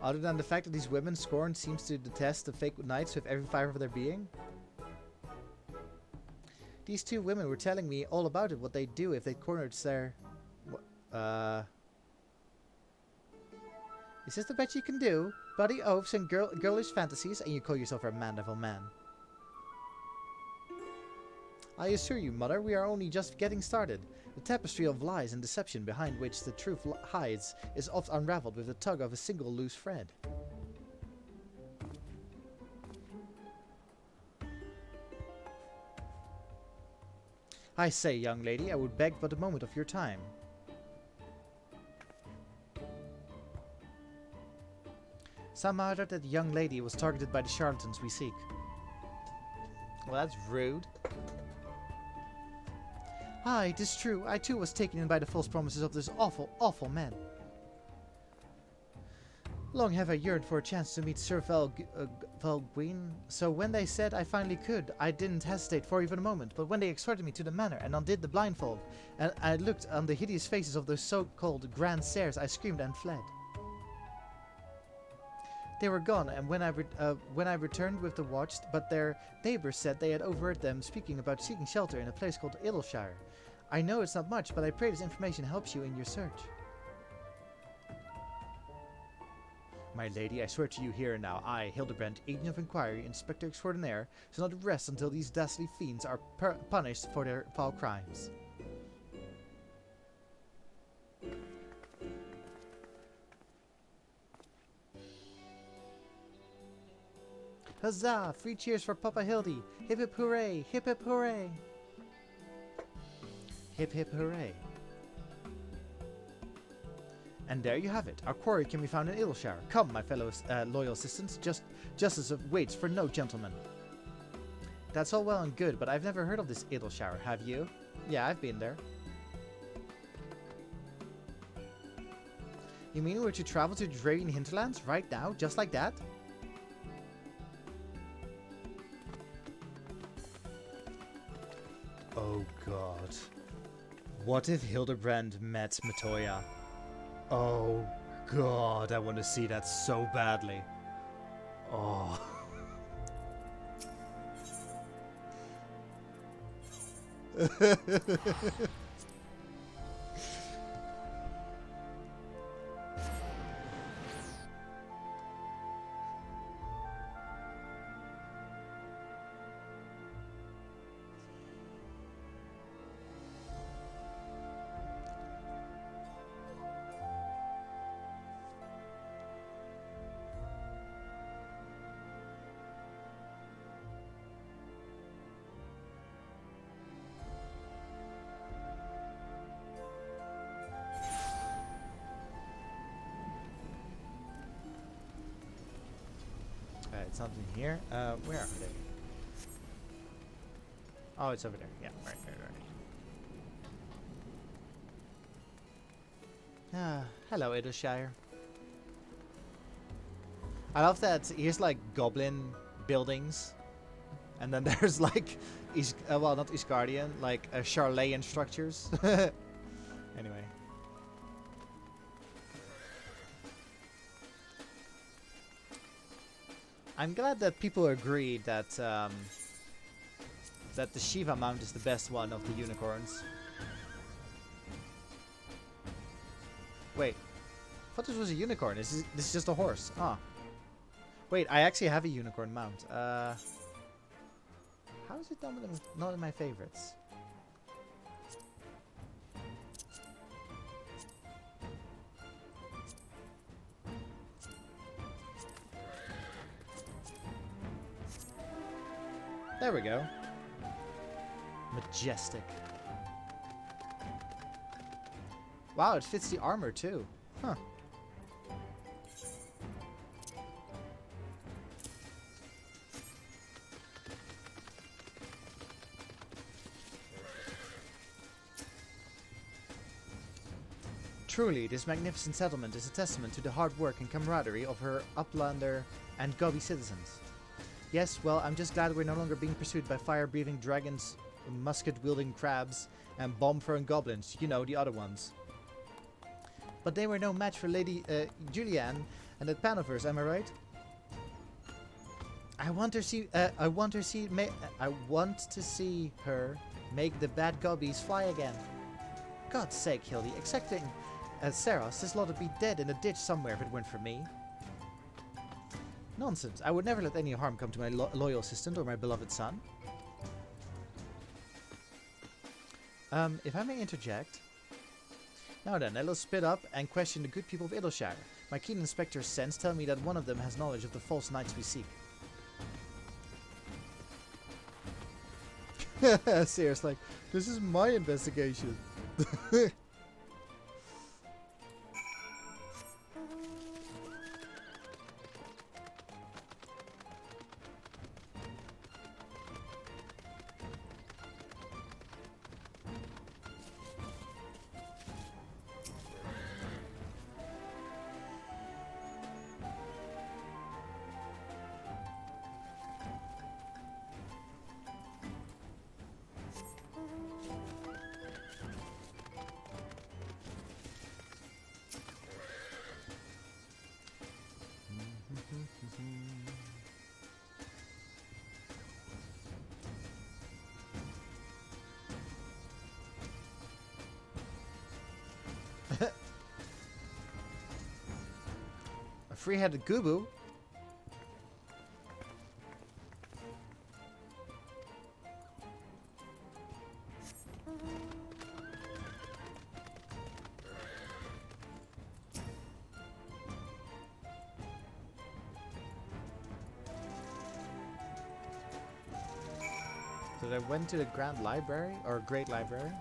Other than the fact that these women Scorn seems to detest the fake knights with every fibre of their being? These two women were telling me all about it, what they'd do if they cornered their... Is this the best you can do? Bloody oaths and girlish fantasies, and you call yourself a man-level man. I assure you, Mother, we are only just getting started. The tapestry of lies and deception behind which the truth hides is oft unraveled with the tug of a single loose thread. I say, young lady, I would beg but a moment of your time. Some muttered that the young lady was targeted by the charlatans we seek. Well, that's rude. Aye, it is true. I too was taken in by the false promises of this awful, awful man. Long have I yearned for a chance to meet Sir Valguin, so when they said I finally could, I didn't hesitate for even a moment, but when they escorted me to the manor and undid the blindfold, and I looked on the hideous faces of those so-called grand stairs, I screamed and fled. They were gone, and when I returned with the watch, but their neighbors said they had overheard them speaking about seeking shelter in a place called Idleshire. I know it's not much, but I pray this information helps you in your search. My lady, I swear to you here and now, I, Hildibrand, agent of inquiry, inspector extraordinaire, shall not rest until these dastardly fiends are punished for their foul crimes. Huzzah! 3 cheers for Papa Hildy! Hip hip hooray! Hip hip hooray! Hip hip hooray! And there you have it. Our quarry can be found in Idleshire. Come, my fellow loyal assistants. Justice waits for no gentleman. That's all well and good, but I've never heard of this Idleshire. Have you? Yeah, I've been there. You mean we're to travel to the Dravian hinterlands right now, just like that? Oh god. What if Hildibrand met Matoya? Oh god, I want to see that so badly. Oh. It's not in here. Where are they? Oh, it's over there. Yeah, right. Ah, hello, Idleshire. I love that here's like goblin buildings, and then there's like, well, not Isgardian, like Charlayan structures. Anyway. I'm glad that people agreed that that the Shiva mount is the best one of the unicorns. Wait, I thought this was a unicorn. This is just a horse. Ah. Wait, I actually have a unicorn mount. How is it not in my favorites? There we go. Majestic. Wow, it fits the armor too. Huh. Truly, this magnificent settlement is a testament to the hard work and camaraderie of her uplander and Gobi citizens. Yes, well, I'm just glad we're no longer being pursued by fire-breathing dragons, musket-wielding crabs, and bomb-throwing goblins. You know, the other ones. But they were no match for Lady Julianne and the Panoverse, am I right? I want to see her make the bad gobbies fly again. God's sake, Hildy, excepting Saros, this lot would be dead in a ditch somewhere if it weren't for me. Nonsense. I would never let any harm come to my loyal assistant or my beloved son. If I may interject. Now then, let us split up and question the good people of Idleshire. My keen inspector's sense tell me that one of them has knowledge of the false knights we seek. Sears like, this is my investigation. A free-headed Gubu? So they went to the Grand Library, or Great Library.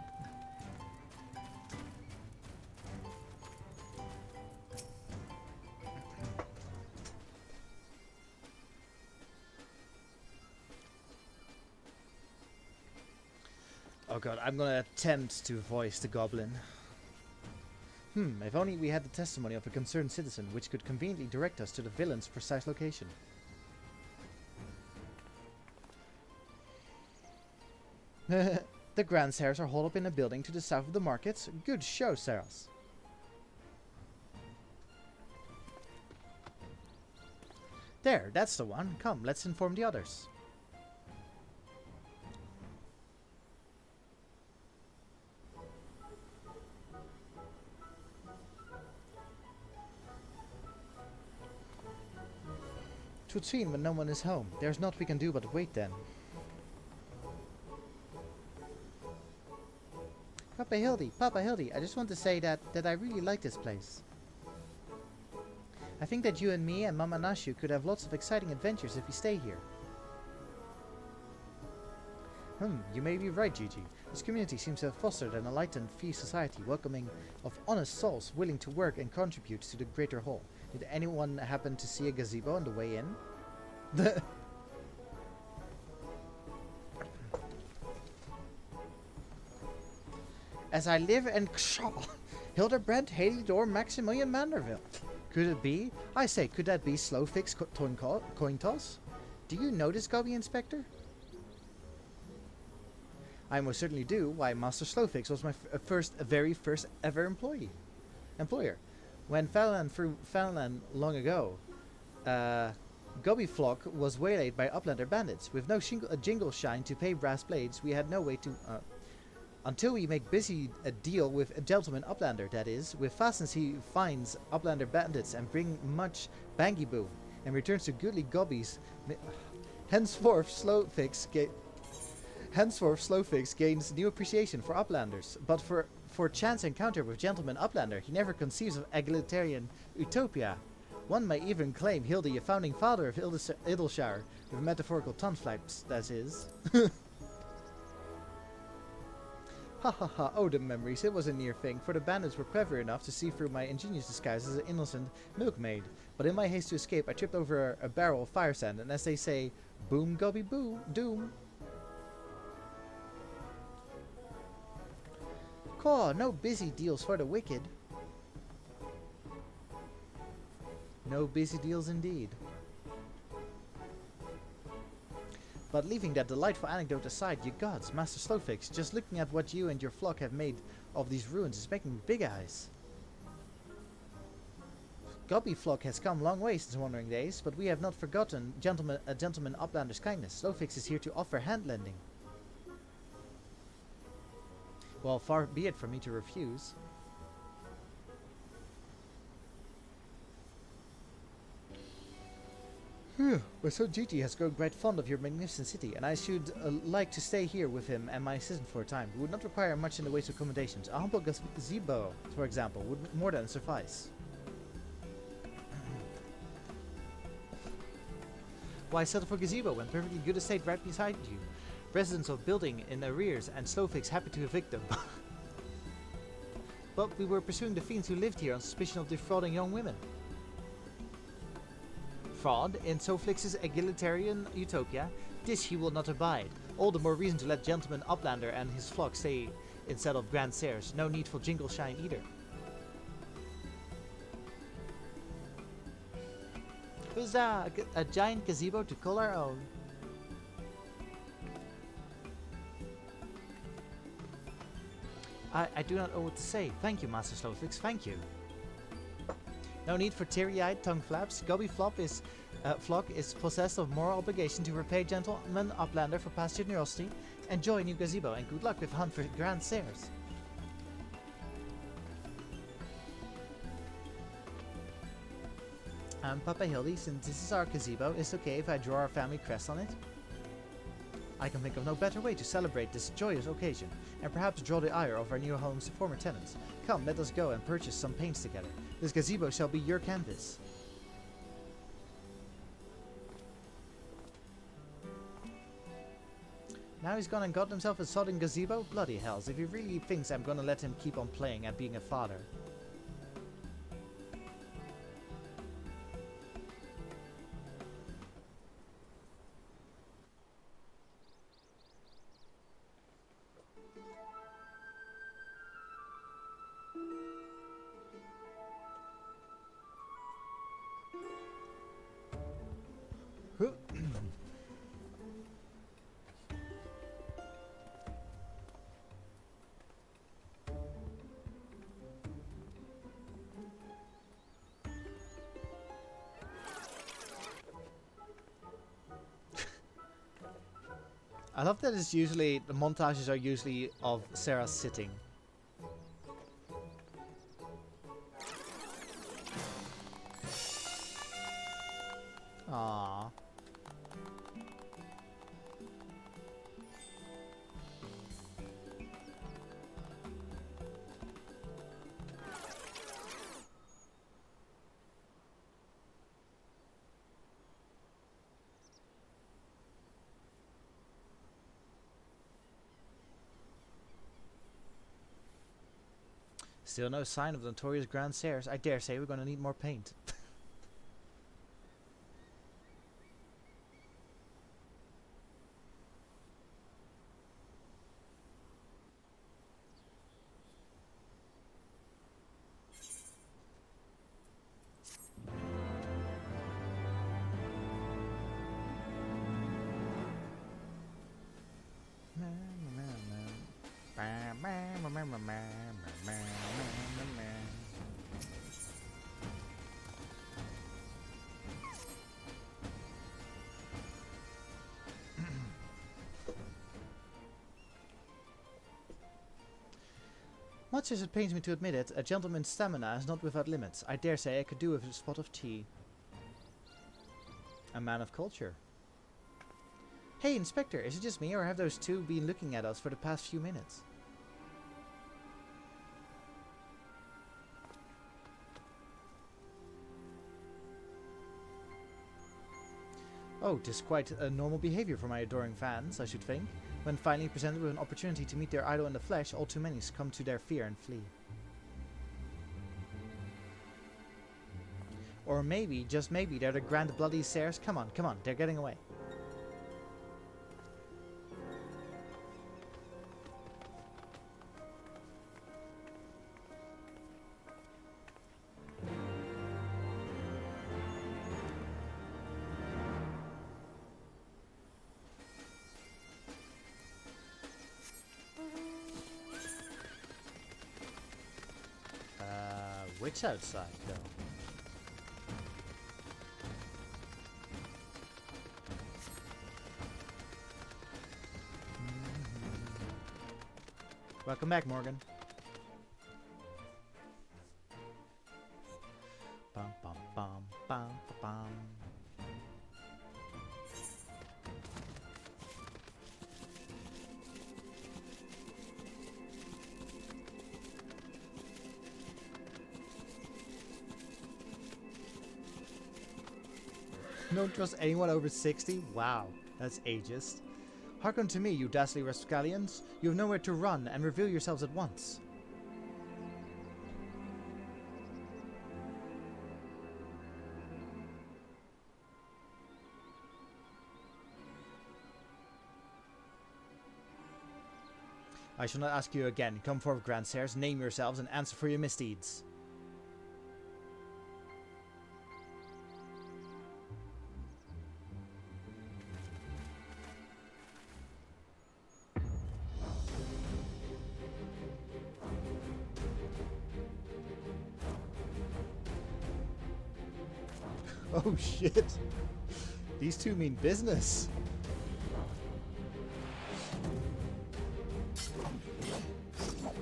Oh god, I'm gonna attempt to voice the goblin. If only we had the testimony of a concerned citizen, which could conveniently direct us to the villain's precise location. The Grand Saras are holed up in a building to the south of the markets. Good show, Saras. There, that's the one. Come, let's inform the others. Twould seem when no one is home. There's naught we can do but wait then. Papa Hildy, I just want to say that I really like this place. I think that you and me and Mama Nashu could have lots of exciting adventures if we stay here. You may be right, Gigi. This community seems to have fostered an enlightened, free society, welcoming of honest souls willing to work and contribute to the greater whole. Did anyone happen to see a gazebo on the way in? As I live in Hildibrand, Halydor, Maximilian Manderville. Could it be? I say, could that be Slowfix coin toss? Do you know this Gobi Inspector? I most certainly do. Why, Master Slowfix was my very first ever employer. When Fallon long ago, Gobi Flock was waylaid by Uplander bandits. With no jingle shine to pay brass blades, we had no way to... until we make busy a deal with a gentleman Uplander, that is. With fastness he finds Uplander bandits and bring much bangy boo, and returns to goodly Gobbies. Henceforth Slowfix gains new appreciation for Uplanders, but for chance encounter with gentleman Uplander, he never conceives of egalitarian utopia. One may even claim Hildy a founding father of Idleshire, with metaphorical tongue flaps, that is. Ha ha ha, oh the memories, it was a near thing, for the bandits were clever enough to see through my ingenious disguise as an innocent milkmaid. But in my haste to escape, I tripped over a barrel of fire sand, and as they say, boom gobby boo, doom. Caw, no busy deals for the wicked. No busy deals indeed. But leaving that delightful anecdote aside, you gods, Master Slowfix, just looking at what you and your flock have made of these ruins is making me big eyes. Gobby flock has come a long way since Wandering Days, but we have not forgotten a gentleman Uplander's kindness. Slowfix is here to offer hand-lending. Well, far be it from me to refuse. But so Gigi has grown quite fond of your magnificent city, and I should like to stay here with him and my assistant for a time. We would not require much in the way of accommodations. A humble gazebo, for example, would more than suffice. Why settle for gazebo when perfectly good estate right beside you? Residents of building in arrears, and Slowfix happy to evict them. But we were pursuing the fiends who lived here on suspicion of defrauding young women. Fraud in Slowfix's egalitarian utopia, this he will not abide. All the more reason to let gentleman Uplander and his flock stay instead of Grand Stairs. No need for jingle shine either. Huzzah! A giant gazebo to call our own. I do not know what to say. Thank you, Master Slowfix. Thank you. No need for teary-eyed tongue flaps. Gobby Flock is possessed of moral obligation to repay gentleman Uplander for past generosity. Enjoy new gazebo and good luck with hunt for Grand Stairs. Papa Hildy, since this is our gazebo, is it okay if I draw our family crest on it? I can think of no better way to celebrate this joyous occasion, and perhaps draw the ire of our new home's former tenants. Come, let us go and purchase some paints together. This gazebo shall be your canvas. Now he's gone and got himself a sodding gazebo? Bloody hells, if he really thinks I'm gonna let him keep on playing and being a father. I love that it's usually, the montages are usually of Sarah sitting. Aww. Still no sign of the notorious Grand Stairs. I dare say we're gonna need more paint. Much as it pains me to admit it, a gentleman's stamina is not without limits. I dare say I could do with a spot of tea. A man of culture. Hey, Inspector, is it just me or have those two been looking at us for the past few minutes? Oh, 'tis quite a normal behavior for my adoring fans, I should think. When finally presented with an opportunity to meet their idol in the flesh, all too many succumb to their fear and flee. Or maybe, just maybe, they're the Grand Bloody Stairs. Come on, they're getting away. Which outside, though? Welcome back, Morgan. Bum bum bum bum bum. Don't trust anyone over 60? Wow, that's ageist. Hearken to me, you dastardly rascallions. You have nowhere to run, and reveal yourselves at once. I shall not ask you again. Come forth, Grand Stairs, name yourselves, and answer for your misdeeds. Oh shit. These two mean business.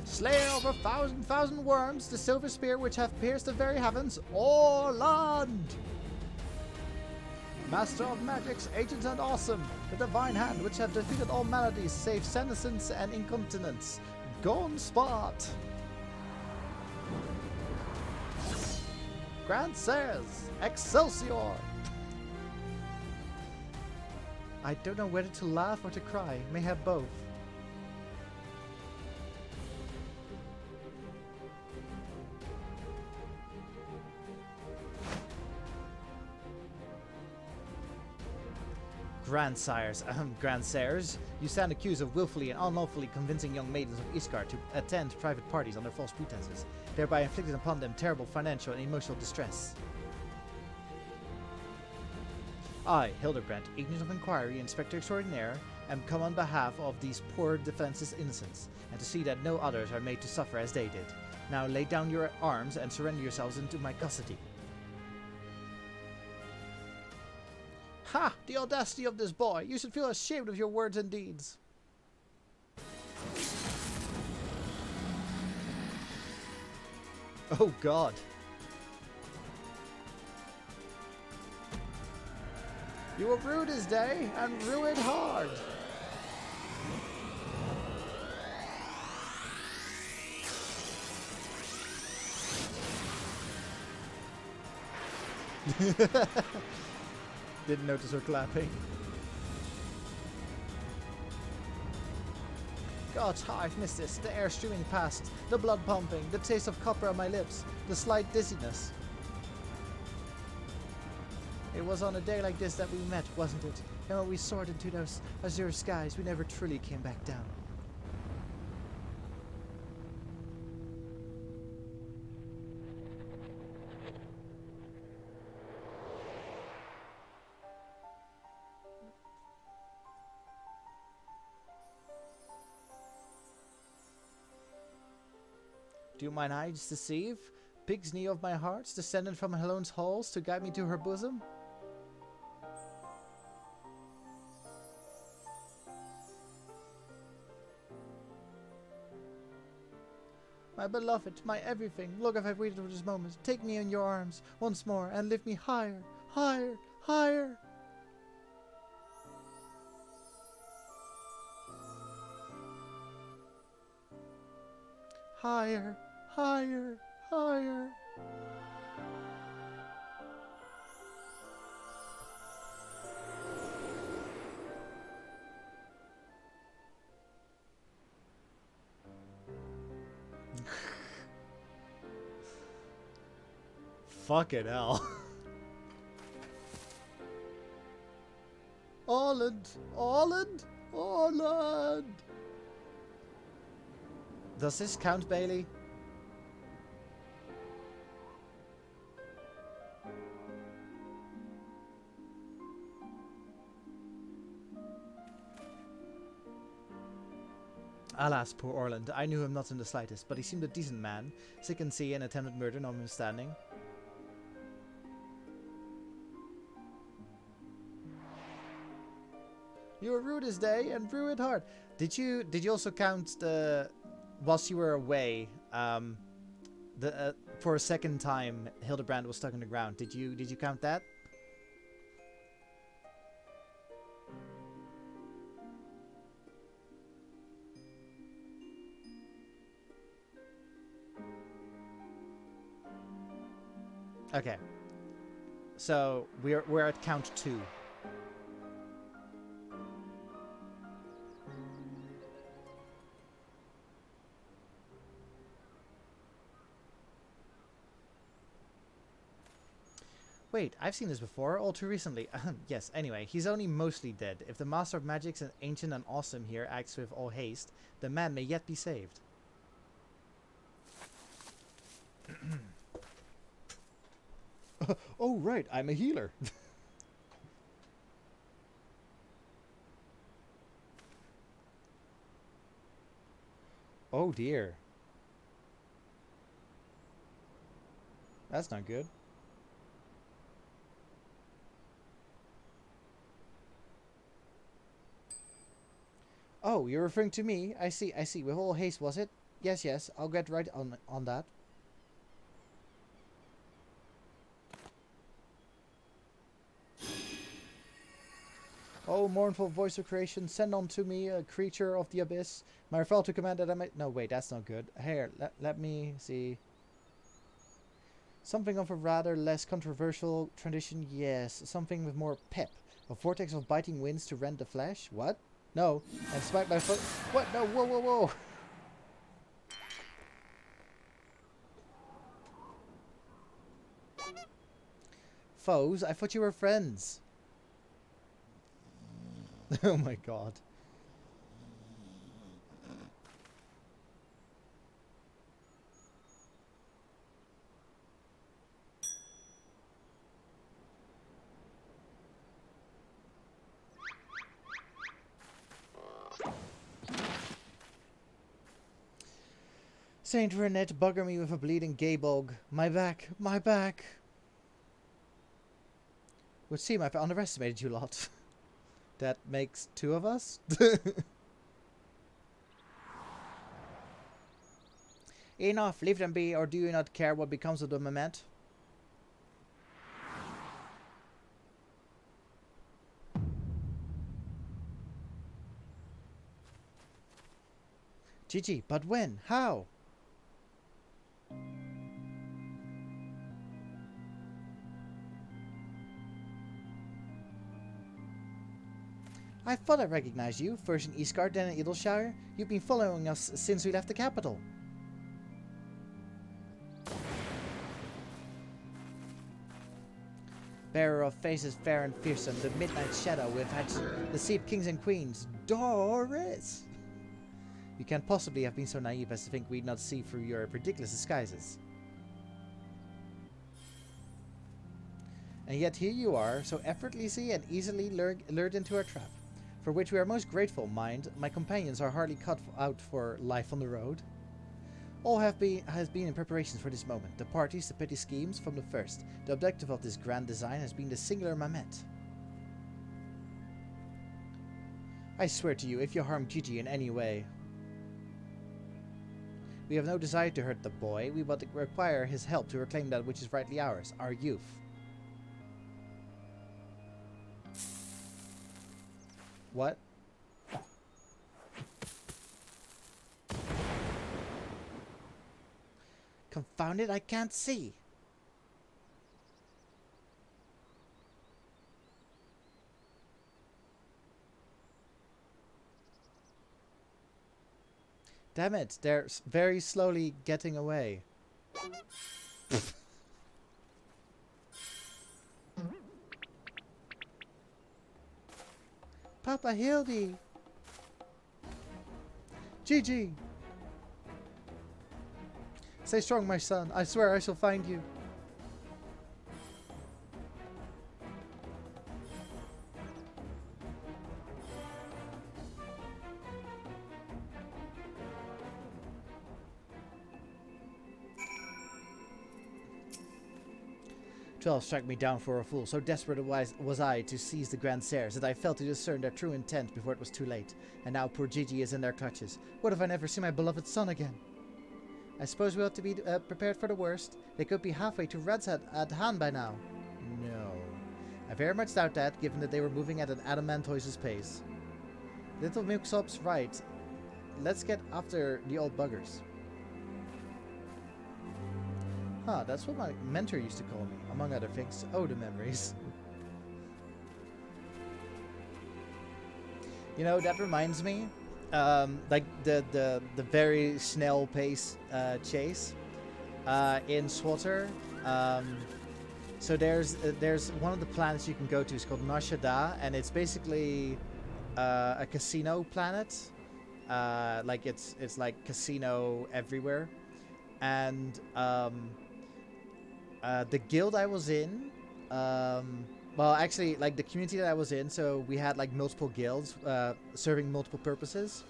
Slayer of 1,000 worms, the silver spear which hath pierced the very heavens, Orland! Master of magics, ancient and awesome, the divine hand which hath defeated all maladies save senescence and incontinence, Gone Spot! Grand Stairs, Excelsior! I don't know whether to laugh or to cry. May have both. Grandsires, you stand accused of willfully and unlawfully convincing young maidens of Iskar to attend private parties under false pretenses, thereby inflicting upon them terrible financial and emotional distress. I, Hildibrand, Agent of Inquiry, Inspector Extraordinaire, am come on behalf of these poor defenseless innocents, and to see that no others are made to suffer as they did. Now lay down your arms and surrender yourselves into my custody. Ha! The audacity of this boy! You should feel ashamed of your words and deeds. Oh god. You will rue this day and rue it hard. Didn't notice her clapping. God, how I've missed this. The air streaming past, the blood pumping, the taste of copper on my lips, the slight dizziness. It was on a day like this that we met, wasn't it? And when we soared into those azure skies, we never truly came back down. Do mine eyes deceive? Pig's knee of my heart, descended from Helone's halls to guide me to her bosom? My beloved, my everything, look, I've waited for this moment. Take me in your arms once more and lift me higher, higher, higher. Higher, higher, higher. Fucking hell. Orland! Orland! Orland! Does this count, Bailey? Alas, poor Orland. I knew him not in the slightest, but he seemed a decent man. Sick and sea and attempted murder notwithstanding. You were rude this day and rue it hard. Did you also count the whilst you were away? For a second time, Hildibrand was stuck in the ground. Did you count that? Okay. So we're at count 2. Wait, I've seen this before, all too recently. Yes, anyway, he's only mostly dead. If the Master of Magic's and Ancient and Awesome here acts with all haste, the man may yet be saved. Oh, right, I'm a healer. Oh, dear. That's not good. Oh, you're referring to me? I see, I see. With all haste, was it? Yes, yes, I'll get right on that. Oh, mournful voice of creation, send on to me a creature of the abyss. My fall to command that I might... No, wait, that's not good. Here, let me see. Something of a rather less controversial tradition, yes. Something with more pep. A vortex of biting winds to rend the flesh? What? No. And smite my foot... What? No, whoa, whoa, whoa. Foes? I thought you were friends. Oh my god. Saint Renette, bugger me with a bleeding gaybog. My back, my back. Would seem I've underestimated you a lot. That makes 2 of us? Enough, leave them be, or do you not care what becomes of the memento? Gigi, but when? How? I thought I recognized you, first in Eastgard, then in Edelshire. You've been following us since we left the capital. Bearer of faces fair and fearsome, the midnight shadow we've had deceived kings and queens, Doris! You can't possibly have been so naive as to think we'd not see through your ridiculous disguises. And yet here you are, so effortlessly and easily lured into our trap, for which we are most grateful, mind. My companions are hardly cut out for life on the road. All has been in preparations for this moment. The parties, the petty schemes from the first. The objective of this grand design has been the singular Mamet. I swear to you, if you harm Gigi in any way, we have no desire to hurt the boy. We but require his help to reclaim that which is rightly ours, our youth. What? Confound it, I can't see. Damn it, they're very slowly getting away. Papa Hildy! Gigi! Stay strong, my son. I swear I shall find you. "12 struck me down for a fool. So desperate was I to seize the Grandsires that I failed to discern their true intent before it was too late. And now poor Gigi is in their clutches. What if I never see my beloved son again? I suppose we ought to be prepared for the worst. They could be halfway to Red's at hand by now." No. I very much doubt that, given that they were moving at an adamantoise's pace. Little Milksop's right. Let's get after the old buggers. Huh, that's what my mentor used to call me, among other things. Oh, the memories. You know, that reminds me, like the very snail pace chase in Swatter. So there's one of the planets you can go to. It's called Nashada, and it's basically a casino planet. Like it's like casino everywhere, and the guild I was in, well, actually, like the community that I was in, so we had like multiple guilds serving multiple purposes,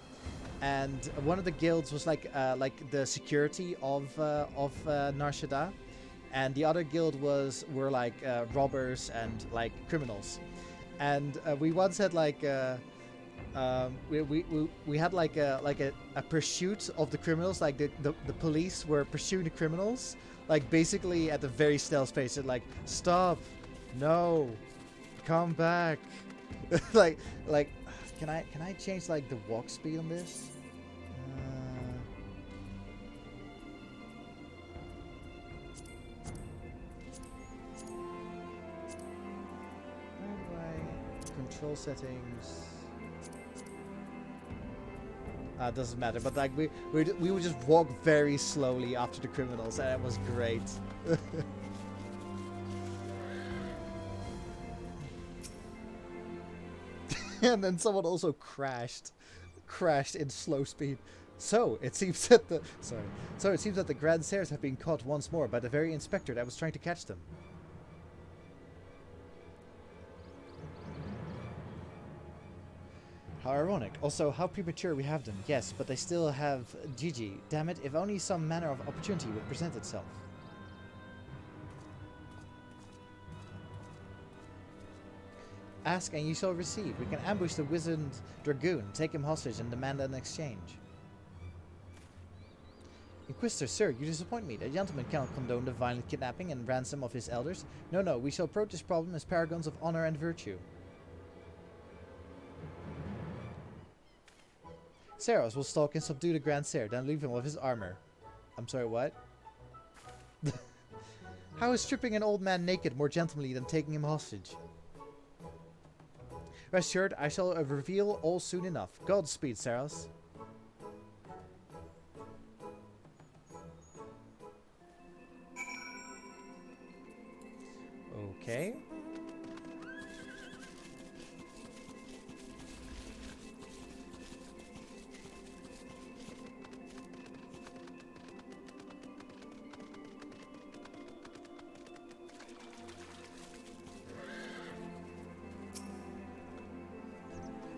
and one of the guilds was like the security of Narshada, and the other guild were like robbers and like criminals, and we once had like we had like a pursuit of the criminals. Like the police were pursuing the criminals, like basically at a very stealth pace. Like, stop, no, come back. like can I change like the walk speed on this? Where do I control settings? Doesn't matter, but like we would just walk very slowly after the criminals, and it was great. And then someone also crashed in slow speed. So it seems that the Grandsires have been caught once more by the very inspector that was trying to catch them. How ironic. Also, how premature we have them. Yes, but they still have Gigi. Damn it, if only some manner of opportunity would present itself. Ask and you shall receive. We can ambush the wizard dragoon, take him hostage, and demand an exchange. Inquisitor, sir, you disappoint me. The gentleman cannot condone the violent kidnapping and ransom of his elders. No, no, we shall approach this problem as paragons of honor and virtue. Saros will stalk and subdue the Grand Sire, then leave him with his armor. I'm sorry, what? How is stripping an old man naked more gentlemanly than taking him hostage? Rest assured, I shall reveal all soon enough. Godspeed, Saros. Okay.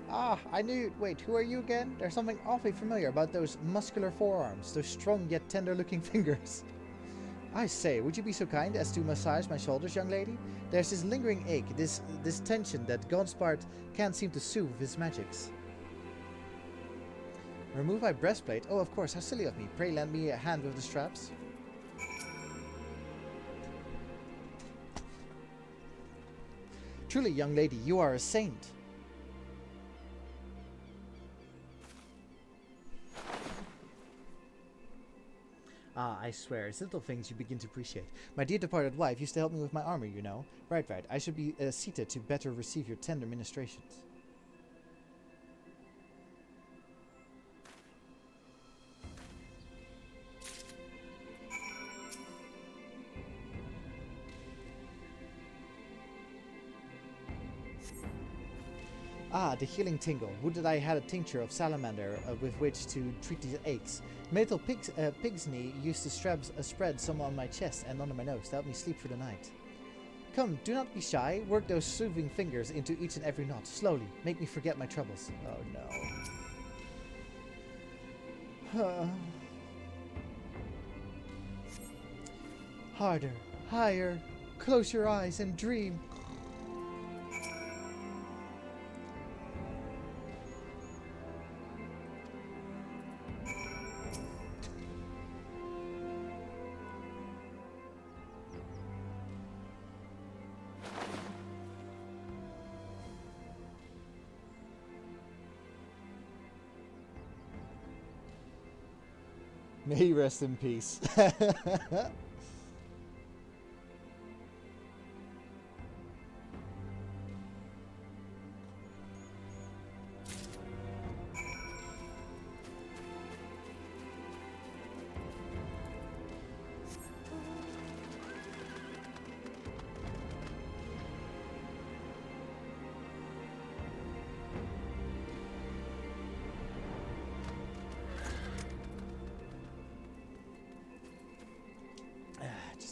Ah, I knew. Wait, who are you again? There's something awfully familiar about those muscular forearms, those strong yet tender-looking fingers. I say, would you be so kind as to massage my shoulders, young lady? There's this lingering ache, this tension that Godspart can't seem to soothe with his magics. Remove my breastplate? Oh, of course, how silly of me. Pray lend me a hand with the straps. Truly, young lady, you are a saint. Ah, I swear, it's little things you begin to appreciate. My dear departed wife used to help me with my armor, you know. Right. I should be seated to better receive your tender ministrations. Ah, the healing tingle. Would that I had a tincture of salamander with which to treat these aches. My little pig's knee used to spread some on my chest and under my nose to help me sleep through the night. Come, do not be shy. Work those soothing fingers into each and every knot. Slowly. Make me forget my troubles. Oh no. Harder. Higher. Close your eyes and dream. May he rest in peace.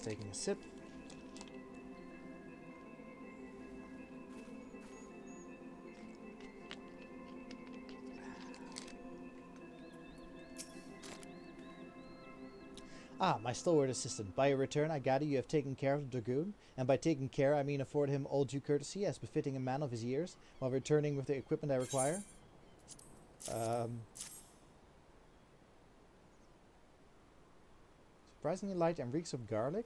Taking a sip. Ah, my stalwart assistant. By your return, I gather you have taken care of the dragoon, and by taking care, I mean afford him all due courtesy as befitting a man of his years, while returning with the equipment I require. Surprisingly light and reeks of garlic.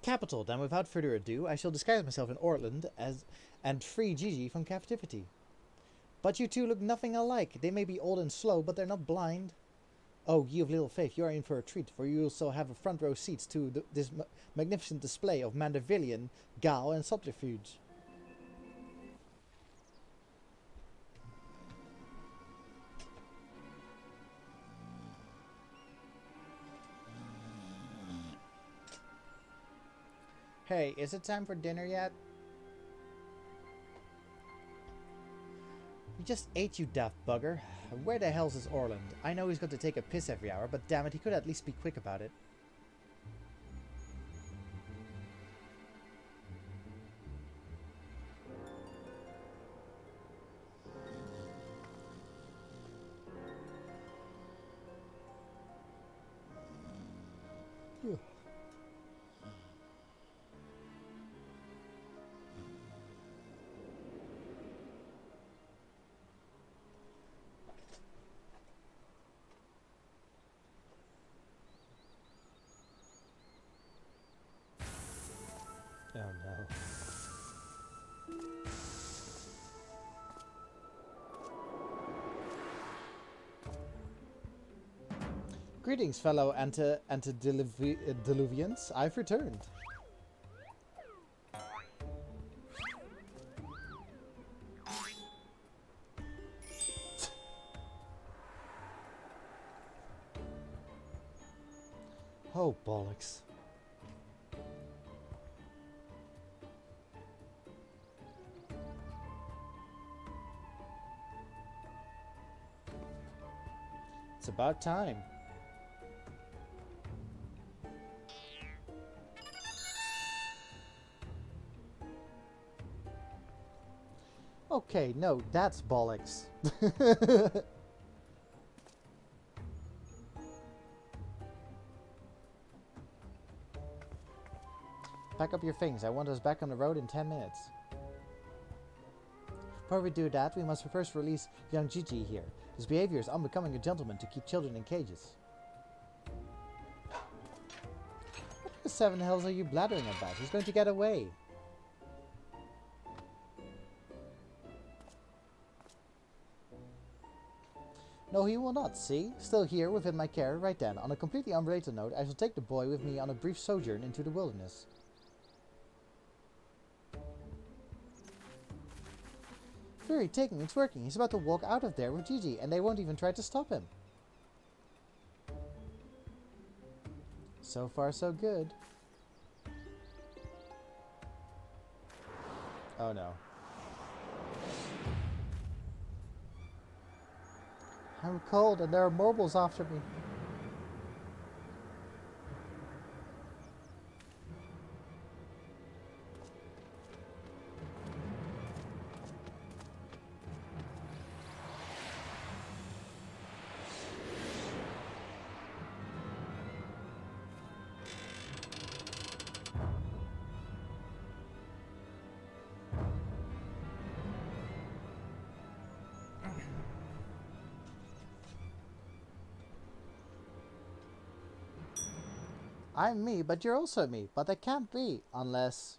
Capital. Then without further ado, I shall disguise myself in Orland and free Gigi from captivity. But you two look nothing alike. They may be old and slow, but they're not blind. Oh, ye of little faith, you are in for a treat, for you also have a front row seats to this magnificent display of Mandervillian, guile, and subterfuge. Hey, is it time for dinner yet? You just ate, you daft bugger. Where the hell's this Orland? I know he's got to take a piss every hour, but damn it, he could at least be quick about it. Greetings, fellow antediluvians. I've returned. Oh, bollocks. It's about time. Okay, no, that's bollocks. Pack up your things. I want us back on the road in 10 minutes. Before we do that, we must first release young Gigi here. His behavior is unbecoming a gentleman to keep children in cages. What the seven hells are you blathering about? He's going to get away. No, he will not, see? Still here, within my care, right then. On a completely unrelated note, I shall take the boy with me on a brief sojourn into the wilderness. Very taking, it's working. He's about to walk out of there with Gigi, and they won't even try to stop him. So far, so good. Oh no. I'm cold and there are morbals after me. I'm me, but you're also me. But that can't be, unless...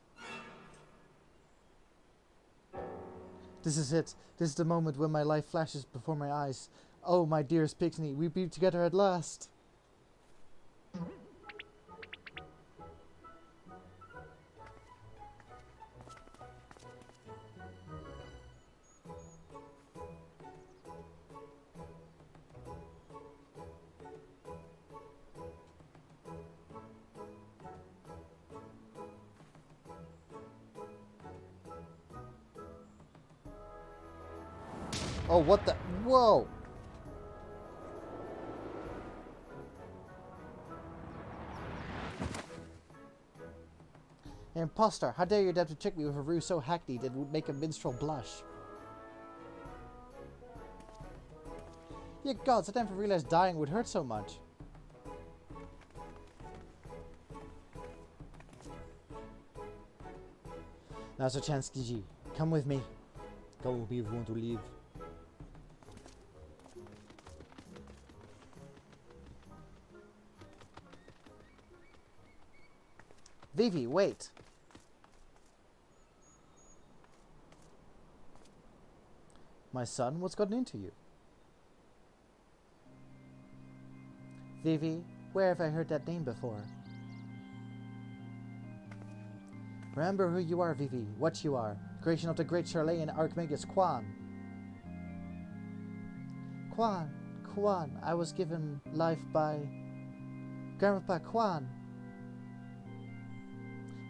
This is it. This is the moment when my life flashes before my eyes. Oh, my dearest Pixie, we be together at last. Oh, what the... Whoa! Imposter! How dare you attempt to trick me with a ruse so hackneyed it would make a minstrel blush? Ye gods, I never realized dying would hurt so much. Now's your chance, Gigi. Come with me. Come with me if you want to leave. Vivi, wait. My son, what's gotten into you? Vivi, where have I heard that name before? Remember who you are, Vivi, what you are. Creation of the great Charlatan Archmagus Quan. Quan, I was given life by Grandpa Quan.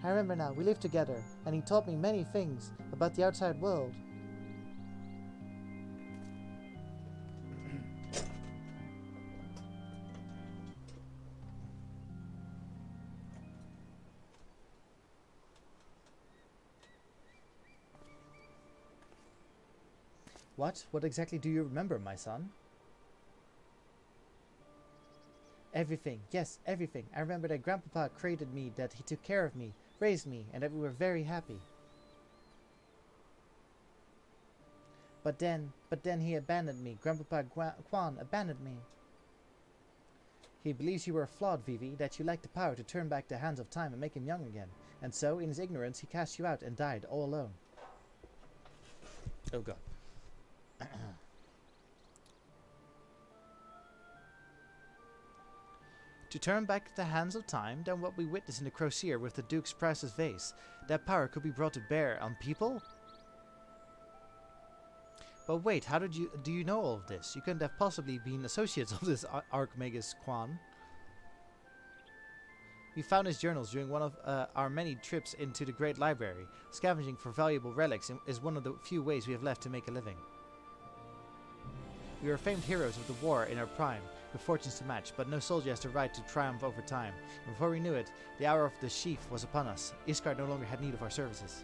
I remember now, we lived together, and he taught me many things about the outside world. What? What exactly do you remember, my son? Everything. Yes, everything. I remember that Grandpapa created me, that he took care of me, raised me, and that we were very happy. But then he abandoned me. Grandpapa Quan abandoned me. He believes you were flawed, Vivi, that you lacked the power to turn back the hands of time and make him young again. And so, in his ignorance, he cast you out and died all alone. Oh god. To turn back the hands of time, then what we witnessed in the Crosier with the Duke's priceless vase, that power could be brought to bear on people? But wait, how do you know all of this? You couldn't have possibly been associates of this Archmagus Quan. We found his journals during one of our many trips into the Great Library. Scavenging for valuable relics is one of the few ways we have left to make a living. We were famed heroes of the war in our prime, with fortunes to match, but no soldier has the right to triumph over time. And before we knew it, the hour of the sheaf was upon us. Isgard no longer had need of our services.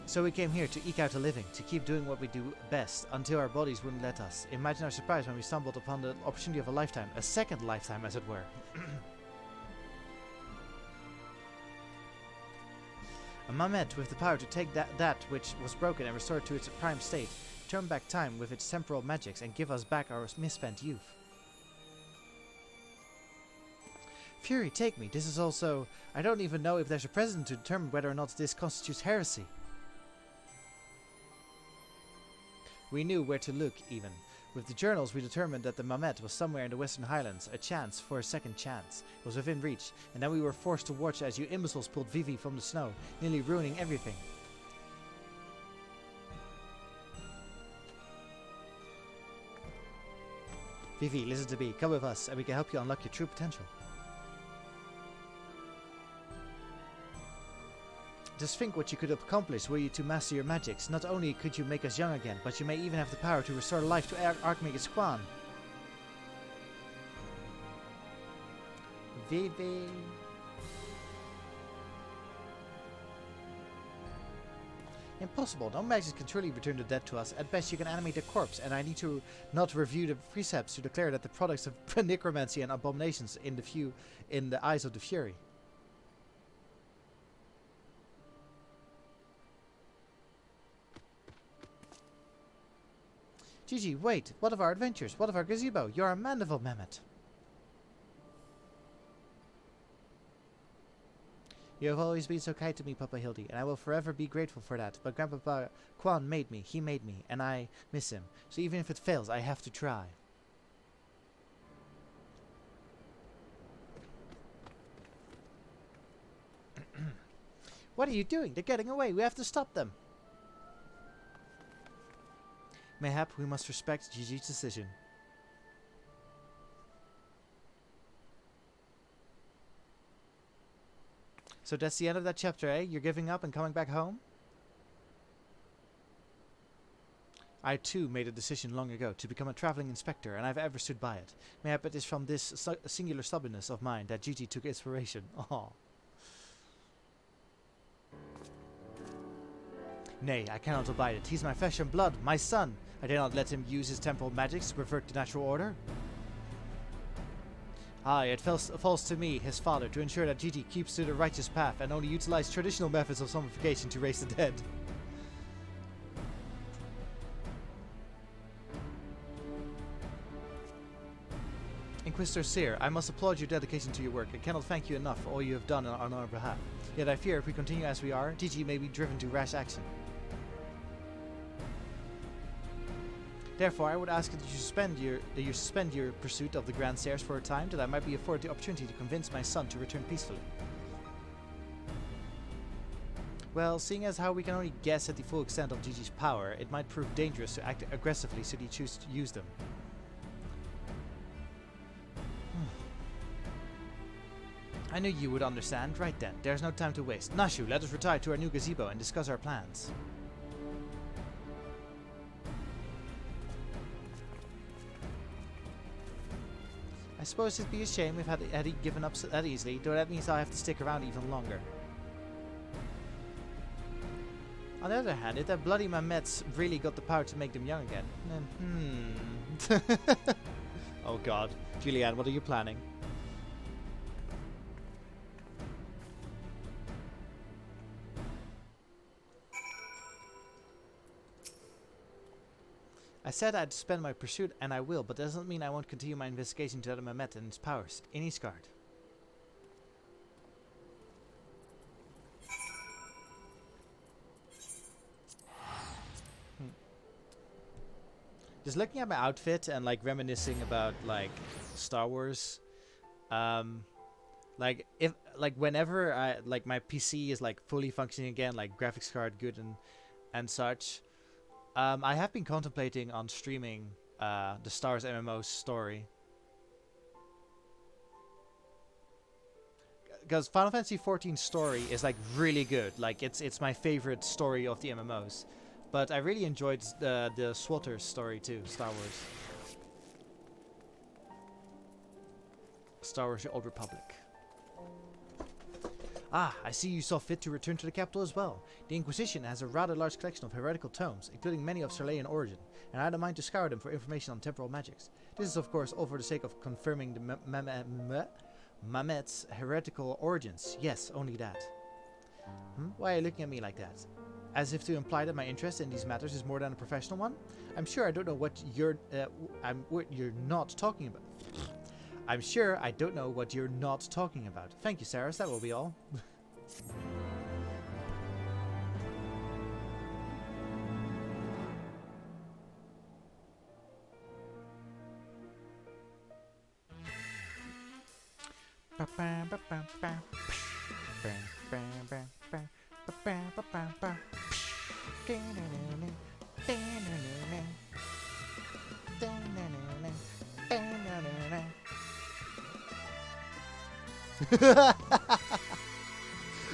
So we came here to eke out a living, to keep doing what we do best, until our bodies wouldn't let us. Imagine our surprise when we stumbled upon the opportunity of a lifetime, a second lifetime as it were. A Mamet with the power to take that which was broken and restore it to its prime state, turn back time with its temporal magics and give us back our misspent youth. Fury, take me. This is also... I don't even know if there's a precedent to determine whether or not this constitutes heresy. We knew where to look, even. With the journals, we determined that the Mamet was somewhere in the Western Highlands, a chance for a second chance. It was within reach, and then we were forced to watch as you imbeciles pulled Vivi from the snow, nearly ruining everything. Vivi, listen to me. Come with us, and we can help you unlock your true potential. Just think what you could accomplish were you to master your magics. Not only could you make us young again, but you may even have the power to restore life to Archmagus Quan. Vivi. Impossible. No magic can truly return the dead to us. At best, you can animate a corpse, and I need to not review the precepts to declare that the products of necromancy and abominations in the eyes of the Fury. Gigi, wait! What of our adventures? What of our gazebo? You're a Mandeville Mammoth! You have always been so kind to me, Papa Hildy, and I will forever be grateful for that. But Grandpapa Quan made me. He made me, and I miss him. So even if it fails, I have to try. What are you doing? They're getting away. We have to stop them. Mayhap we must respect Gigi's decision. So that's the end of that chapter, eh? You're giving up and coming back home? I too made a decision long ago to become a traveling inspector, and I've ever stood by it. Mayhap it is from this singular stubbornness of mine that Gigi took inspiration. Aww. Nay, I cannot abide it. He's my flesh and blood, my son. I dare not let him use his temporal magics to pervert the natural order. Aye, it falls to me, his father, to ensure that Gigi keeps to the righteous path and only utilize traditional methods of zombification to raise the dead. Inquisitor Seer, I must applaud your dedication to your work and cannot thank you enough for all you have done on our behalf. Yet I fear if we continue as we are, Gigi may be driven to rash action. Therefore, I would ask that you suspend your pursuit of the Grand Stairs for a time, that I might be afforded the opportunity to convince my son to return peacefully. Well, seeing as how we can only guess at the full extent of Gigi's power, it might prove dangerous to act aggressively should he choose to use them. I knew you would understand. Right then, there's no time to waste. Nashu, let us retire to our new gazebo and discuss our plans. I suppose it'd be a shame if had he given up that easily, though that means I'll have to stick around even longer. On the other hand, if that bloody Mamets really got the power to make them young again, then oh god. Julianne, what are you planning? I said I'd suspend my pursuit, and I will, but that doesn't mean I won't continue my investigation to the Mamet and its powers in Isgard. Just looking at my outfit and like reminiscing about like Star Wars, like whenever I like my PC is like fully functioning again, like graphics card good and such, I have been contemplating on streaming the Star Wars MMO story. Because Final Fantasy XIV story is like really good. Like it's my favorite story of the MMOs. But I really enjoyed the SWATer story too, Star Wars. Star Wars: The Old Republic. Ah, I see you saw fit to return to the capital as well. The Inquisition has a rather large collection of heretical tomes, including many of Sarlayan origin, and I had a mind to scour them for information on temporal magics. This is of course all for the sake of confirming the Mamet's heretical origins. Yes, only that. Why are you looking at me like that? As if to imply that my interest in these matters is more than a professional one? I'm sure I don't know what you're not talking about. I'm sure I don't know what you're not talking about. Thank you, Saras. That will be all. I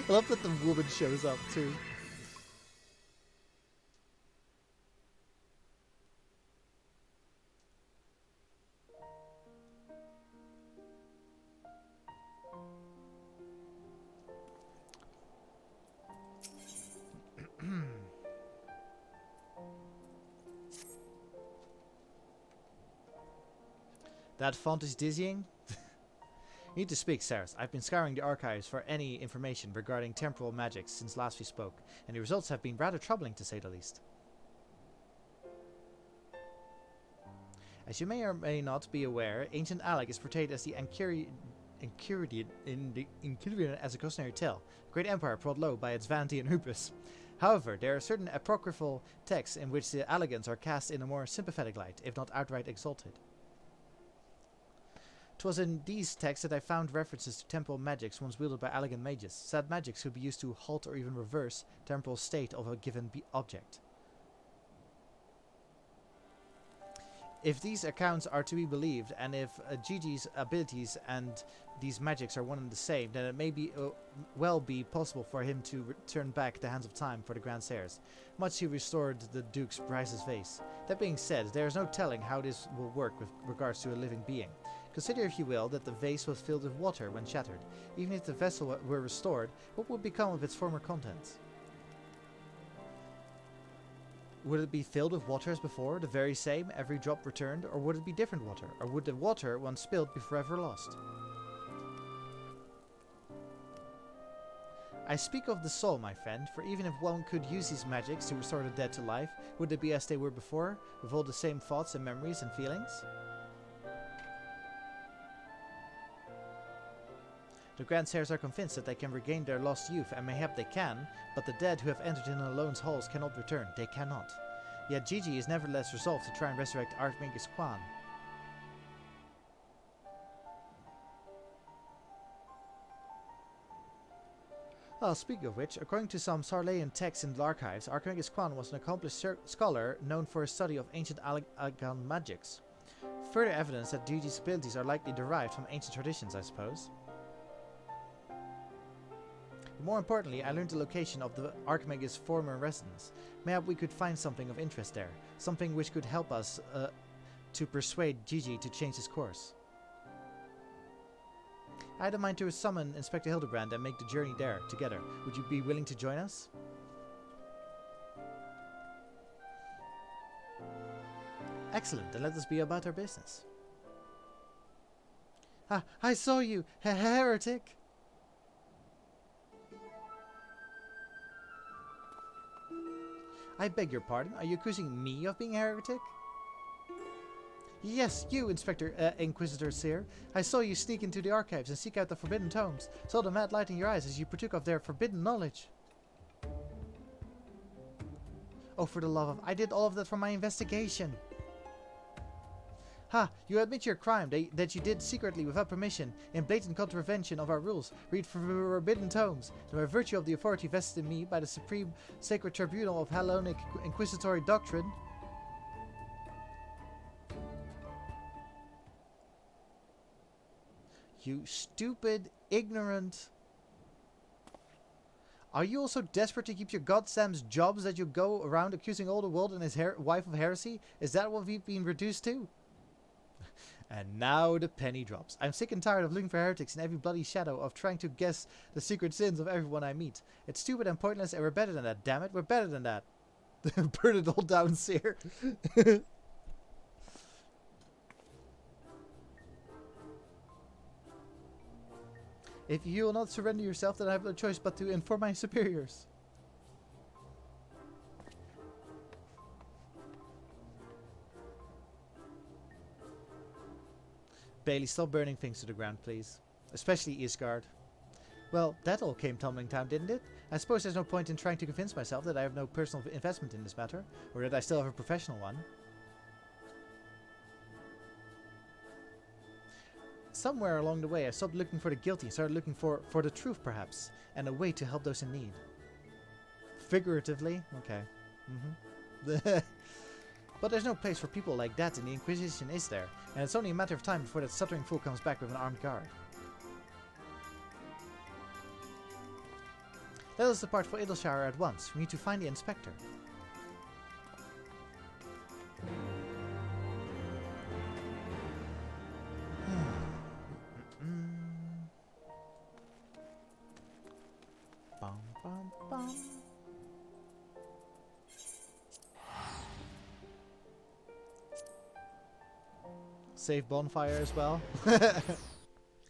love that the woman shows up too. That font is dizzying. You need to speak, Saras. I've been scouring the archives for any information regarding temporal magics since last we spoke, and the results have been rather troubling to say the least. As you may or may not be aware, Ancient Alec is portrayed as the Enchiridion as a cautionary tale, a great empire brought low by its vanity and hubris. However, there are certain apocryphal texts in which the Allegans are cast in a more sympathetic light, if not outright exalted. 'Twas in these texts that I found references to temporal magics once wielded by Allegan mages. Said magics could be used to halt or even reverse temporal state of a given object. If these accounts are to be believed, and if Gigi's abilities and these magics are one and the same, then it may be well be possible for him to return back the hands of time for the Grand Sires. Much he restored the Duke's priceless vase. That being said, there is no telling how this will work with regards to a living being. Consider, if you will, that the vase was filled with water when shattered. Even if the vessel were restored, what would become of its former contents? Would it be filled with water as before, the very same, every drop returned, or would it be different water? Or would the water, once spilled, be forever lost? I speak of the soul, my friend, for even if one could use these magics to restore the dead to life, would they be as they were before, with all the same thoughts and memories and feelings? The Grand Sires are convinced that they can regain their lost youth, and mayhap they can, but the dead who have entered in Alone's halls cannot return. They cannot. Yet Gigi is nevertheless resolved to try and resurrect Archmagus Quan. Well, speaking of which, according to some Sarlayan texts in the archives, Archmagus Quan was an accomplished scholar known for his study of ancient Allegan magics. Further evidence that Gigi's abilities are likely derived from ancient traditions, I suppose. More importantly, I learned the location of the Archmagus' former residence. Mayhap we could find something of interest there, something which could help us to persuade Gigi to change his course. I had a mind to summon Inspector Hildibrand and make the journey there together. Would you be willing to join us? Excellent, then let us be about our business. Ah, I saw you, heretic! I beg your pardon, are you accusing me of being a heretic? Yes, you, Inquisitor Seer. I saw you sneak into the archives and seek out the forbidden tomes. Saw the mad light in your eyes as you partook of their forbidden knowledge. Oh, for the love of... I did all of that for my investigation. Ha! You admit your crime that you did secretly without permission, in blatant contravention of our rules. Read forbidden tomes. And by virtue of the authority vested in me by the Supreme Sacred Tribunal of Hellenic Inquisitory Doctrine. You stupid, ignorant... Are you also desperate to keep your goddamn jobs that you go around accusing all the world and his wife of heresy? Is that what we've been reduced to? And now the penny drops. I'm sick and tired of looking for heretics in every bloody shadow, of trying to guess the secret sins of everyone I meet. It's stupid and pointless, and we're better than that, damn it. We're better than that. Burn it all down, Seer. If you will not surrender yourself, then I have no choice but to inform my superiors. Bailey, stop burning things to the ground, please. Especially Isgard. Well, that all came tumbling down, didn't it? I suppose there's no point in trying to convince myself that I have no personal investment in this matter, or that I still have a professional one. Somewhere along the way, I stopped looking for the guilty and started looking for the truth, perhaps, and a way to help those in need. Figuratively? Okay. But there's no place for people like that in the Inquisition, is there? And it's only a matter of time before that stuttering fool comes back with an armed guard. Let us depart for Idleshire at once. We need to find the inspector. Save bonfire as well.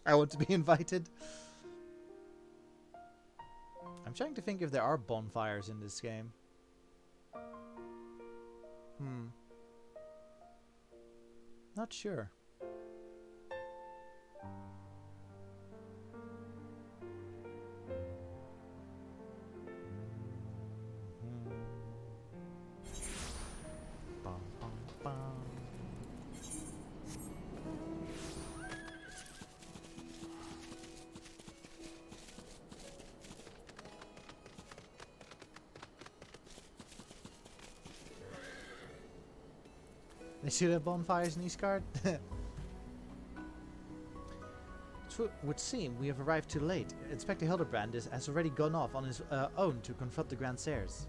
I want to be invited. I'm trying to think if there are bonfires in this game. Not sure. They should have bonfires in Isgard. It would seem we have arrived too late. Inspector Hildibrand has already gone off on his own to confront the Grandsires.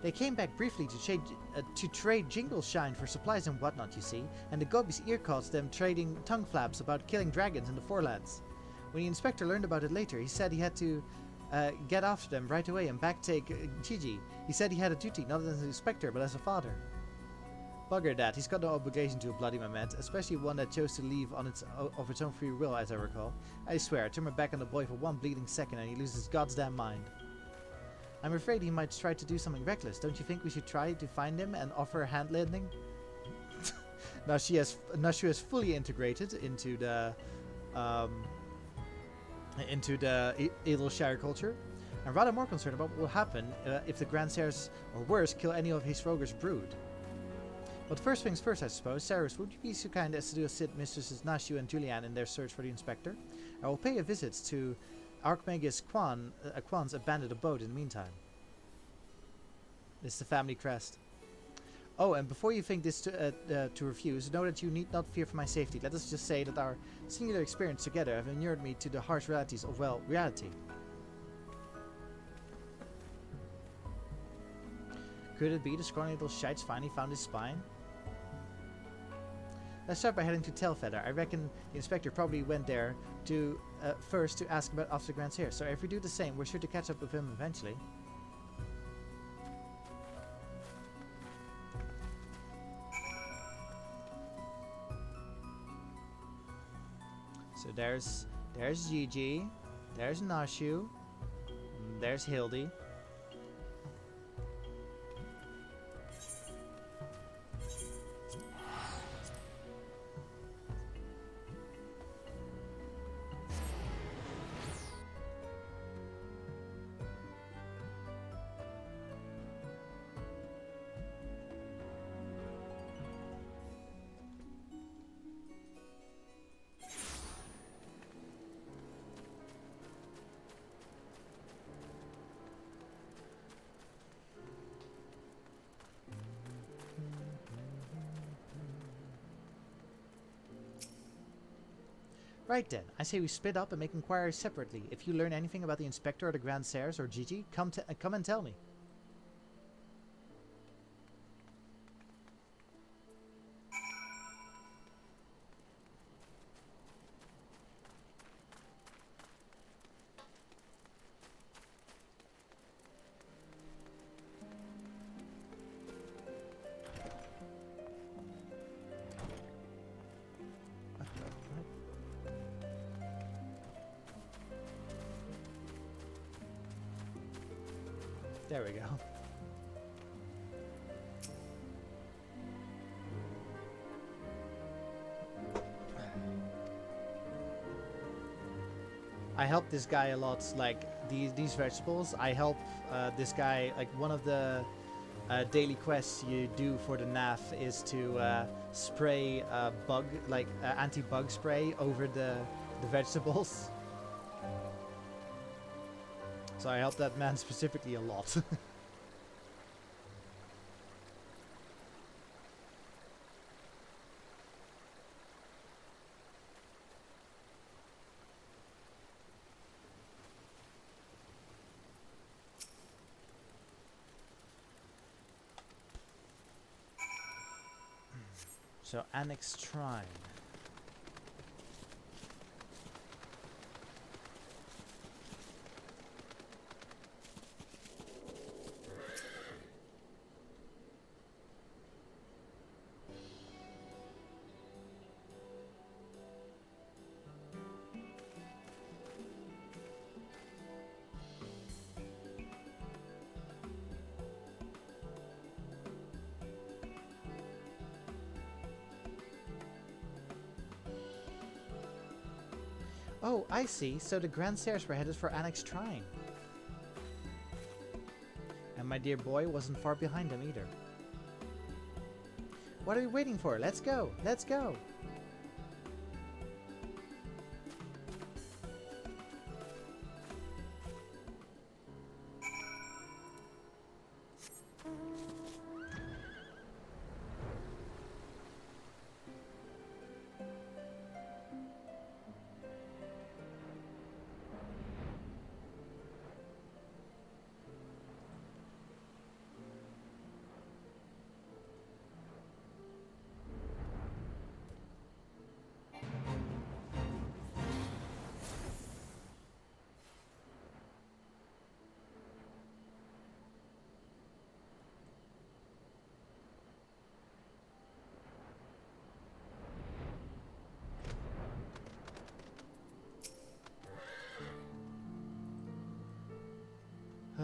They came back briefly to trade jingle shine for supplies and whatnot, you see, and the Gobi's ear caught them trading tongue flaps about killing dragons in the Forelands. When the inspector learned about it later, he said he had to get after them right away and backtake Gigi. He said he had a duty, not as an inspector, but as a father. Bugger that, he's got no obligation to a bloody moment, especially one that chose to leave on of its own free will, as I recall. I swear, turn my back on the boy for one bleeding second and he loses his goddamn mind. I'm afraid he might try to do something reckless. Don't you think we should try to find him and offer a hand lending? Now she has fully integrated into the Idleshire culture. I'm rather more concerned about what will happen if the Grandsires, or worse, kill any of his Roger's brood. But first things first, I suppose. Cyrus, would you be so kind as to assist Mistresses Nashu and Julianne in their search for the inspector? I will pay a visit to Archmagus Quan's abandoned abode in the meantime. It's the family crest. Oh, and before you think this to refuse, know that you need not fear for my safety. Let us just say that our singular experience together have inured me to the harsh realities of, well, reality. Could it be the scrawny little shites finally found his spine? Let's start by heading to Tailfeather. I reckon the inspector probably went there to first to ask about Officer Grant's hair. So if we do the same, we're sure to catch up with him eventually. So there's Gigi, there's Nashu, there's Hildy. Right then, I say we split up and make inquiries separately. If you learn anything about the Inspector or the Grand Serres or Gigi, come and tell me. There we go. I help this guy a lot, like these vegetables. I help this guy, like one of the daily quests you do for the NAF is to spray anti-bug spray over the vegetables. So I help that man specifically a lot. So Annex Shrine. Oh, I see. So the Grand Serres were headed for Annex Shrine. And my dear boy wasn't far behind them either. What are we waiting for? Let's go! Let's go!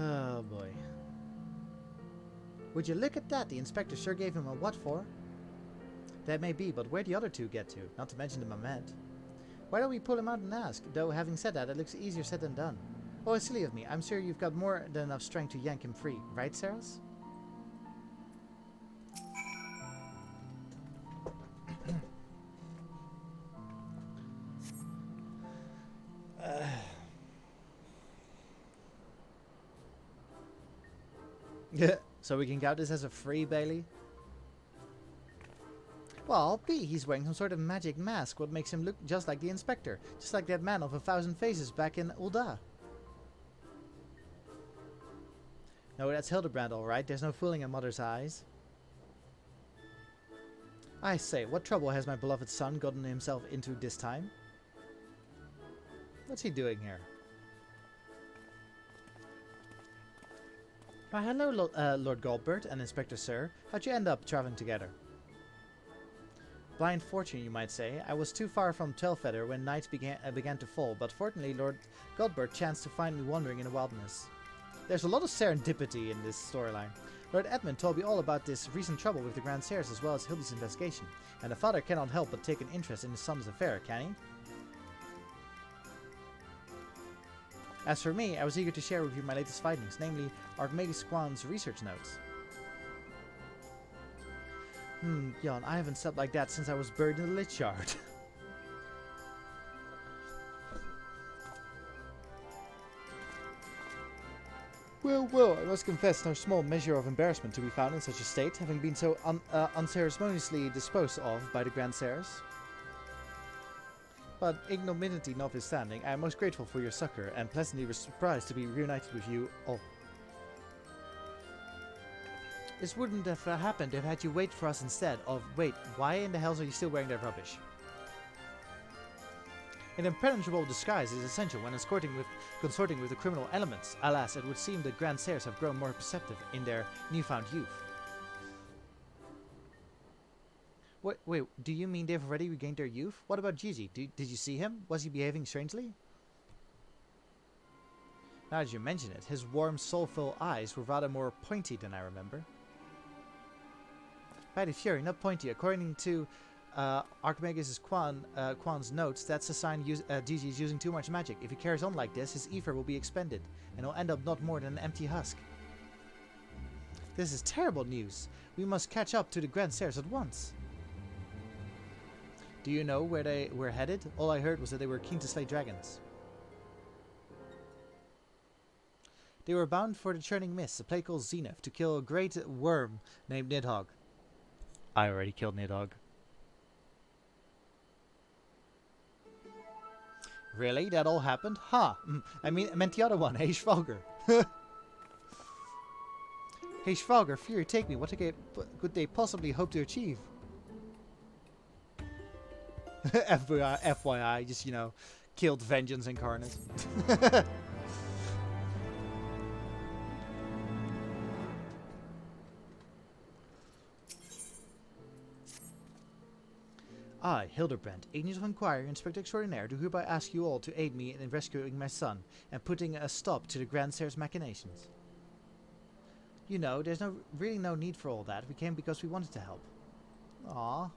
Oh boy. Would you look at that? The inspector sure gave him a what for? That may be, but where'd the other two get to? Not to mention the Mamet. Why don't we pull him out and ask? Though, having said that, it looks easier said than done. Oh, it's silly of me. I'm sure you've got more than enough strength to yank him free. Right, Saras? Yeah. So we can count this as a free, Bailey? Well, I'll be. He's wearing some sort of magic mask. What makes him look just like the inspector? Just like that man of 1,000 faces back in Ul'dah. No, that's Hildibrand, all right. There's no fooling a mother's eyes. I say, what trouble has my beloved son gotten himself into this time? What's he doing here? Why, hello, Lord Goldbert and Inspector Sir. How'd you end up traveling together? Blind fortune, you might say. I was too far from Tailfeather when nights began to fall, but fortunately Lord Goldbert chanced to find me wandering in the wilderness. There's a lot of serendipity in this storyline. Lord Edmund told me all about this recent trouble with the Grand Serres as well as Hildy's investigation, and the father cannot help but take an interest in his son's affair, can he? As for me, I was eager to share with you my latest findings, namely Archmagus Quan's research notes. Jan, I haven't slept like that since I was buried in the Lich Yard. Well, I must confess no small measure of embarrassment to be found in such a state, having been so unceremoniously disposed of by the Grand Serres. But ignominy notwithstanding, I am most grateful for your succor and pleasantly surprised to be reunited with you all. This wouldn't have happened if I had you wait for us instead of, wait, why in the hell are you still wearing that rubbish? An impenetrable disguise is essential when consorting with the criminal elements. Alas, it would seem the Grand Seers have grown more perceptive in their newfound youth. Wait, do you mean they've already regained their youth? What about Gigi? Did you see him? Was he behaving strangely? Now that you mention it, his warm, soulful eyes were rather more pointy than I remember. By the Fury, not pointy. According to Archimedes' Quan's notes, that's a sign Gigi is using too much magic. If he carries on like this, his ether will be expended, and he'll end up not more than an empty husk. This is terrible news. We must catch up to the Grand Seers at once. Do you know where they were headed? All I heard was that they were keen to slay dragons. They were bound for the Churning Mist, a place called Zenith, to kill a great worm named Nidhogg. I already killed Nidhogg. Really? That all happened? Ha! Huh. I meant the other one, Hey Schvalger. Hey Schvalger, Fury, take me. What could they possibly hope to achieve? FYI, just, you know, killed Vengeance Incarnate. I, Hildibrand, Agent of Inquiry, Inspector Extraordinaire, do hereby ask you all to aid me in rescuing my son and putting a stop to the Grand Seer's machinations. You know, there's really no need for all that. We came because we wanted to help. Ah,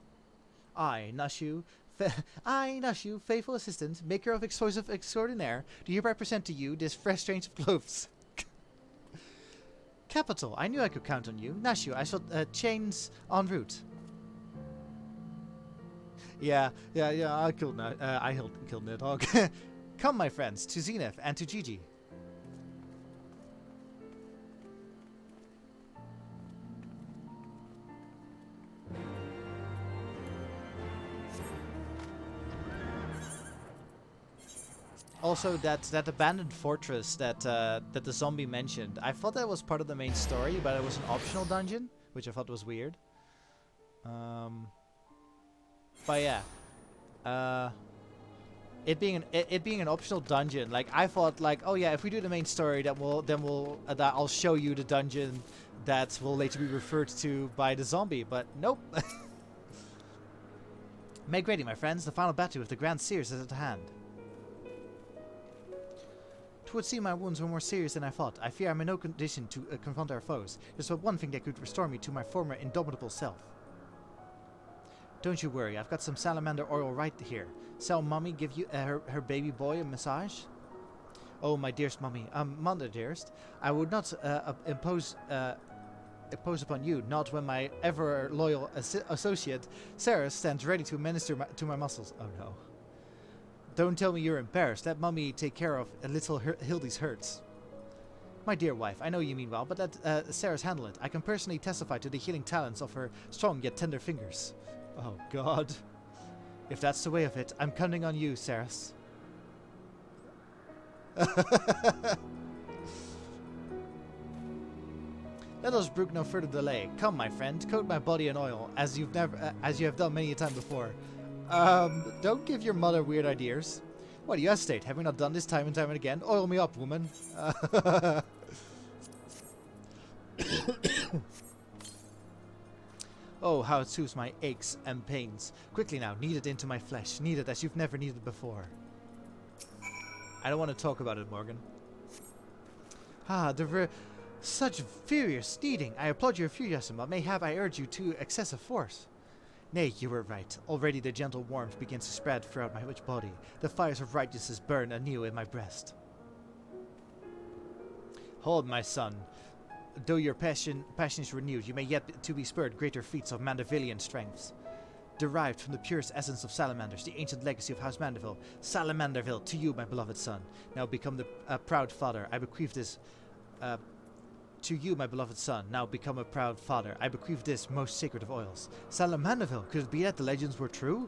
I, Nashu, faithful assistant, maker of explosive extraordinaire, do hereby present to you this fresh change of clothes. Capital, I knew I could count on you. Nashu, I shall chains en route. Yeah, I killed Nidhogg. Come, my friends, to Zenith and to Gigi. Also, that abandoned fortress that the zombie mentioned, I thought that was part of the main story, but it was an optional dungeon, which I thought was weird. But yeah, it being an optional dungeon, like I thought, like, oh yeah, if we do the main story, then I'll show you the dungeon that will later be referred to by the zombie. But nope. Make ready, my friends. The final battle with the Grand Seers is at hand. It would seem my wounds were more serious than I thought. I fear I'm in no condition to confront our foes. There's but one thing that could restore me to my former indomitable self. Don't you worry, I've got some salamander oil right here. Shall Mummy give you her baby boy a massage? Oh, my dearest Mummy, Mother dearest, I would not impose upon you, not when my ever loyal associate Sarah stands ready to minister to my muscles. Oh no. Don't tell me you're embarrassed. Let Mummy take care of little Hildy's hurts. My dear wife, I know you mean well, but let Sarah's handle it. I can personally testify to the healing talents of her strong yet tender fingers. Oh, God. If that's the way of it, I'm counting on you, Saras. Let us brook no further delay. Come, my friend, coat my body in oil, as you have done many a time before. Don't give your mother weird ideas. What do you hesitate? Have we not done this time and time and again? Oil me up, woman. Oh, how it soothes my aches and pains. Quickly now, knead it into my flesh. Knead it as you've never kneaded before. I don't want to talk about it, Morgan. Ah, such furious kneading. I applaud your enthusiasm, but mayhap I urge you to excessive force. Nay, you were right. Already the gentle warmth begins to spread throughout my rich body. The fires of righteousness burn anew in my breast. Hold, my son. Though your passion is renewed, you may yet to be spurred greater feats of Mandervillian strengths. Derived from the purest essence of salamanders, the ancient legacy of House Manderville, Salamanderville, to you, my beloved son. Now become a proud father. I bequeath this... to you, my beloved son. Now become a proud father. I bequeath this most sacred of oils. Salamanderville, could it be that the legends were true?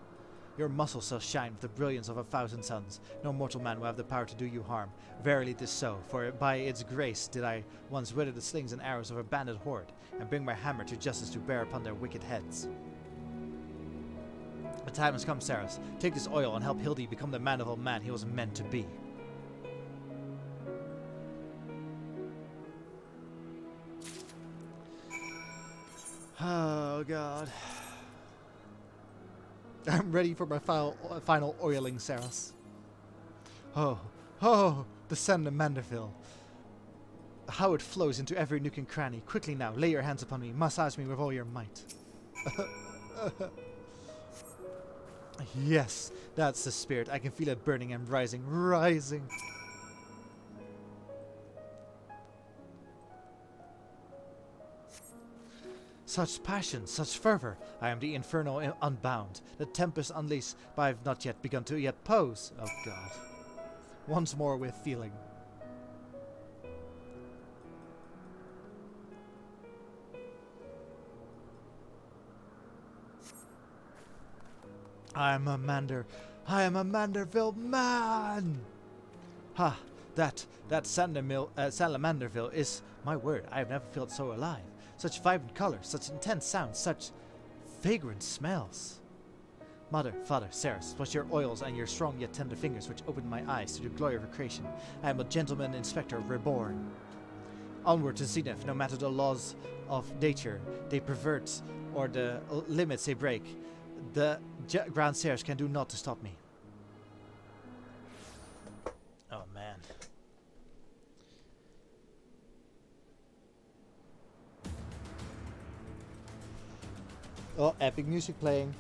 Your muscles shall shine with the brilliance of 1,000 suns. No mortal man will have the power to do you harm. Verily it is so, for by its grace did I once wither the slings and arrows of a bandit horde, and bring my hammer to justice to bear upon their wicked heads. The time has come, Saras. Take this oil and help Hildy become the man of all man he was meant to be. Oh god. I'm ready for my final oiling, Saras. Oh, the sand of Manderville. How it flows into every nook and cranny. Quickly now, lay your hands upon me. Massage me with all your might. Yes, that's the spirit. I can feel it burning and rising. Such passion, such fervor. I am the inferno unbound, the tempest unleashed, but I have not yet begun to pose. Oh god. Once more with feeling. I am a Manderville man! Ha! That Salamanderville is, my word, I have never felt so alive. Such vibrant colors, such intense sounds, such vagrant smells. Mother, Father, Saras, it was your oils and your strong yet tender fingers which opened my eyes to the glory of her creation. I am a gentleman inspector reborn. Onward to Zenith, no matter the laws of nature they pervert or the limits they break. The Grand Saras can do naught to stop me. Oh man. Oh, epic music playing.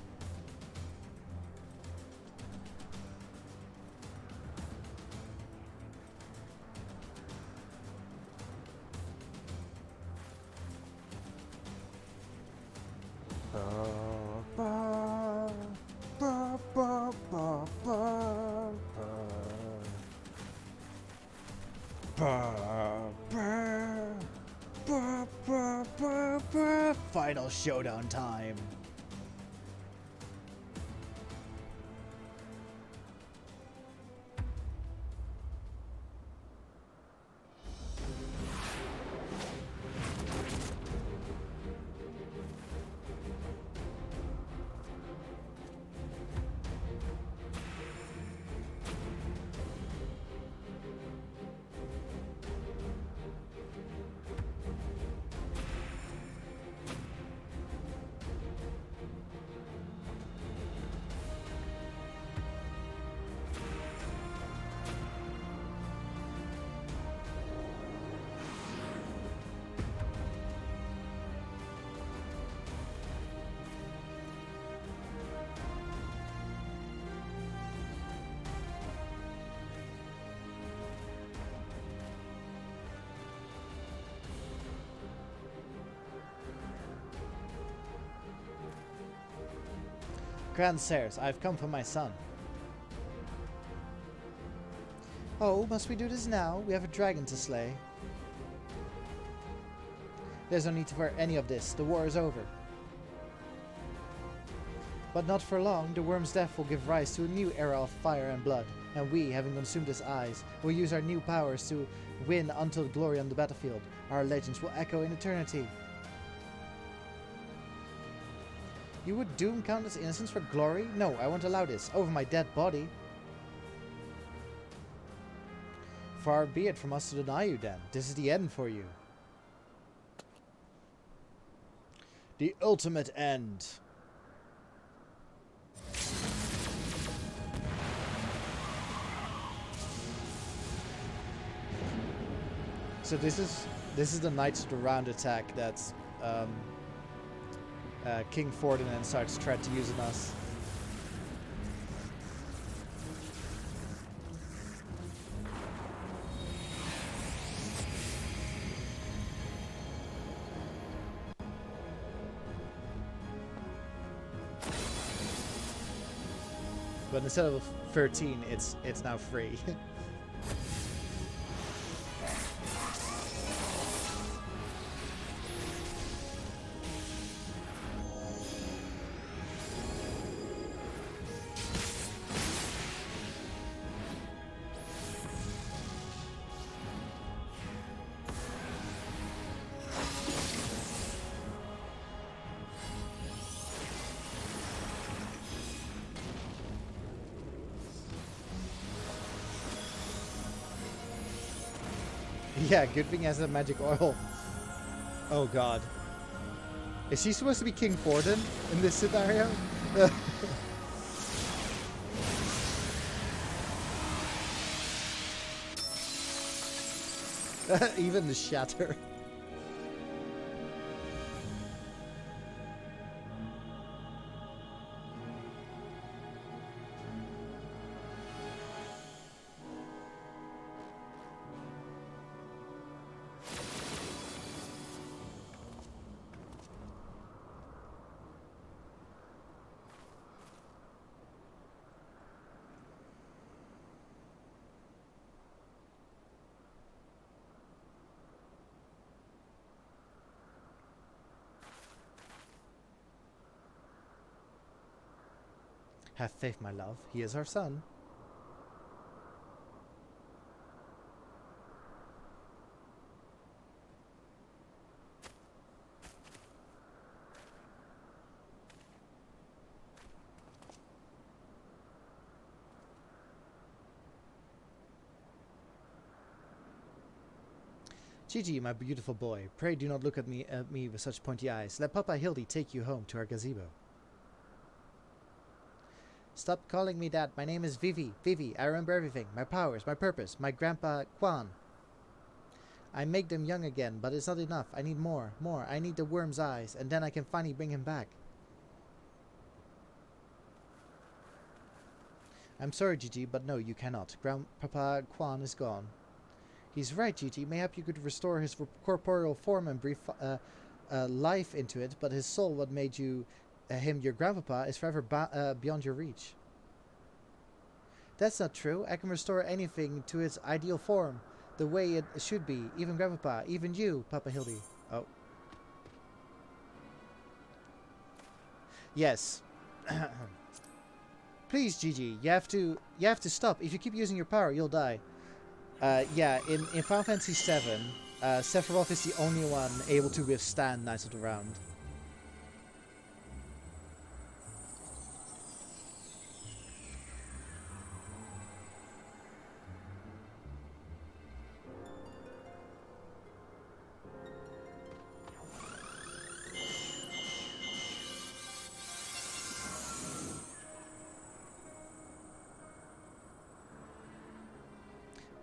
Final showdown time. Grand Saras, I've come for my son. Oh, must we do this now? We have a dragon to slay. There's no need for any of this. The war is over. But not for long. The worm's death will give rise to a new era of fire and blood. And we, having consumed his eyes, will use our new powers to win untold glory on the battlefield. Our legends will echo in eternity. You would doom countless innocents for glory? No, I won't allow this. Over my dead body. Far be it from us to deny you then. This is the end for you. The ultimate end. So this is the Knights of the Round attack that's King Ferdinand starts tried to use on us. But instead of 13, it's now free. Yeah, good thing he has a magic oil. Oh god. Is he supposed to be King Forden in this scenario? Even the shatter. Have faith, my love. He is our son. Gigi, my beautiful boy, pray do not look at me with such pointy eyes. Let Papa Hildy take you home to our gazebo. Stop calling me that. My name is Vivi. Vivi, I remember everything. My powers, my purpose, my grandpa Quan. I make them young again, but it's not enough. I need more. More. I need the worm's eyes, and then I can finally bring him back. I'm sorry, Gigi, but no, you cannot. Grandpapa Quan is gone. He's right, Gigi. Mayhap you could restore his corporeal form and breathe life into it, but his soul, what made you him your grandpapa, is forever beyond your reach. That's not true. I can restore anything to its ideal form, the way it should be. Even grandpapa, even you, Papa Hildy. Oh. Yes. Please, Gigi, you have to stop. If you keep using your power, you'll die. Yeah, in Final Fantasy VII, Sephiroth is the only one able to withstand Knights of the Round.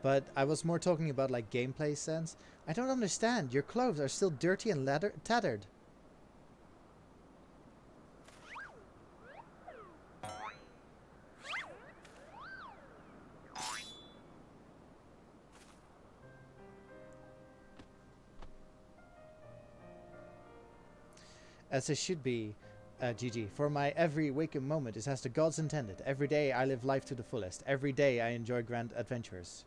But I was more talking about like gameplay sense. I don't understand. Your clothes are still dirty and tattered. As it should be, Gigi. For my every waking moment is as the gods intended. Every day I live life to the fullest. Every day I enjoy grand adventures.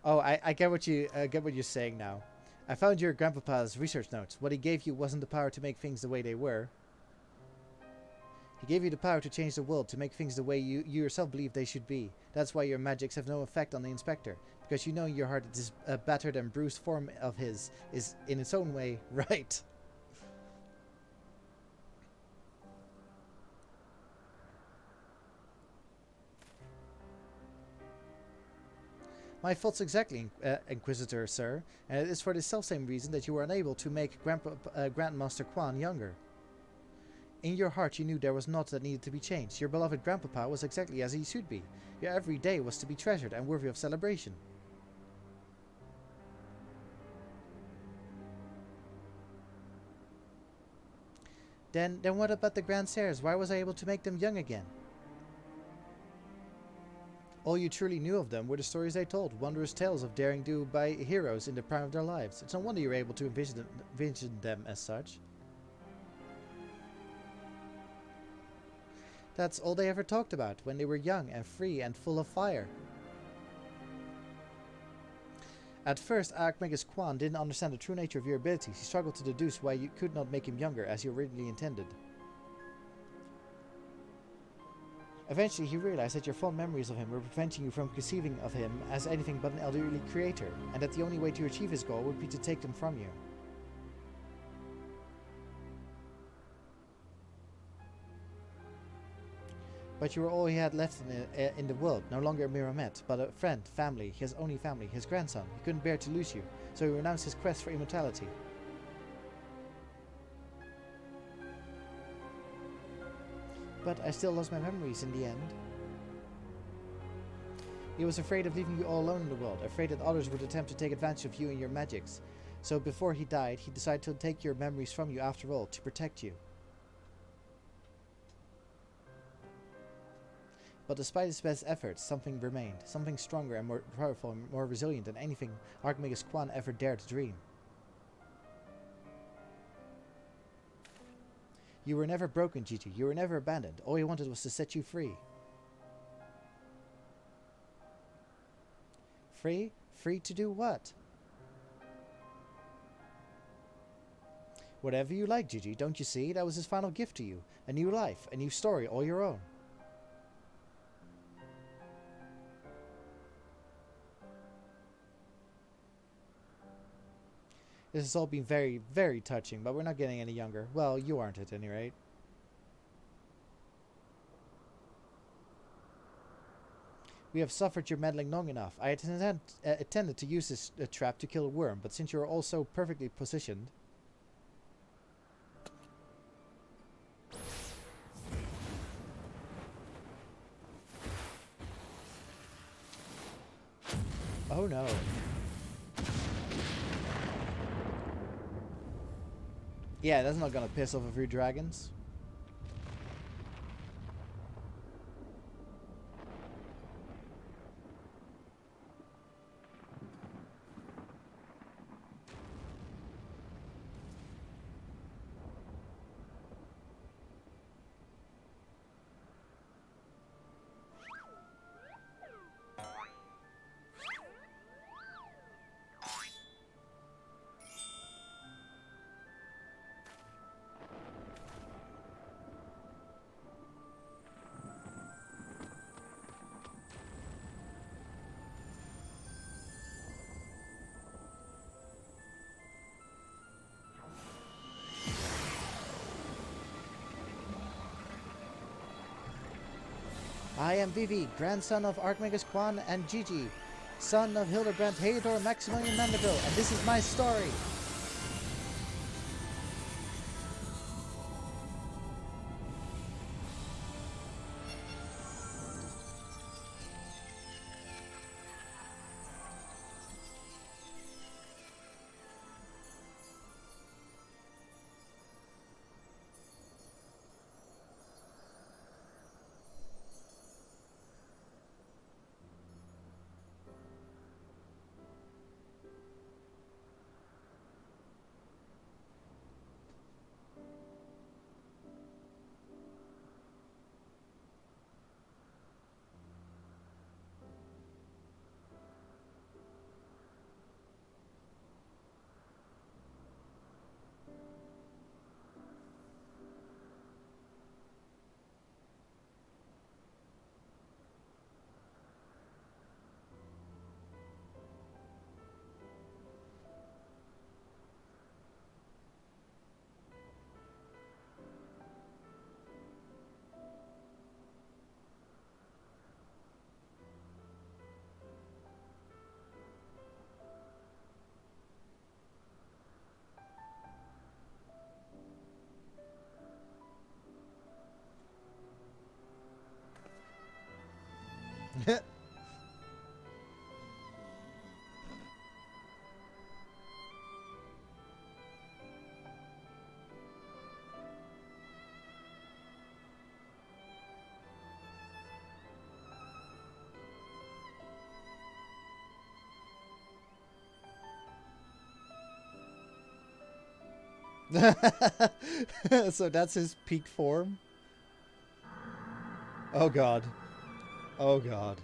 Oh, I get what you're saying now. I found your grandpapa's research notes. What he gave you wasn't the power to make things the way they were. He gave you the power to change the world, to make things the way you yourself believe they should be. That's why your magics have no effect on the Inspector. Because you know in your heart this battered and bruised form of his is in its own way right. My faults exactly, Inquisitor, sir, and it is for the selfsame reason that you were unable to make Grandmaster Quan younger. In your heart you knew there was naught that needed to be changed. Your beloved Grandpapa was exactly as he should be. Your every day was to be treasured and worthy of celebration. Then what about the Grandsires? Why was I able to make them young again? All you truly knew of them were the stories they told, wondrous tales of daring do by heroes in the prime of their lives. It's no wonder you were able to envision them as such. That's all they ever talked about, when they were young and free and full of fire. At first, Archmagus Quan didn't understand the true nature of your abilities. He struggled to deduce why you could not make him younger as you originally intended. Eventually, he realized that your fond memories of him were preventing you from conceiving of him as anything but an elderly creator, and that the only way to achieve his goal would be to take them from you. But you were all he had left in the world, no longer a Miramet, but a friend, family, his only family, his grandson. He couldn't bear to lose you, so he renounced his quest for immortality. But I still lost my memories in the end. He was afraid of leaving you all alone in the world, afraid that others would attempt to take advantage of you and your magics. So before he died, he decided to take your memories from you after all, to protect you. But despite his best efforts, something remained, something stronger and more powerful and more resilient than anything Archmagus Quan ever dared to dream. You were never broken, Gigi. You were never abandoned. All he wanted was to set you free. Free? Free to do what? Whatever you like, Gigi. Don't you see? That was his final gift to you. A new life, a new story, all your own. This has all been very, very touching, but we're not getting any younger. Well, you aren't at any rate. We have suffered your meddling long enough. I intended to use this trap to kill a worm, but since you are all so perfectly positioned... Oh no. Yeah, that's not gonna piss off a few dragons. I am Vivi, grandson of Archmagus Quan and Gigi, son of Hildibrand Haedor Maximilian Mandeville, and this is my story! So that's his peak form? Oh god. Oh god.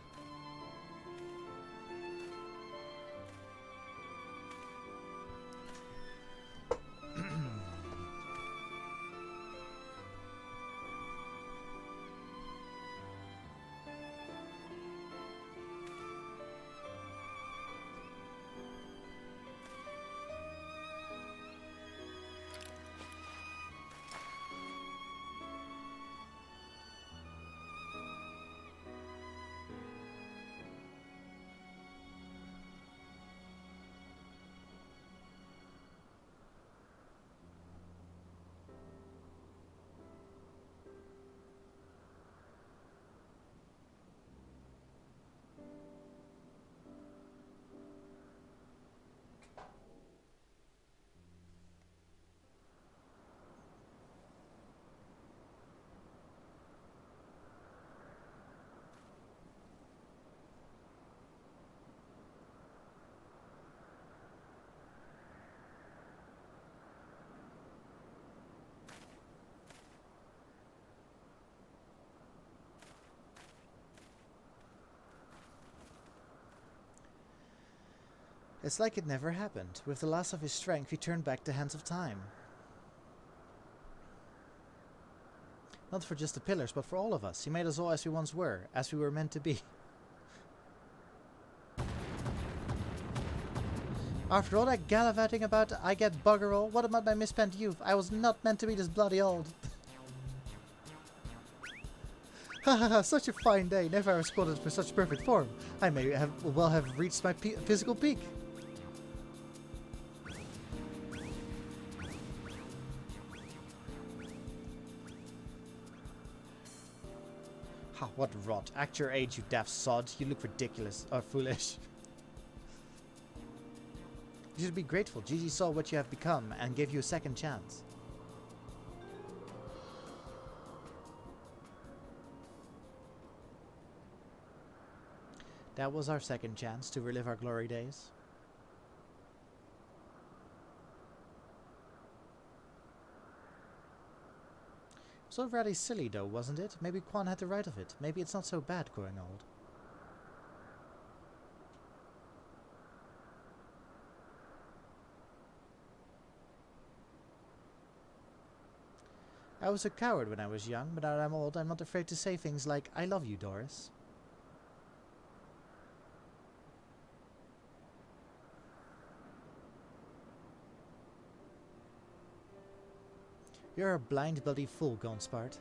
It's like it never happened. With the loss of his strength, he turned back the hands of time. Not for just the pillars, but for all of us. He made us all as we once were, as we were meant to be. After all that gallivanting about I get bugger all, what about my misspent youth? I was not meant to be this bloody old. Hahaha, such a fine day. Never ever squatted for such perfect form. I may well have reached my physical peak. Ha, what rot. Act your age, you daft sod. You look ridiculous, or foolish. You should be grateful. Gigi saw what you have become and gave you a second chance. That was our second chance to relive our glory days. It was rather silly though, wasn't it? Maybe Quan had the right of it. Maybe it's not so bad growing old. I was a coward when I was young, but now that I'm old, I'm not afraid to say things like, I love you, Doris. You're a blind bloody fool, Gonspart.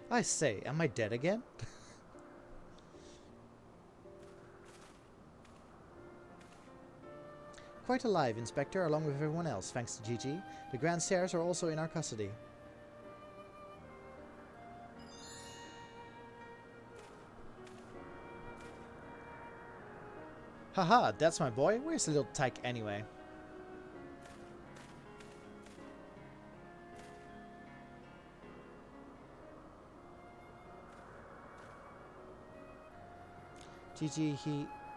I say, am I dead again? Quite alive, Inspector, along with everyone else, thanks to Gigi. The Grand Stairs are also in our custody. Haha, that's my boy. Where's the little tyke anyway?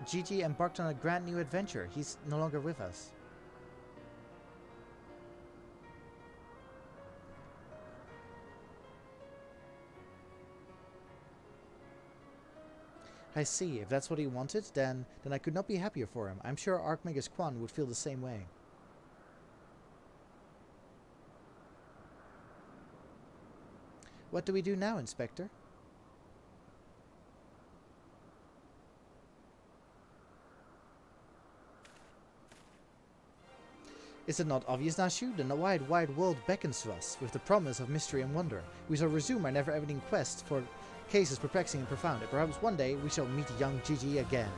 Gigi embarked on a grand new adventure. He's no longer with us. I see. If that's what he wanted, then I could not be happier for him. I'm sure Archmagus Quan would feel the same way. What do we do now, Inspector? Is it not obvious, Nashu? The wide world beckons to us, with the promise of mystery and wonder. We shall resume our never-ending quest for cases perplexing and profound, and perhaps one day we shall meet young Gigi again.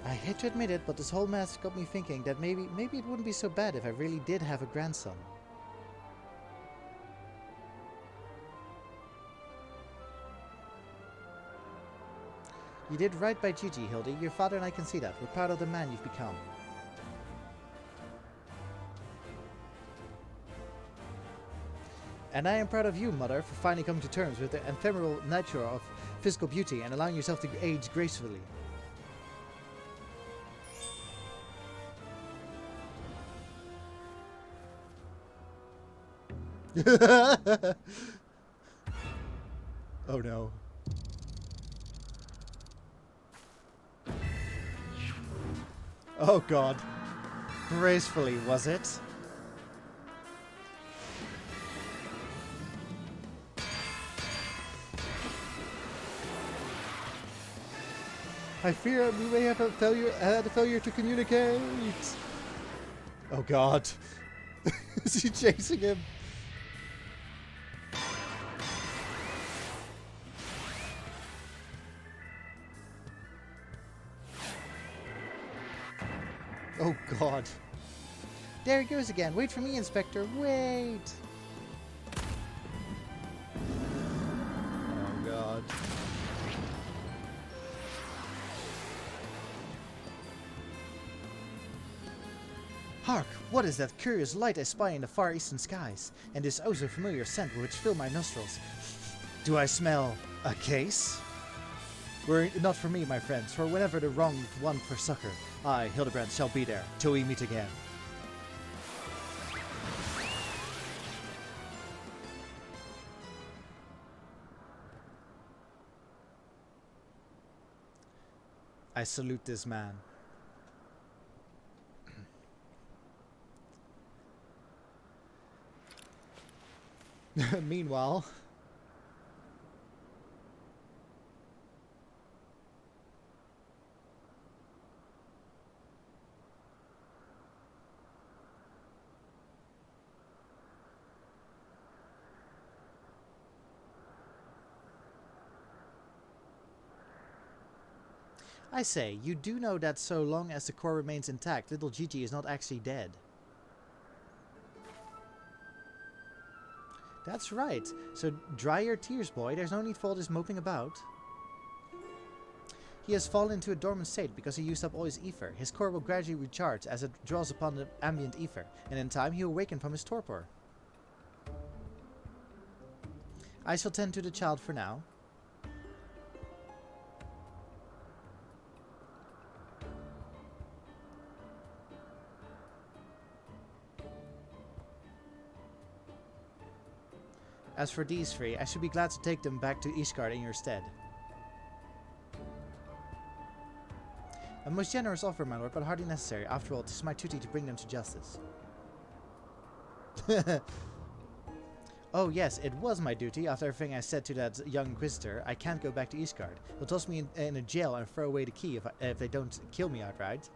I hate to admit it, but this whole mess got me thinking that maybe it wouldn't be so bad if I really did have a grandson. You did right by Gigi, Hildy. Your father and I can see that. We're proud of the man you've become. And I am proud of you, Mother, for finally coming to terms with the ephemeral nature of physical beauty and allowing yourself to age gracefully. Oh no. Oh god. Gracefully, was it? I fear we may have had a failure to communicate. Oh god. Is he chasing him? Oh god. There he goes again. Wait for me, Inspector. Wait. Oh god. Hark! What is that curious light I spy in the far eastern skies? And this oh so familiar scent which fill my nostrils? Do I smell a case? Worry not for me, my friends, for whenever the wronged one for succor, I, Hildibrand, shall be there, till we meet again. I salute this man. Meanwhile... I say, you do know that so long as the core remains intact, little Gigi is not actually dead. That's right. So dry your tears, boy. There's no need for all this moping about. He has fallen into a dormant state because he used up all his ether. His core will gradually recharge as it draws upon the ambient ether, and in time he will awaken from his torpor. I shall tend to the child for now. As for these three, I should be glad to take them back to Ishgard in your stead. A most generous offer, my lord, but hardly necessary. After all, it is my duty to bring them to justice. Oh yes, it was my duty. After everything I said to that young inquisitor, I can't go back to Ishgard. He'll toss me in a jail and throw away the key if they don't kill me outright.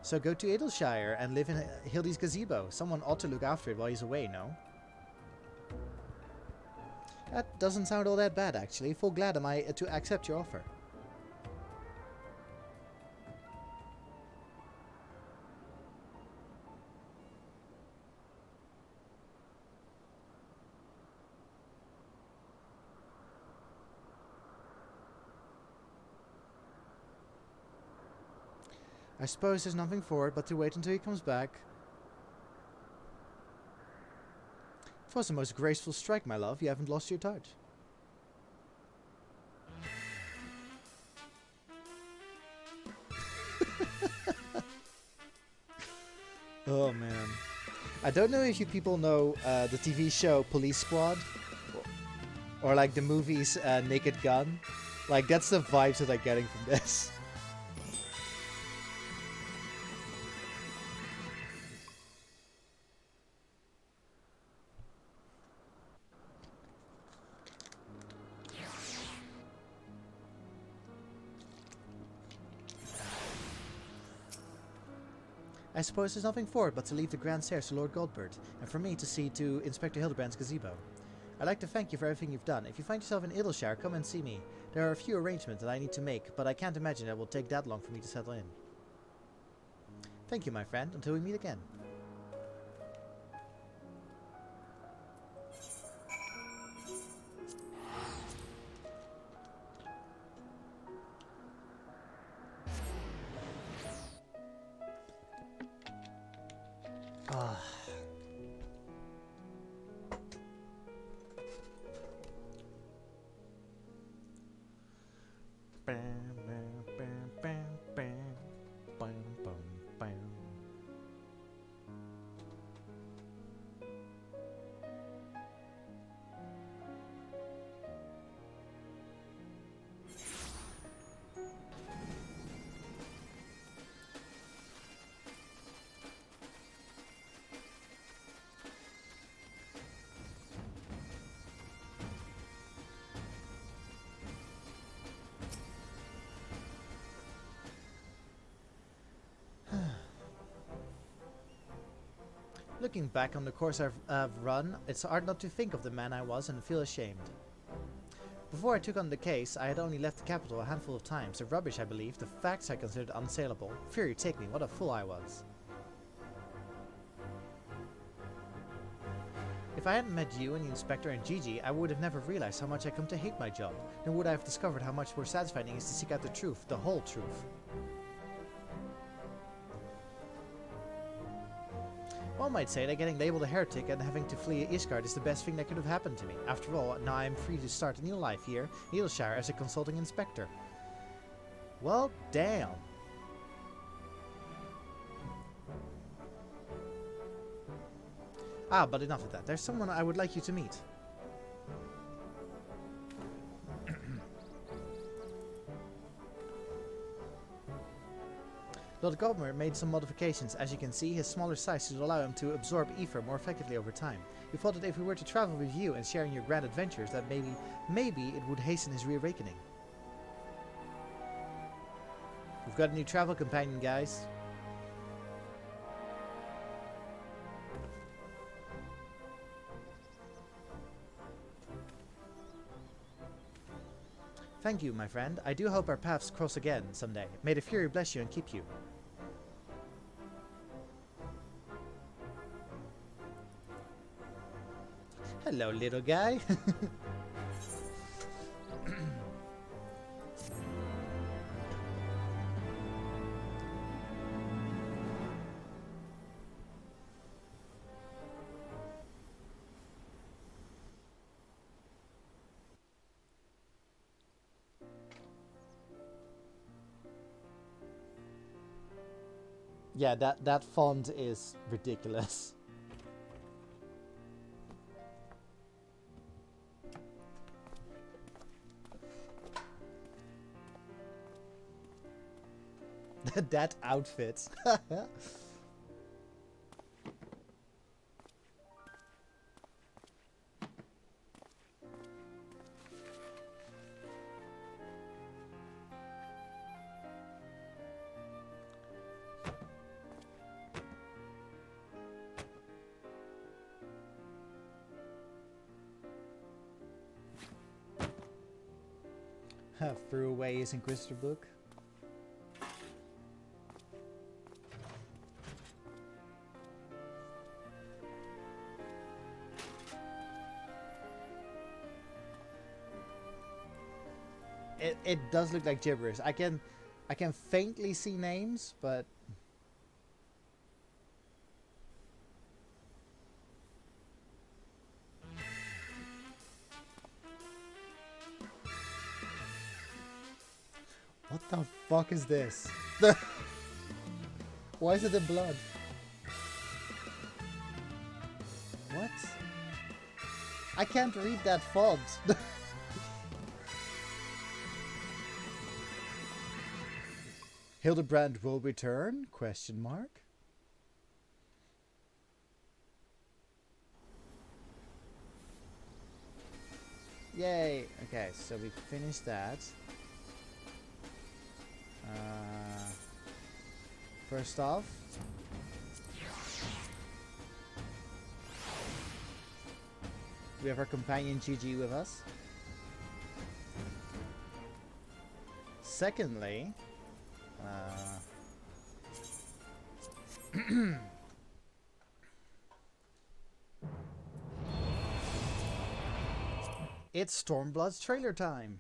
So go to Edelshire and live in Hildy's gazebo. Someone ought to look after it while he's away, no? That doesn't sound all that bad, actually. Full glad am I to accept your offer. I suppose there's nothing for it but to wait until he comes back. It was the most graceful strike, my love. You haven't lost your touch. Oh man. I don't know if you people know the TV show Police Squad. Or like the movies Naked Gun. Like that's the vibes that I'm getting from this. I suppose there's nothing for it but to leave the grand stairs to Lord Goldbert, and for me to see to Inspector Hildibrand's gazebo. I'd like to thank you for everything you've done. If you find yourself in Edelshire, come and see me. There are a few arrangements that I need to make, but I can't imagine it will take that long for me to settle in. Thank you, my friend. Until we meet again. Ah. Looking back on the course I've run, it's hard not to think of the man I was and feel ashamed. Before I took on the case, I had only left the capital a handful of times. The rubbish I believed, the facts I considered unsaleable. Fury take me, what a fool I was. If I hadn't met you and the Inspector and Gigi, I would have never realized how much I come to hate my job. Nor would I have discovered how much more satisfying it is to seek out the truth, the whole truth. One might say that getting labeled a heretic and having to flee Ishgard is the best thing that could have happened to me. After all, now I am free to start a new life here, in Needleshire, as a consulting inspector. Well, damn. Ah, but enough of that. There's someone I would like you to meet. Lord Godmer made some modifications. As you can see, his smaller size should allow him to absorb ether more effectively over time. We thought that if we were to travel with you and sharing your grand adventures, that maybe it would hasten his reawakening. We've got a new travel companion, guys. Thank you, my friend. I do hope our paths cross again someday. May the Fury bless you and keep you. Hello, little guy. Yeah, that font is ridiculous. That outfit. Threw away his Inquisitor book. It does look like gibberish. I can faintly see names, but what the fuck is this? Why is it in blood? What? I can't read that font. Hildibrand will return? Question mark. Yay! Okay, so we finished that. First off, we have our companion Gigi with us. Secondly, it's Stormblood's trailer time.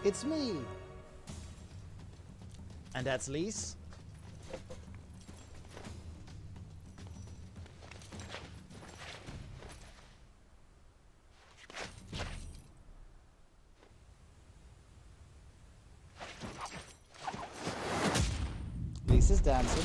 It's me! And that's Lise. Lise is dancing.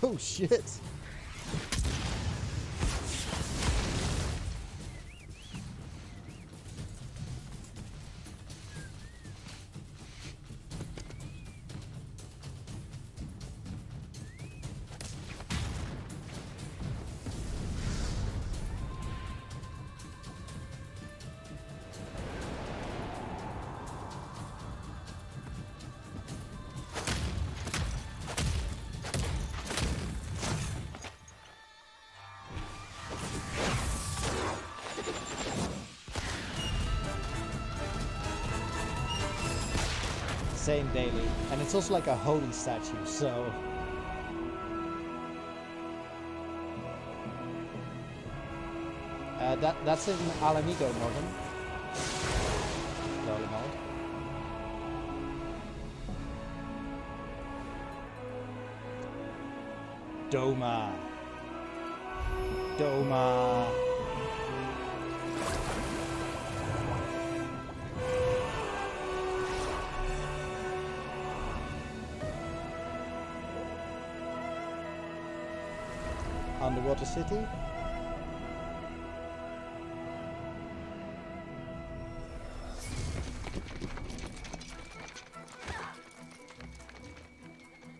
Oh shit! Same daily, and it's also like a holy statue, so that's in Alamigo, Morgan. Lol, mod. Doma. Underwater city.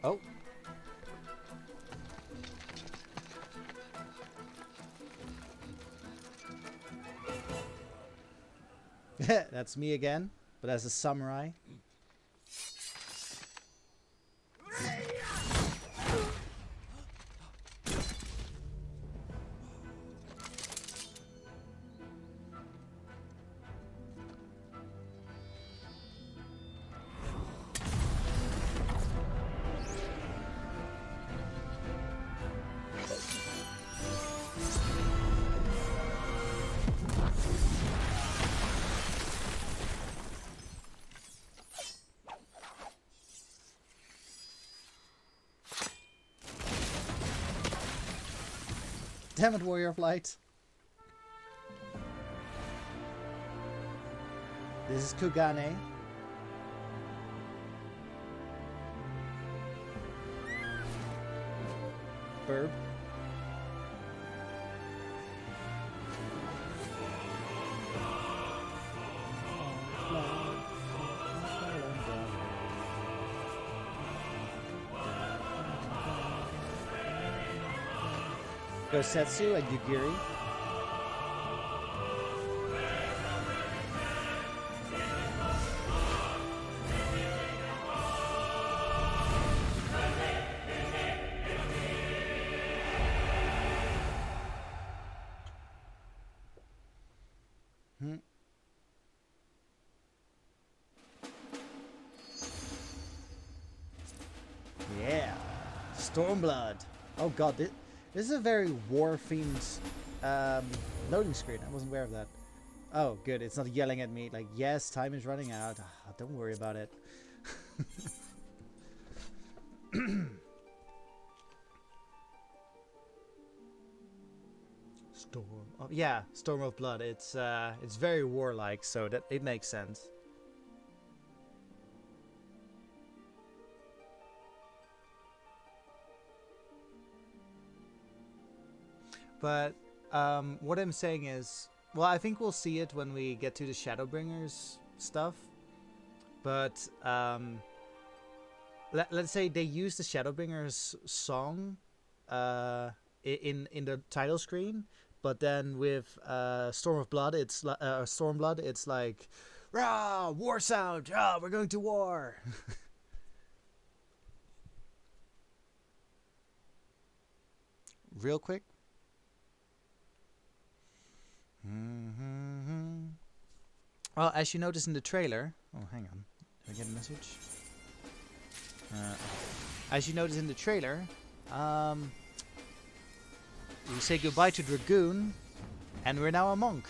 Oh. That's me again, but as a samurai. Damn it, Warrior of Light. This is Kugane. Burb. Gosetsu and Yugiri. Yeah, Stormblood. Oh god, this is a very war-themed loading screen. I wasn't aware of that. Oh, good. It's not yelling at me like, yes, time is running out. Ah, don't worry about it. Storm. Oh, yeah, Storm of Blood. It's very warlike, so that it makes sense. But what I'm saying is, well, I think we'll see it when we get to the Shadowbringers stuff. But let's say they use the Shadowbringers song in the title screen, but then with Storm of Blood, it's Stormblood, it's like, rah, war sound, ah, we're going to war. Real quick. Well, as you notice in the trailer... Oh, hang on. Did I get a message? As you notice in the trailer, we say goodbye to Dragoon, and we're now a monk.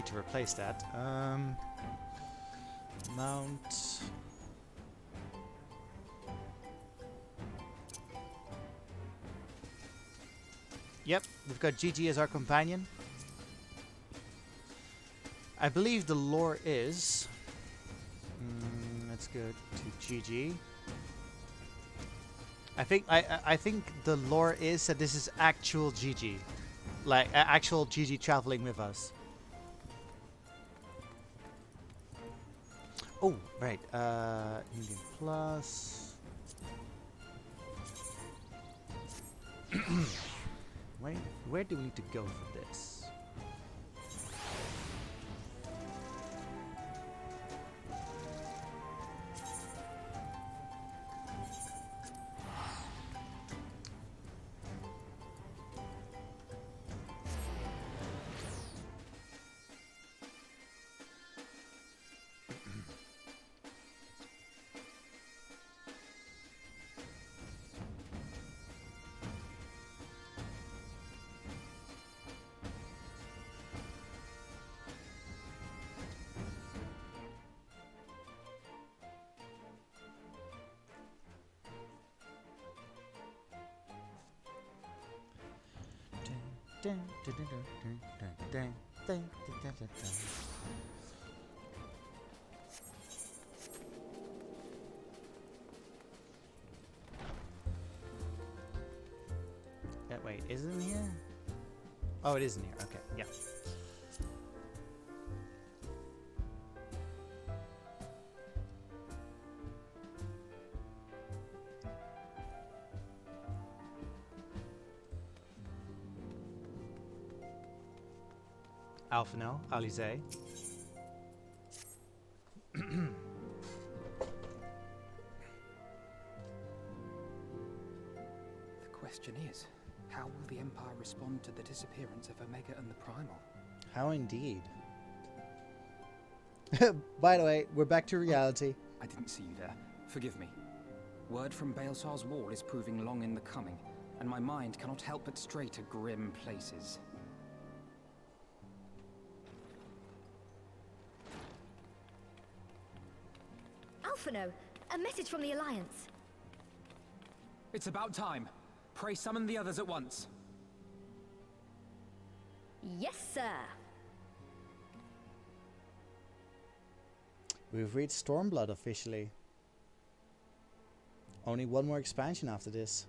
need to replace that. Mount. Yep, we've got Gigi as our companion. I believe the lore is... let's go to Gigi. I think the lore is that this is actual Gigi. Like, actual Gigi traveling with us. Oh, right. Medium plus. Where do we need to go for this? Wait, is it in here? Oh, it is in here. Okay, yeah. Alphino, Alize. The question is, how will the Empire respond to the disappearance of Omega and the Primal? How indeed. By the way, we're back to reality. I didn't see you there. Forgive me. Word from Baelsar's wall is proving long in the coming, and my mind cannot help but stray to grim places. Alphino, a message from the Alliance. It's about time. Pray summon the others at once. Yes, sir. We've reached Stormblood officially. Only one more expansion after this.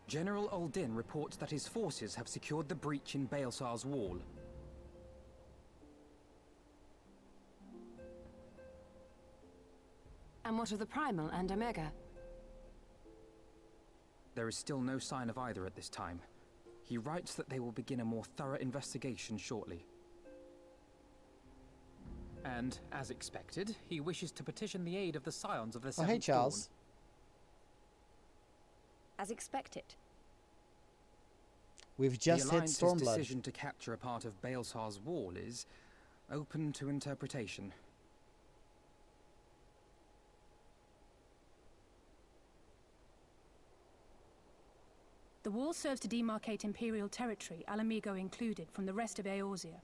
General Uldin reports that his forces have secured the breach in Baelsar's wall. And what of the Primal and Omega? There is still no sign of either at this time. He writes that they will begin a more thorough investigation shortly. And, as expected, he wishes to petition the aid of the Scions of the Seventh Oh, hey, Charles. Dawn. As expected. We've just the hit Alliance's Stormblood. decision to capture a part of Baelsar's wall is open to interpretation. The wall serves to demarcate Imperial territory, Alamigo included, from the rest of Eorzea.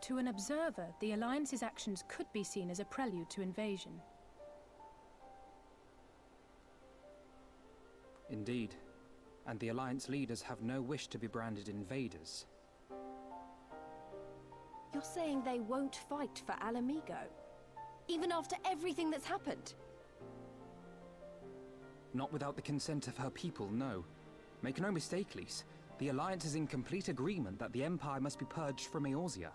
To an observer, the Alliance's actions could be seen as a prelude to invasion. Indeed. And the Alliance leaders have no wish to be branded invaders. You're saying they won't fight for Alamigo? Even after everything that's happened? Not without the consent of her people, no. Make no mistake, Lise. The Alliance is in complete agreement that the Empire must be purged from Eorzea.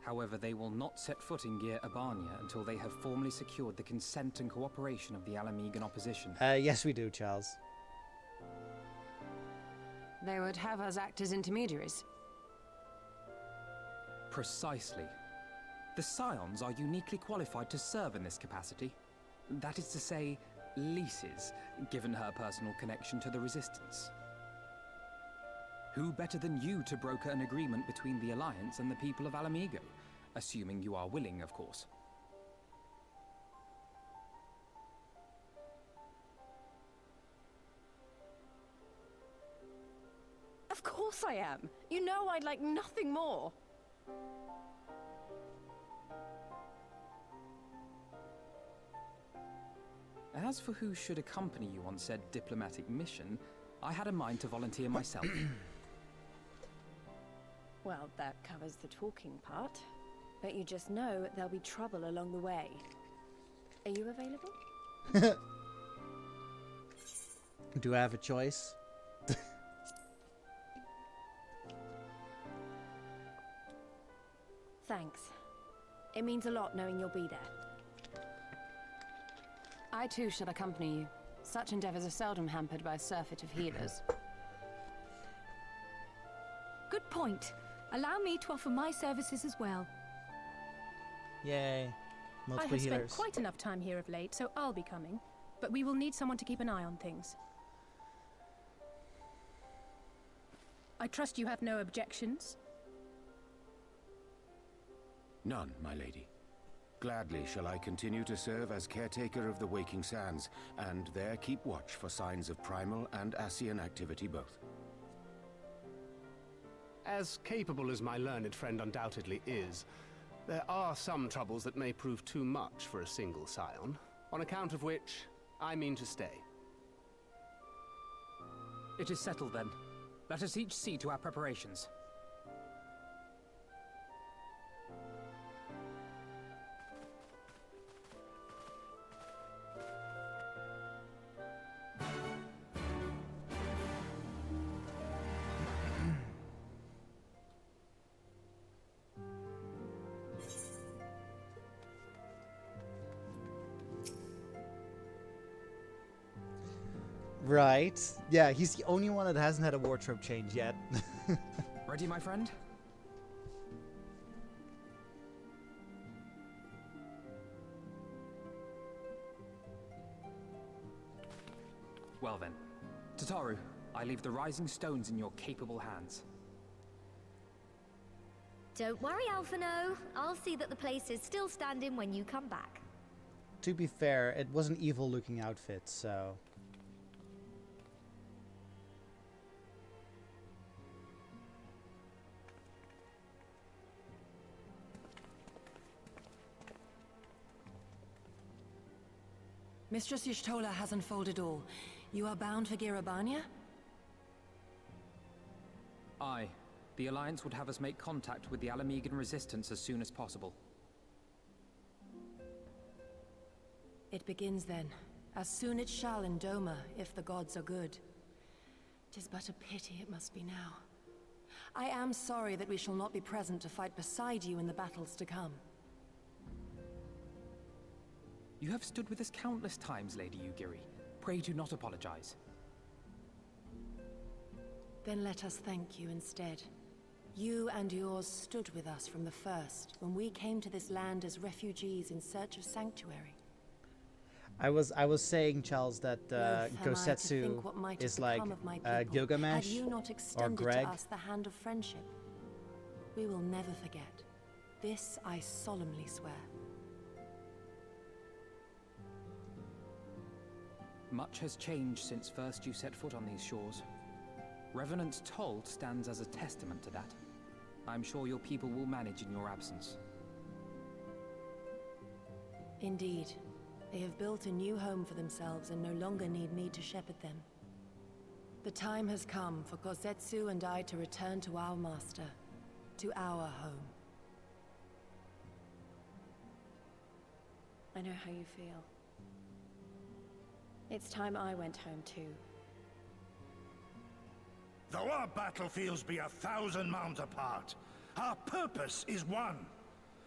However, they will not set foot in Gyr Abania until they have formally secured the consent and cooperation of the Alamigan opposition. Yes, we do, Charles. They would have us act as intermediaries. Precisely. The Scions are uniquely qualified to serve in this capacity. That is to say, Lise's, given her personal connection to the Resistance. Who better than you to broker an agreement between the Alliance and the people of Alamigo? Assuming you are willing, of course. Of course I am. You know I'd like nothing more. As for who should accompany you on said diplomatic mission, I had a mind to volunteer myself. Well, that covers the talking part. But you just know there'll be trouble along the way. Are you available? Do I have a choice? Thanks. It means a lot knowing you'll be there. I too shall accompany you. Such endeavors are seldom hampered by a surfeit of healers. Good point. Allow me to offer my services as well. Yay. I Multiple have spent healers. quite enough time here of late, so I'll be coming. But we will need someone to keep an eye on things. I trust you have no objections? None, my lady. Gladly shall I continue to serve as caretaker of the Waking Sands, and there keep watch for signs of primal and Ascian activity both. As capable as my learned friend undoubtedly is, there are some troubles that may prove too much for a single scion, on account of which I mean to stay. It is settled then. Let us each see to our preparations. Right. Yeah, he's the only one that hasn't had a wardrobe change yet. Ready, my friend? Well then, Tataru, I leave the rising stones in your capable hands. Don't worry, Alphino. I'll see that the place is still standing when you come back. To be fair, it was an evil-looking outfit, so... Mistress Y'shtola has unfolded all. You are bound for Girabania? Aye. The Alliance would have us make contact with the Alamegan resistance as soon as possible. It begins then. As soon it shall in Doma, if the gods are good. 'Tis but a pity it must be now. I am sorry that we shall not be present to fight beside you in the battles to come. You have stood with us countless times, Lady Yugiri. Pray do not apologize. Then let us thank you instead. You and yours stood with us from the first, when we came to this land as refugees in search of sanctuary. I was saying, Charles, that Gosetsu is like Gilgamesh had you not or extended Greg. to us the hand of friendship. We will never forget. This I solemnly swear. Much has changed since first you set foot on these shores. Revenant's Toll stands as a testament to that. I'm sure your people will manage in your absence. Indeed. They have built a new home for themselves and no longer need me to shepherd them. The time has come for Gosetsu and I to return to our master, to our home. I know how you feel. It's time I went home too. Though our battlefields be 1,000 miles apart, our purpose is one.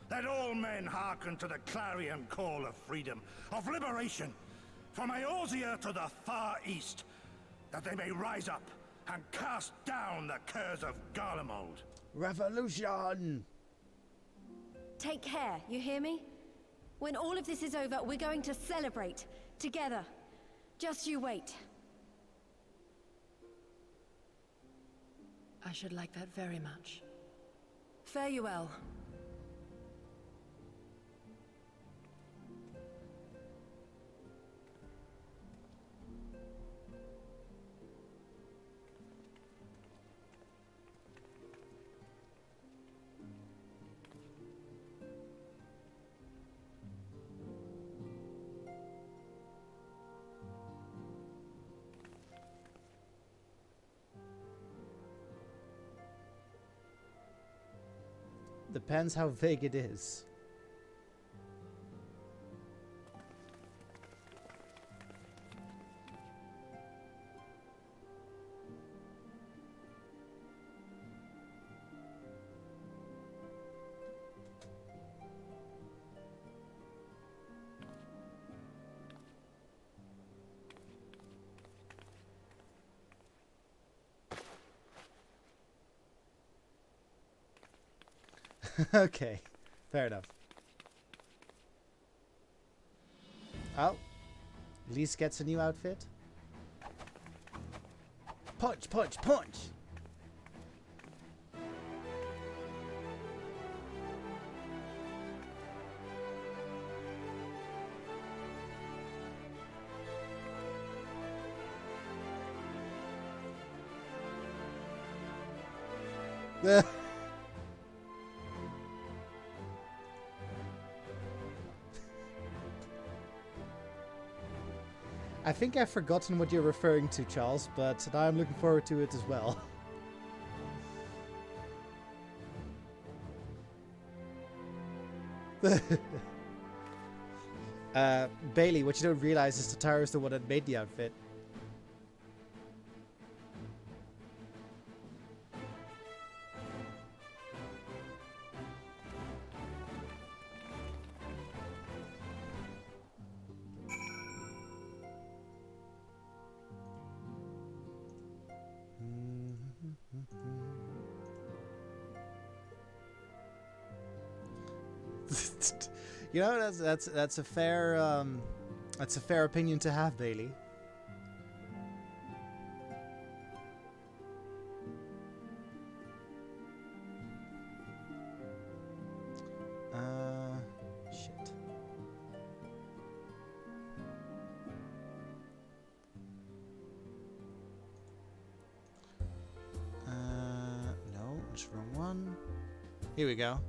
Let all men hearken to the clarion call of freedom, of liberation, from Eorzea to the far east, that they may rise up and cast down the curse of Garlemald. Revolution! Take care, you hear me? When all of this is over, we're going to celebrate, together. Just you wait. I should like that very much. Fare you well. Depends how vague it is. Okay, fair enough. Oh, Lise gets a new outfit. Punch, punch, punch! I think I've forgotten what you're referring to, Charles, but now I'm looking forward to it as well. Bailey, what you don't realize is Tatara is the one that made the outfit. You know, that's a fair opinion to have, Bailey. Shit. No, it's the wrong one. Here we go.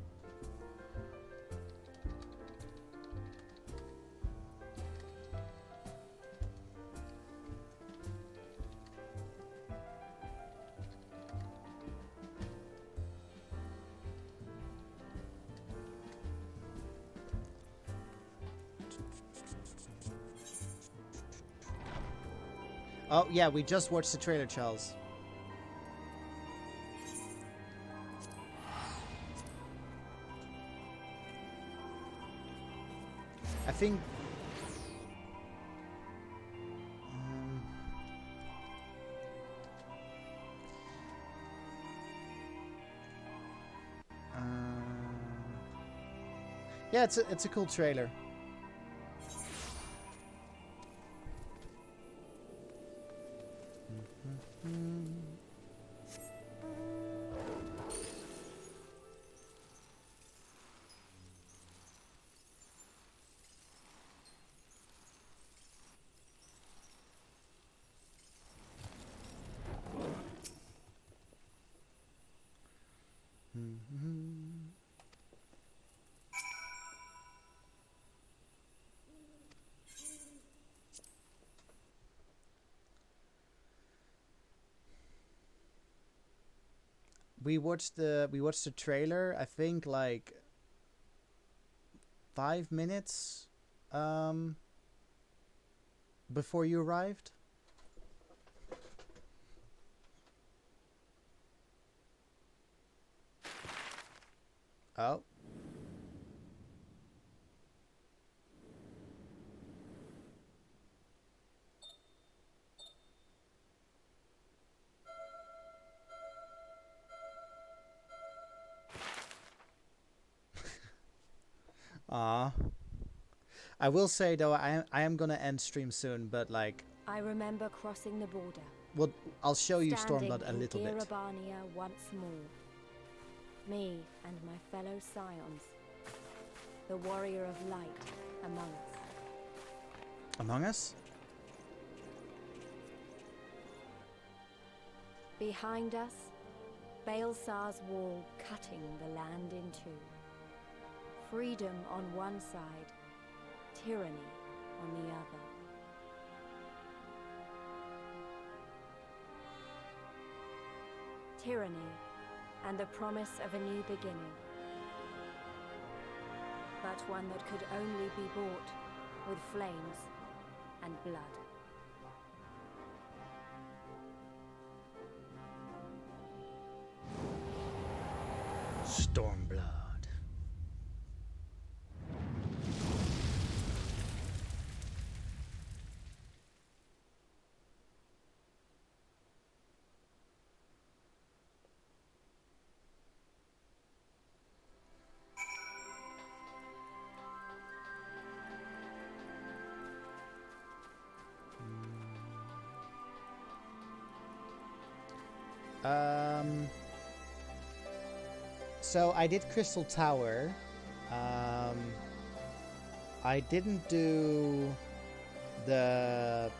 Oh, yeah, we just watched the trailer, Charles. I think... yeah, it's a cool trailer. We watched the trailer, I think like 5 minutes before you arrived. Oh. I will say though, I am gonna end stream soon, but like I remember crossing the border. well, I'll show you Stormblood a little bit. Hildibrand once more. Me and my fellow scions. The warrior of light among us. Among Us? Behind us, Baelsar's wall cutting the land in two. Freedom on one side, tyranny on the other. Tyranny and the promise of a new beginning. about one that could only be bought with flames and blood. Stormblood. So I did Crystal Tower. I didn't do the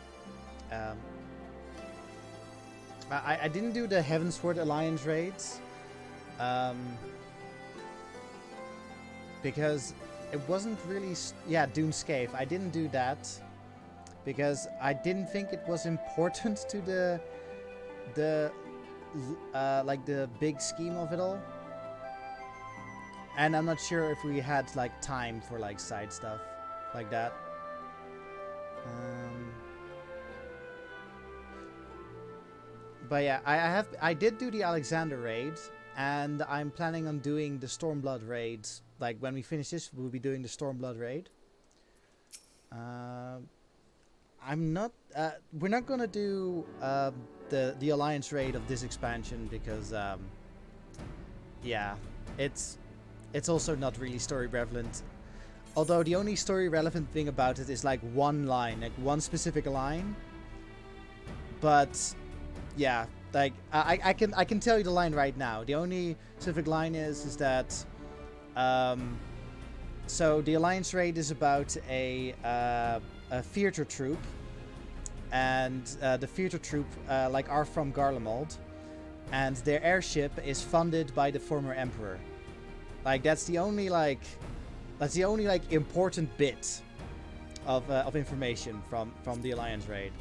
I didn't do the Heavensward Alliance raids because it wasn't really Doomscape. I didn't do that because I didn't think it was important to the like the big scheme of it all. And I'm not sure if we had like time for like side stuff like that. But yeah, I did do the Alexander raid, and I'm planning on doing the Stormblood raids. Like when we finish this, we'll be doing the Stormblood raid. We're not gonna do the Alliance raid of this expansion because yeah, it's also not really story relevant. Although the only story relevant thing about it is like one line, like one specific line. But yeah, like I can tell you the line right now. The only specific line is that so the Alliance raid is about a theater troupe, and the theater troupe like are from Garlemald, and their airship is funded by the former emperor. Like that's the only important bit of information from the Alliance raid.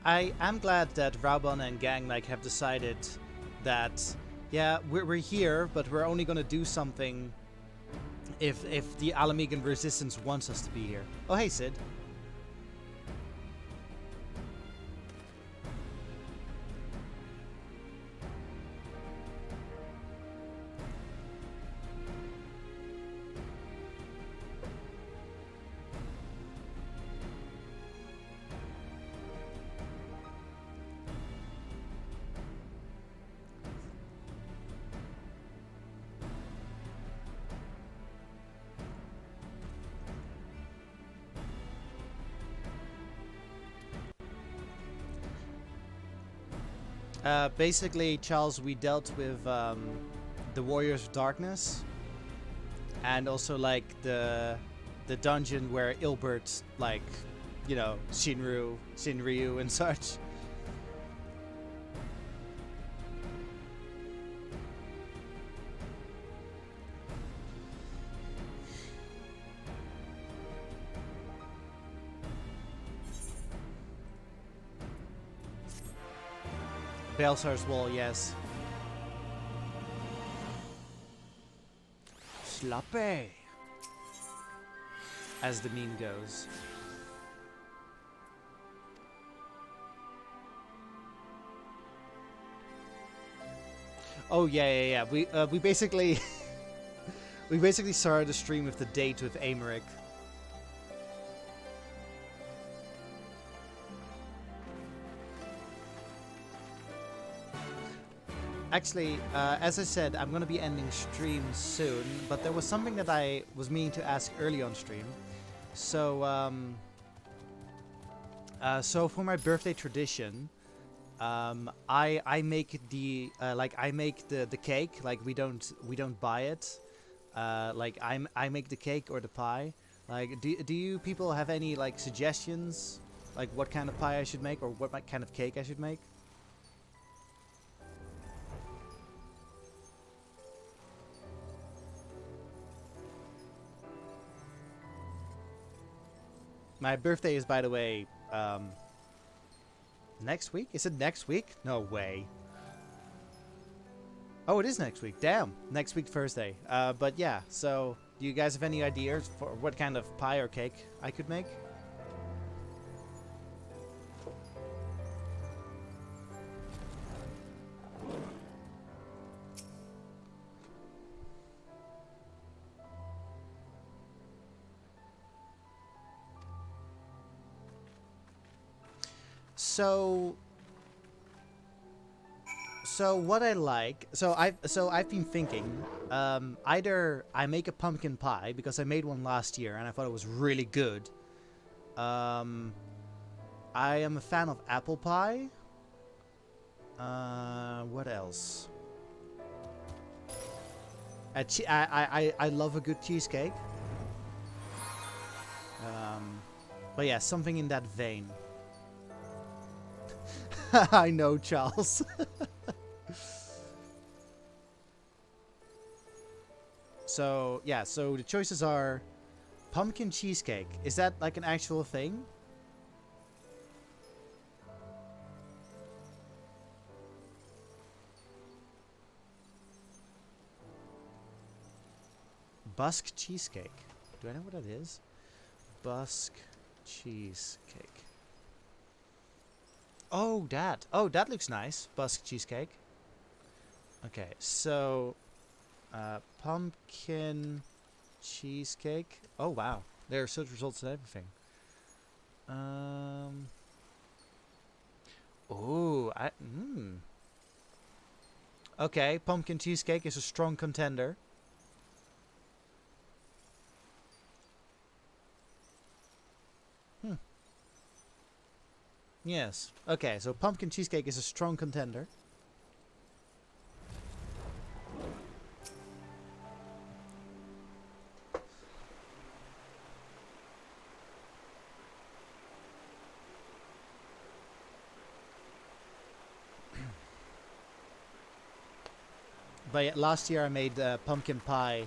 I am glad that Raubon and gang like have decided that yeah, we're here, but we're only gonna do something if the Alamegan resistance wants us to be here. Oh hey Sid. Basically, Charles, we dealt with the Warriors of Darkness, and also like the dungeon where Ilbert, like, you know, Shinryu and such. Belsar's Wall, yes. Slappe, as the meme goes. Oh yeah. We basically we basically started the stream with the date with Amaric. Actually, as I said, I'm gonna be ending stream soon, but there was something that I was meaning to ask early on stream. So, so for my birthday tradition, I make the I make the cake. Like we don't buy it. Like I make the cake or the pie. Like do you people have any like suggestions? Like what kind of pie I should make or what kind of cake I should make? My birthday is, by the way, next week? Is it next week? No way. Oh, it is next week. Damn. Next week, Thursday. But yeah, so do you guys have any ideas for what kind of pie or cake I could make? So what I like, so I've been thinking, either I make a pumpkin pie because I made one last year and I thought it was really good. I am a fan of apple pie. What else? I love a good cheesecake. But yeah, something in that vein. I know, Charles. So, yeah, so the choices are pumpkin cheesecake. Is that like an actual thing? Busk cheesecake. Do I know what that is? Busk cheesecake. Oh, that. Oh, that looks nice. Busk cheesecake. Okay, so pumpkin cheesecake. Oh, wow. There are search results and everything. Oh, okay, pumpkin cheesecake is a strong contender. Yes. Okay, so pumpkin cheesecake is a strong contender. But yeah, last year I made pumpkin pie,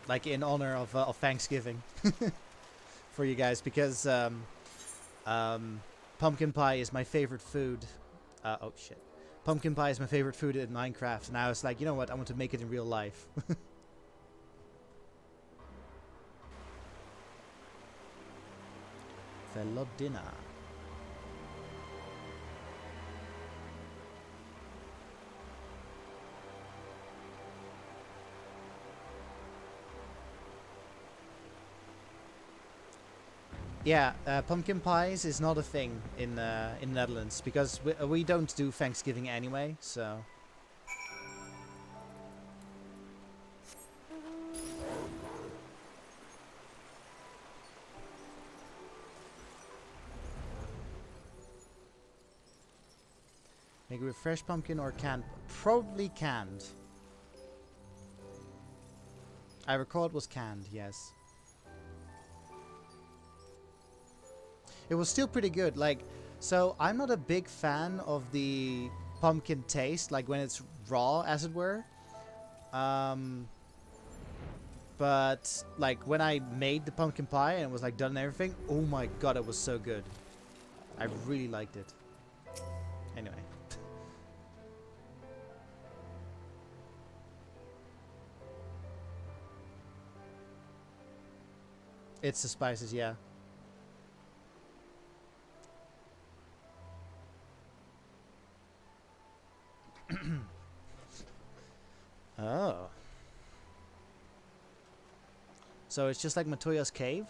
like in honor of Thanksgiving, for you guys because pumpkin pie is my favorite food. Oh shit. Pumpkin pie is my favorite food in Minecraft, and I was like, you know what, I want to make it in real life. Velodina. Yeah, pumpkin pies is not a thing in Netherlands because we don't do Thanksgiving anyway, so. Make it with fresh pumpkin or canned? Probably canned. I recall it was canned, yes. It was still pretty good. Like, so I'm not a big fan of the pumpkin taste, like when it's raw, as it were. But like when I made the pumpkin pie and it was like done and everything, oh my god, it was so good. I really liked it. Anyway. It's the spices, yeah. Oh. So it's just like Matoya's cave?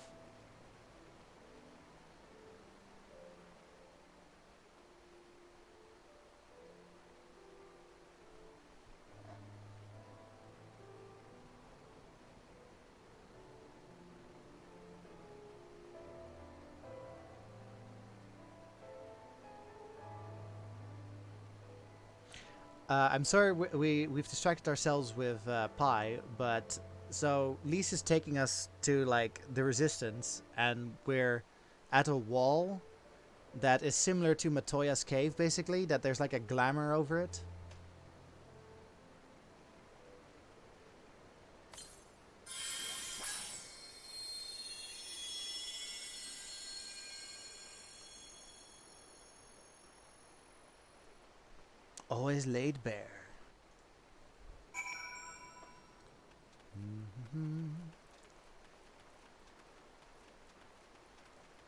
I'm sorry we've distracted ourselves with Pi, but so Lise is taking us to like the Resistance, and we're at a wall that is similar to Matoya's cave, basically. That there's like a glamour over it. Always laid bare.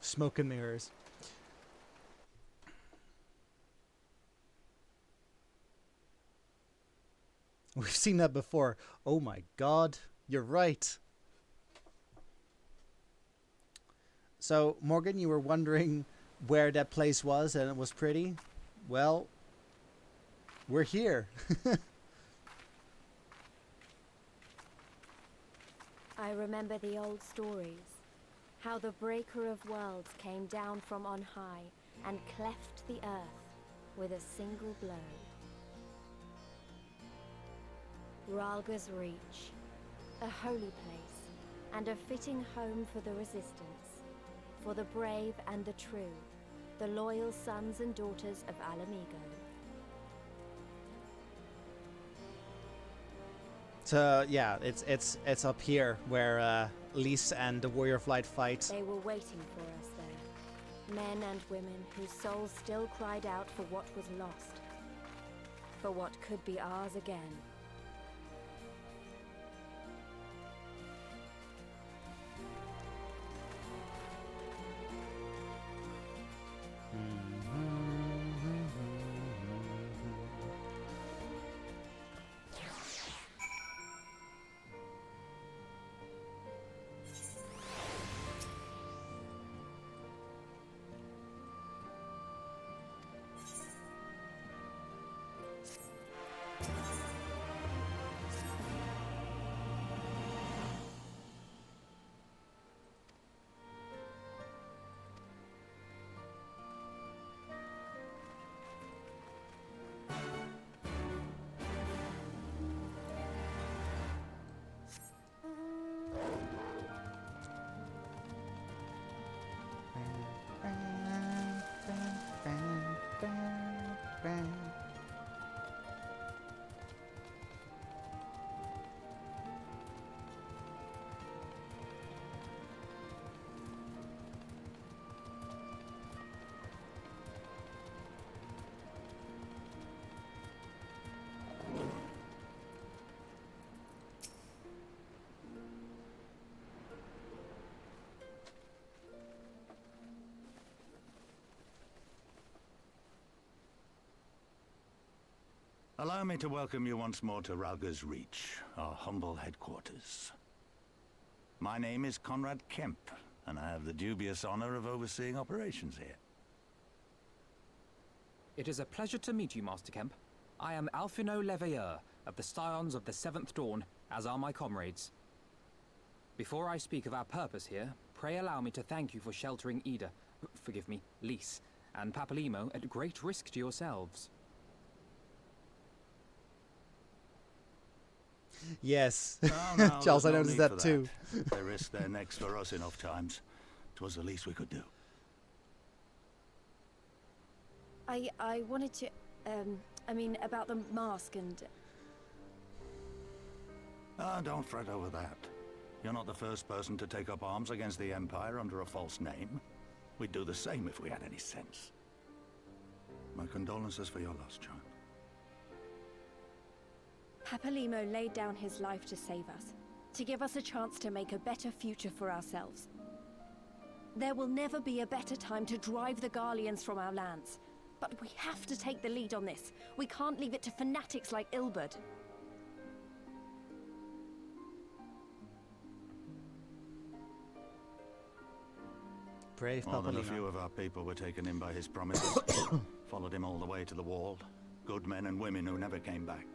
Smoke and mirrors. We've seen that before. Oh my god, you're right. So, Morgan, you were wondering where that place was and it was pretty? Well, we're here. I remember the old stories. How the Breaker of Worlds came down from on high and cleft the earth with a single blow. Ralga's Reach, a holy place and a fitting home for the Resistance, for the brave and the true, the loyal sons and daughters of Alamigo. So yeah, it's up here where Lise and the Warrior of Light fight. They were waiting for us there, men and women whose souls still cried out for what was lost, for what could be ours again. Allow me to welcome you once more to Ralga's Reach, our humble headquarters. My name is Conrad Kemp, and I have the dubious honor of overseeing operations here. It is a pleasure to meet you, Master Kemp. I am Alphino Leveilleur of the Scions of the Seventh Dawn, as are my comrades. Before I speak of our purpose here, pray allow me to thank you for sheltering Ida, forgive me, Lise, and Papalimo at great risk to yourselves. Yes. No, Charles, I there's no noticed need that for too. They risked their necks for us enough times. 'Twas the least we could do. I wanted to, I mean, about the mask and... Ah, don't fret over that. You're not the first person to take up arms against the Empire under a false name. We'd do the same if we had any sense. My condolences for your loss, child. Papalimo laid down his life to save us, to give us a chance to make a better future for ourselves. There will never be a better time to drive the Garleans from our lands. But we have to take the lead on this. We can't leave it to fanatics like Ilberd. Brave More than a Papalino. few of our people were taken in by his promises. Followed him all the way to the wall. Good men and women who never came back.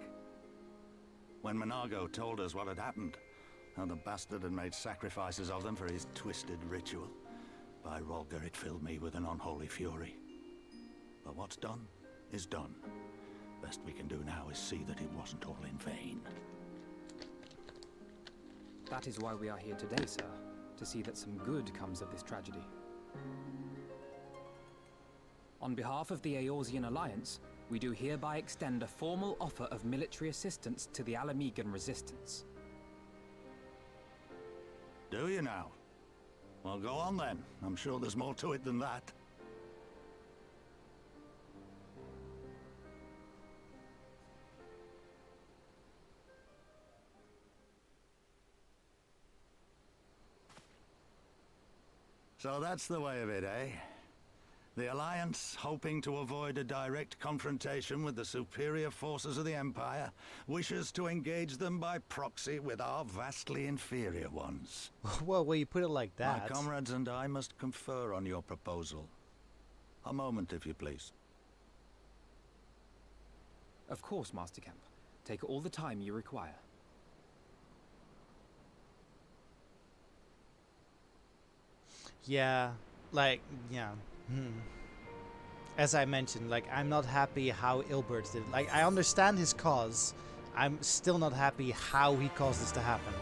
When Monago told us what had happened, how the bastard had made sacrifices of them for his twisted ritual, by Rolgar it filled me with an unholy fury. But what's done is done. Best we can do now is see that it wasn't all in vain. That is why we are here today, sir. To see that some good comes of this tragedy. On behalf of the Eorzean Alliance, we do hereby extend a formal offer of military assistance to the Alamegan resistance. Do you now? Well, go on then. I'm sure there's more to it than that. So that's the way of it, eh? The Alliance, hoping to avoid a direct confrontation with the superior forces of the Empire, wishes to engage them by proxy with our vastly inferior ones. Well, you put it like that. My comrades and I must confer on your proposal. A moment, if you please. Of course, Master Kemp. Take all the time you require. Yeah, like, yeah. As I mentioned, like, I'm not happy how Ilbert did it. Like, I understand his cause. I'm still not happy how he caused this to happen.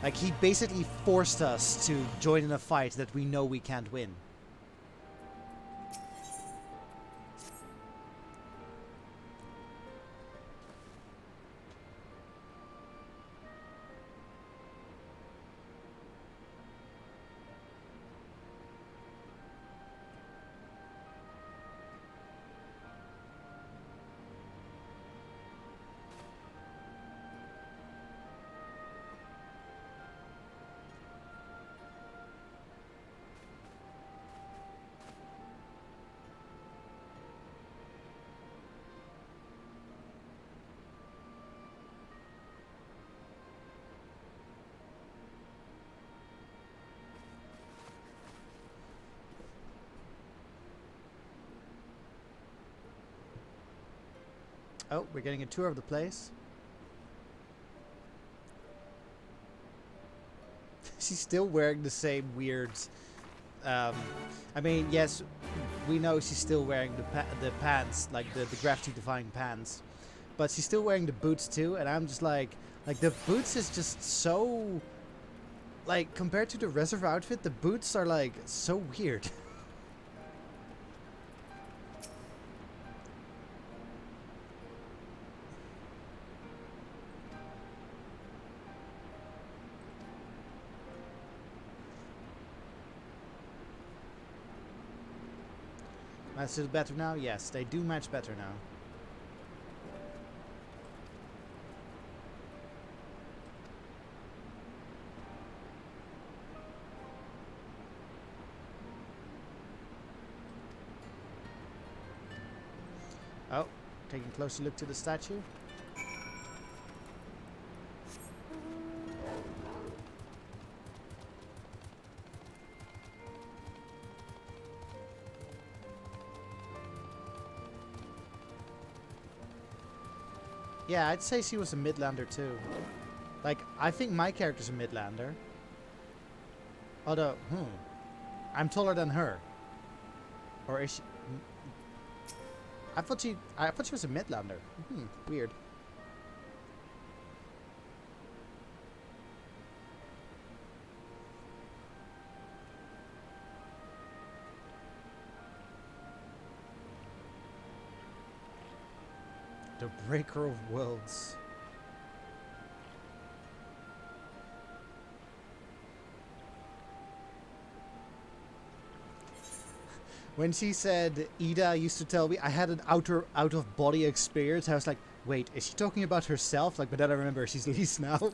Like, he basically forced us to join in a fight that we know we can't win. Oh, we're getting a tour of the place. She's still wearing the same weird... I mean, yes, we know she's still wearing the pants, like the gravity-defying pants. But she's still wearing the boots too, and I'm just like the boots is just so... Like, compared to the rest of her outfit, the boots are like so weird. Match it better now? Yes, they do match better now. Oh, taking a closer look to the statue. Yeah, I'd say she was a Midlander too. Like, I think my character's a Midlander. Although, I'm taller than her. Or is she... I thought she was a Midlander. Weird. The Breaker of Worlds. When she said Ida used to tell me I had an out of body experience, I was like, wait, is she talking about herself? Like, but then I remember she's Lise now.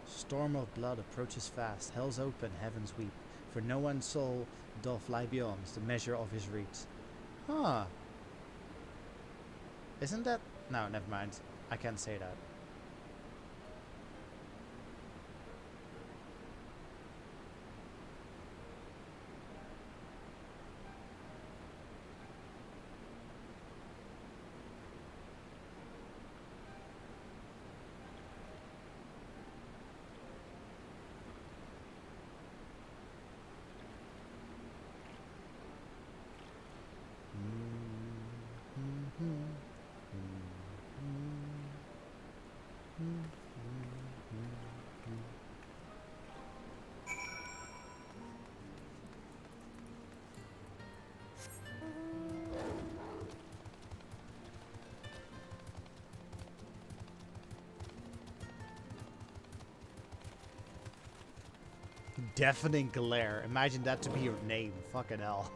Storm of blood approaches fast. Hell's open, heavens weep. For no one's soul doth lie beyond the measure of his reach. Huh. Isn't that... No, never mind. I can't say that. Deafening glare. Imagine that to be your name. Fucking hell.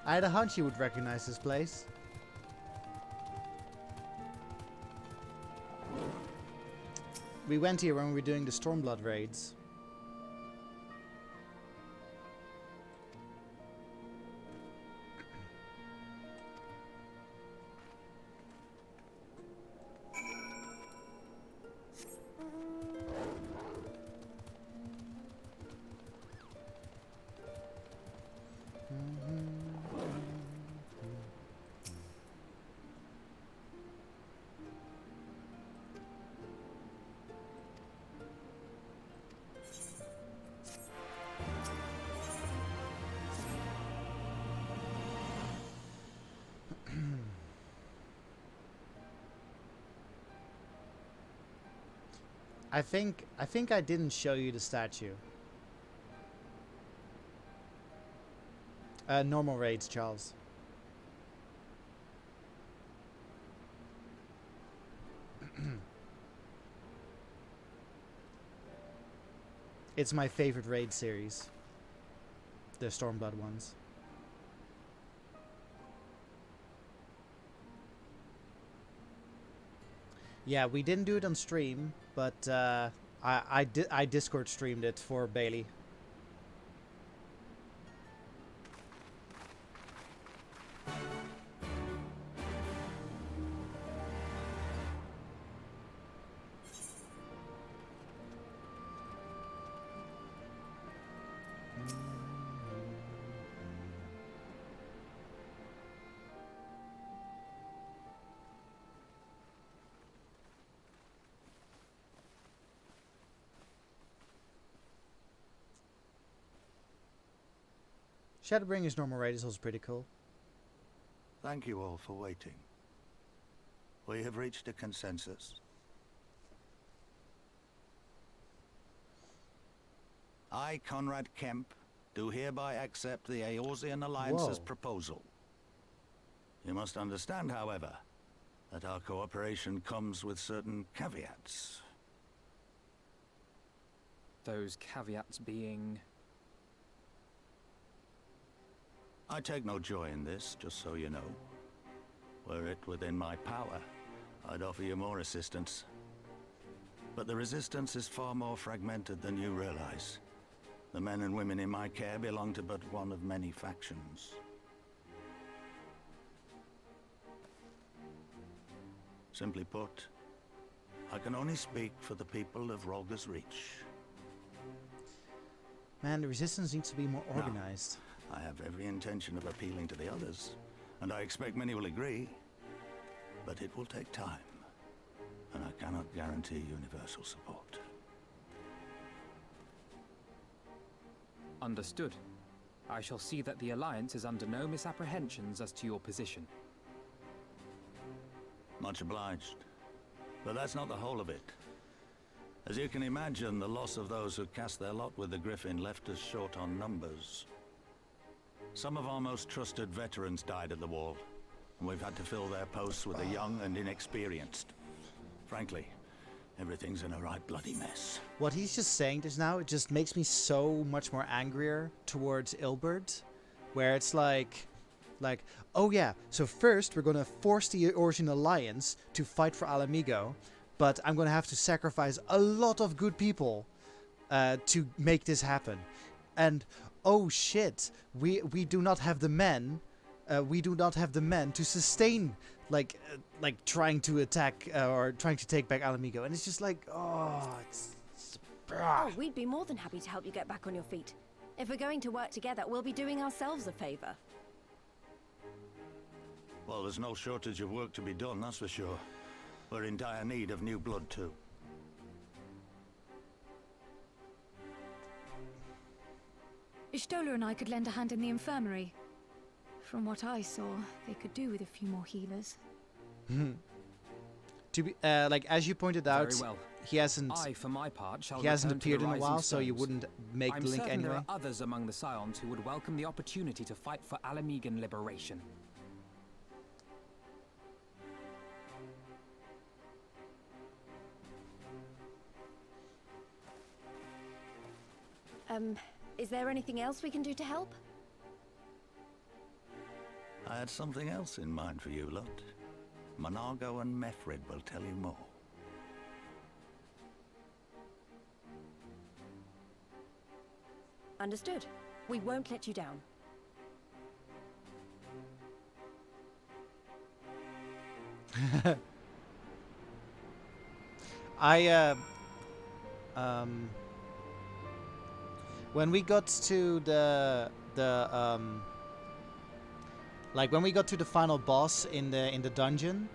I had a hunch you would recognize this place. We went here when we were doing the Stormblood raids. I think I didn't show you the statue. Normal raids, Charles. It's my favorite raid series. The Stormblood ones. Yeah, we didn't do it on stream, but I Discord streamed it for Bailey. Shadowbringer's normal raid is also pretty cool. Thank you all for waiting. We have reached a consensus. I, Conrad Kemp, do hereby accept the Eorzean Alliance's proposal. You must understand, however, that our cooperation comes with certain caveats. Those caveats being... I take no joy in this, just so you know. Were it within my power, I'd offer you more assistance. But the resistance is far more fragmented than you realize. The men and women in my care belong to but one of many factions. Simply put, I can only speak for the people of Rolga's Reach. Man, the resistance needs to be more organized. I have every intention of appealing to the others, and I expect many will agree. But it will take time, and I cannot guarantee universal support. Understood. I shall see that the Alliance is under no misapprehensions as to your position. Much obliged. But that's not the whole of it. As you can imagine, the loss of those who cast their lot with the Griffin left us short on numbers. Some of our most trusted veterans died at the wall, and we've had to fill their posts with the young and inexperienced. Frankly, everything's in a right bloody mess. What he's just saying just now, it just makes me so much more angrier towards Ilberd, where it's like, oh yeah, so first we're gonna force the Eorzean Alliance to fight for Alamigo, but I'm gonna have to sacrifice a lot of good people to make this happen. And oh shit, we do not have the men. We do not have the men to sustain like trying to attack or trying to take back Alamigo, and it's just like, oh, oh, we'd be more than happy to help you get back on your feet. If we're going to work together, we'll be doing ourselves a favor. Well, there's no shortage of work to be done, that's for sure. We're in dire need of new blood too. Ishtola and I could lend a hand in the infirmary. From what I saw, they could do with a few more healers. To be like as you pointed out, Very well. he hasn't. I, for my part, shall he hasn't return to appeared the in a Rising while, so you Stones. wouldn't make I'm the link certain anyway. there are others among the Scions who would welcome the opportunity to fight for Alamegan liberation. Is there anything else we can do to help? I had something else in mind for you lot. Monargo and Mefred will tell you more. Understood. We won't let you down. When we got to like when we got to the final boss in the dungeon,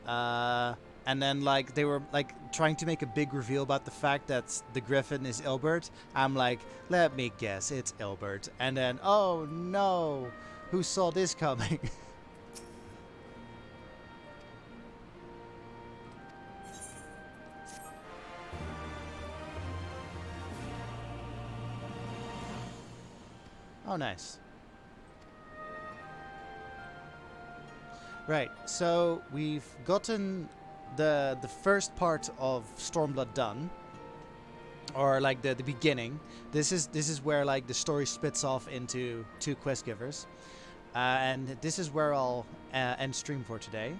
and then like they were like trying to make a big reveal about the fact that the Griffin is Ilbert, I'm like, let me guess, it's Ilbert, and then oh no, who saw this coming? Oh, nice. Right, so we've gotten the first part of Stormblood done, or like the beginning. This is where like the story splits off into 2 quest givers, and this is where I'll end stream for today.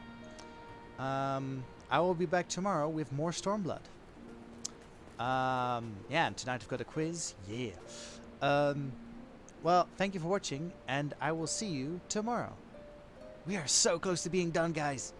I will be back tomorrow with more Stormblood. Yeah, and tonight I've got a quiz. Yeah. Well, thank you for watching, and I will see you tomorrow. We are so close to being done, guys.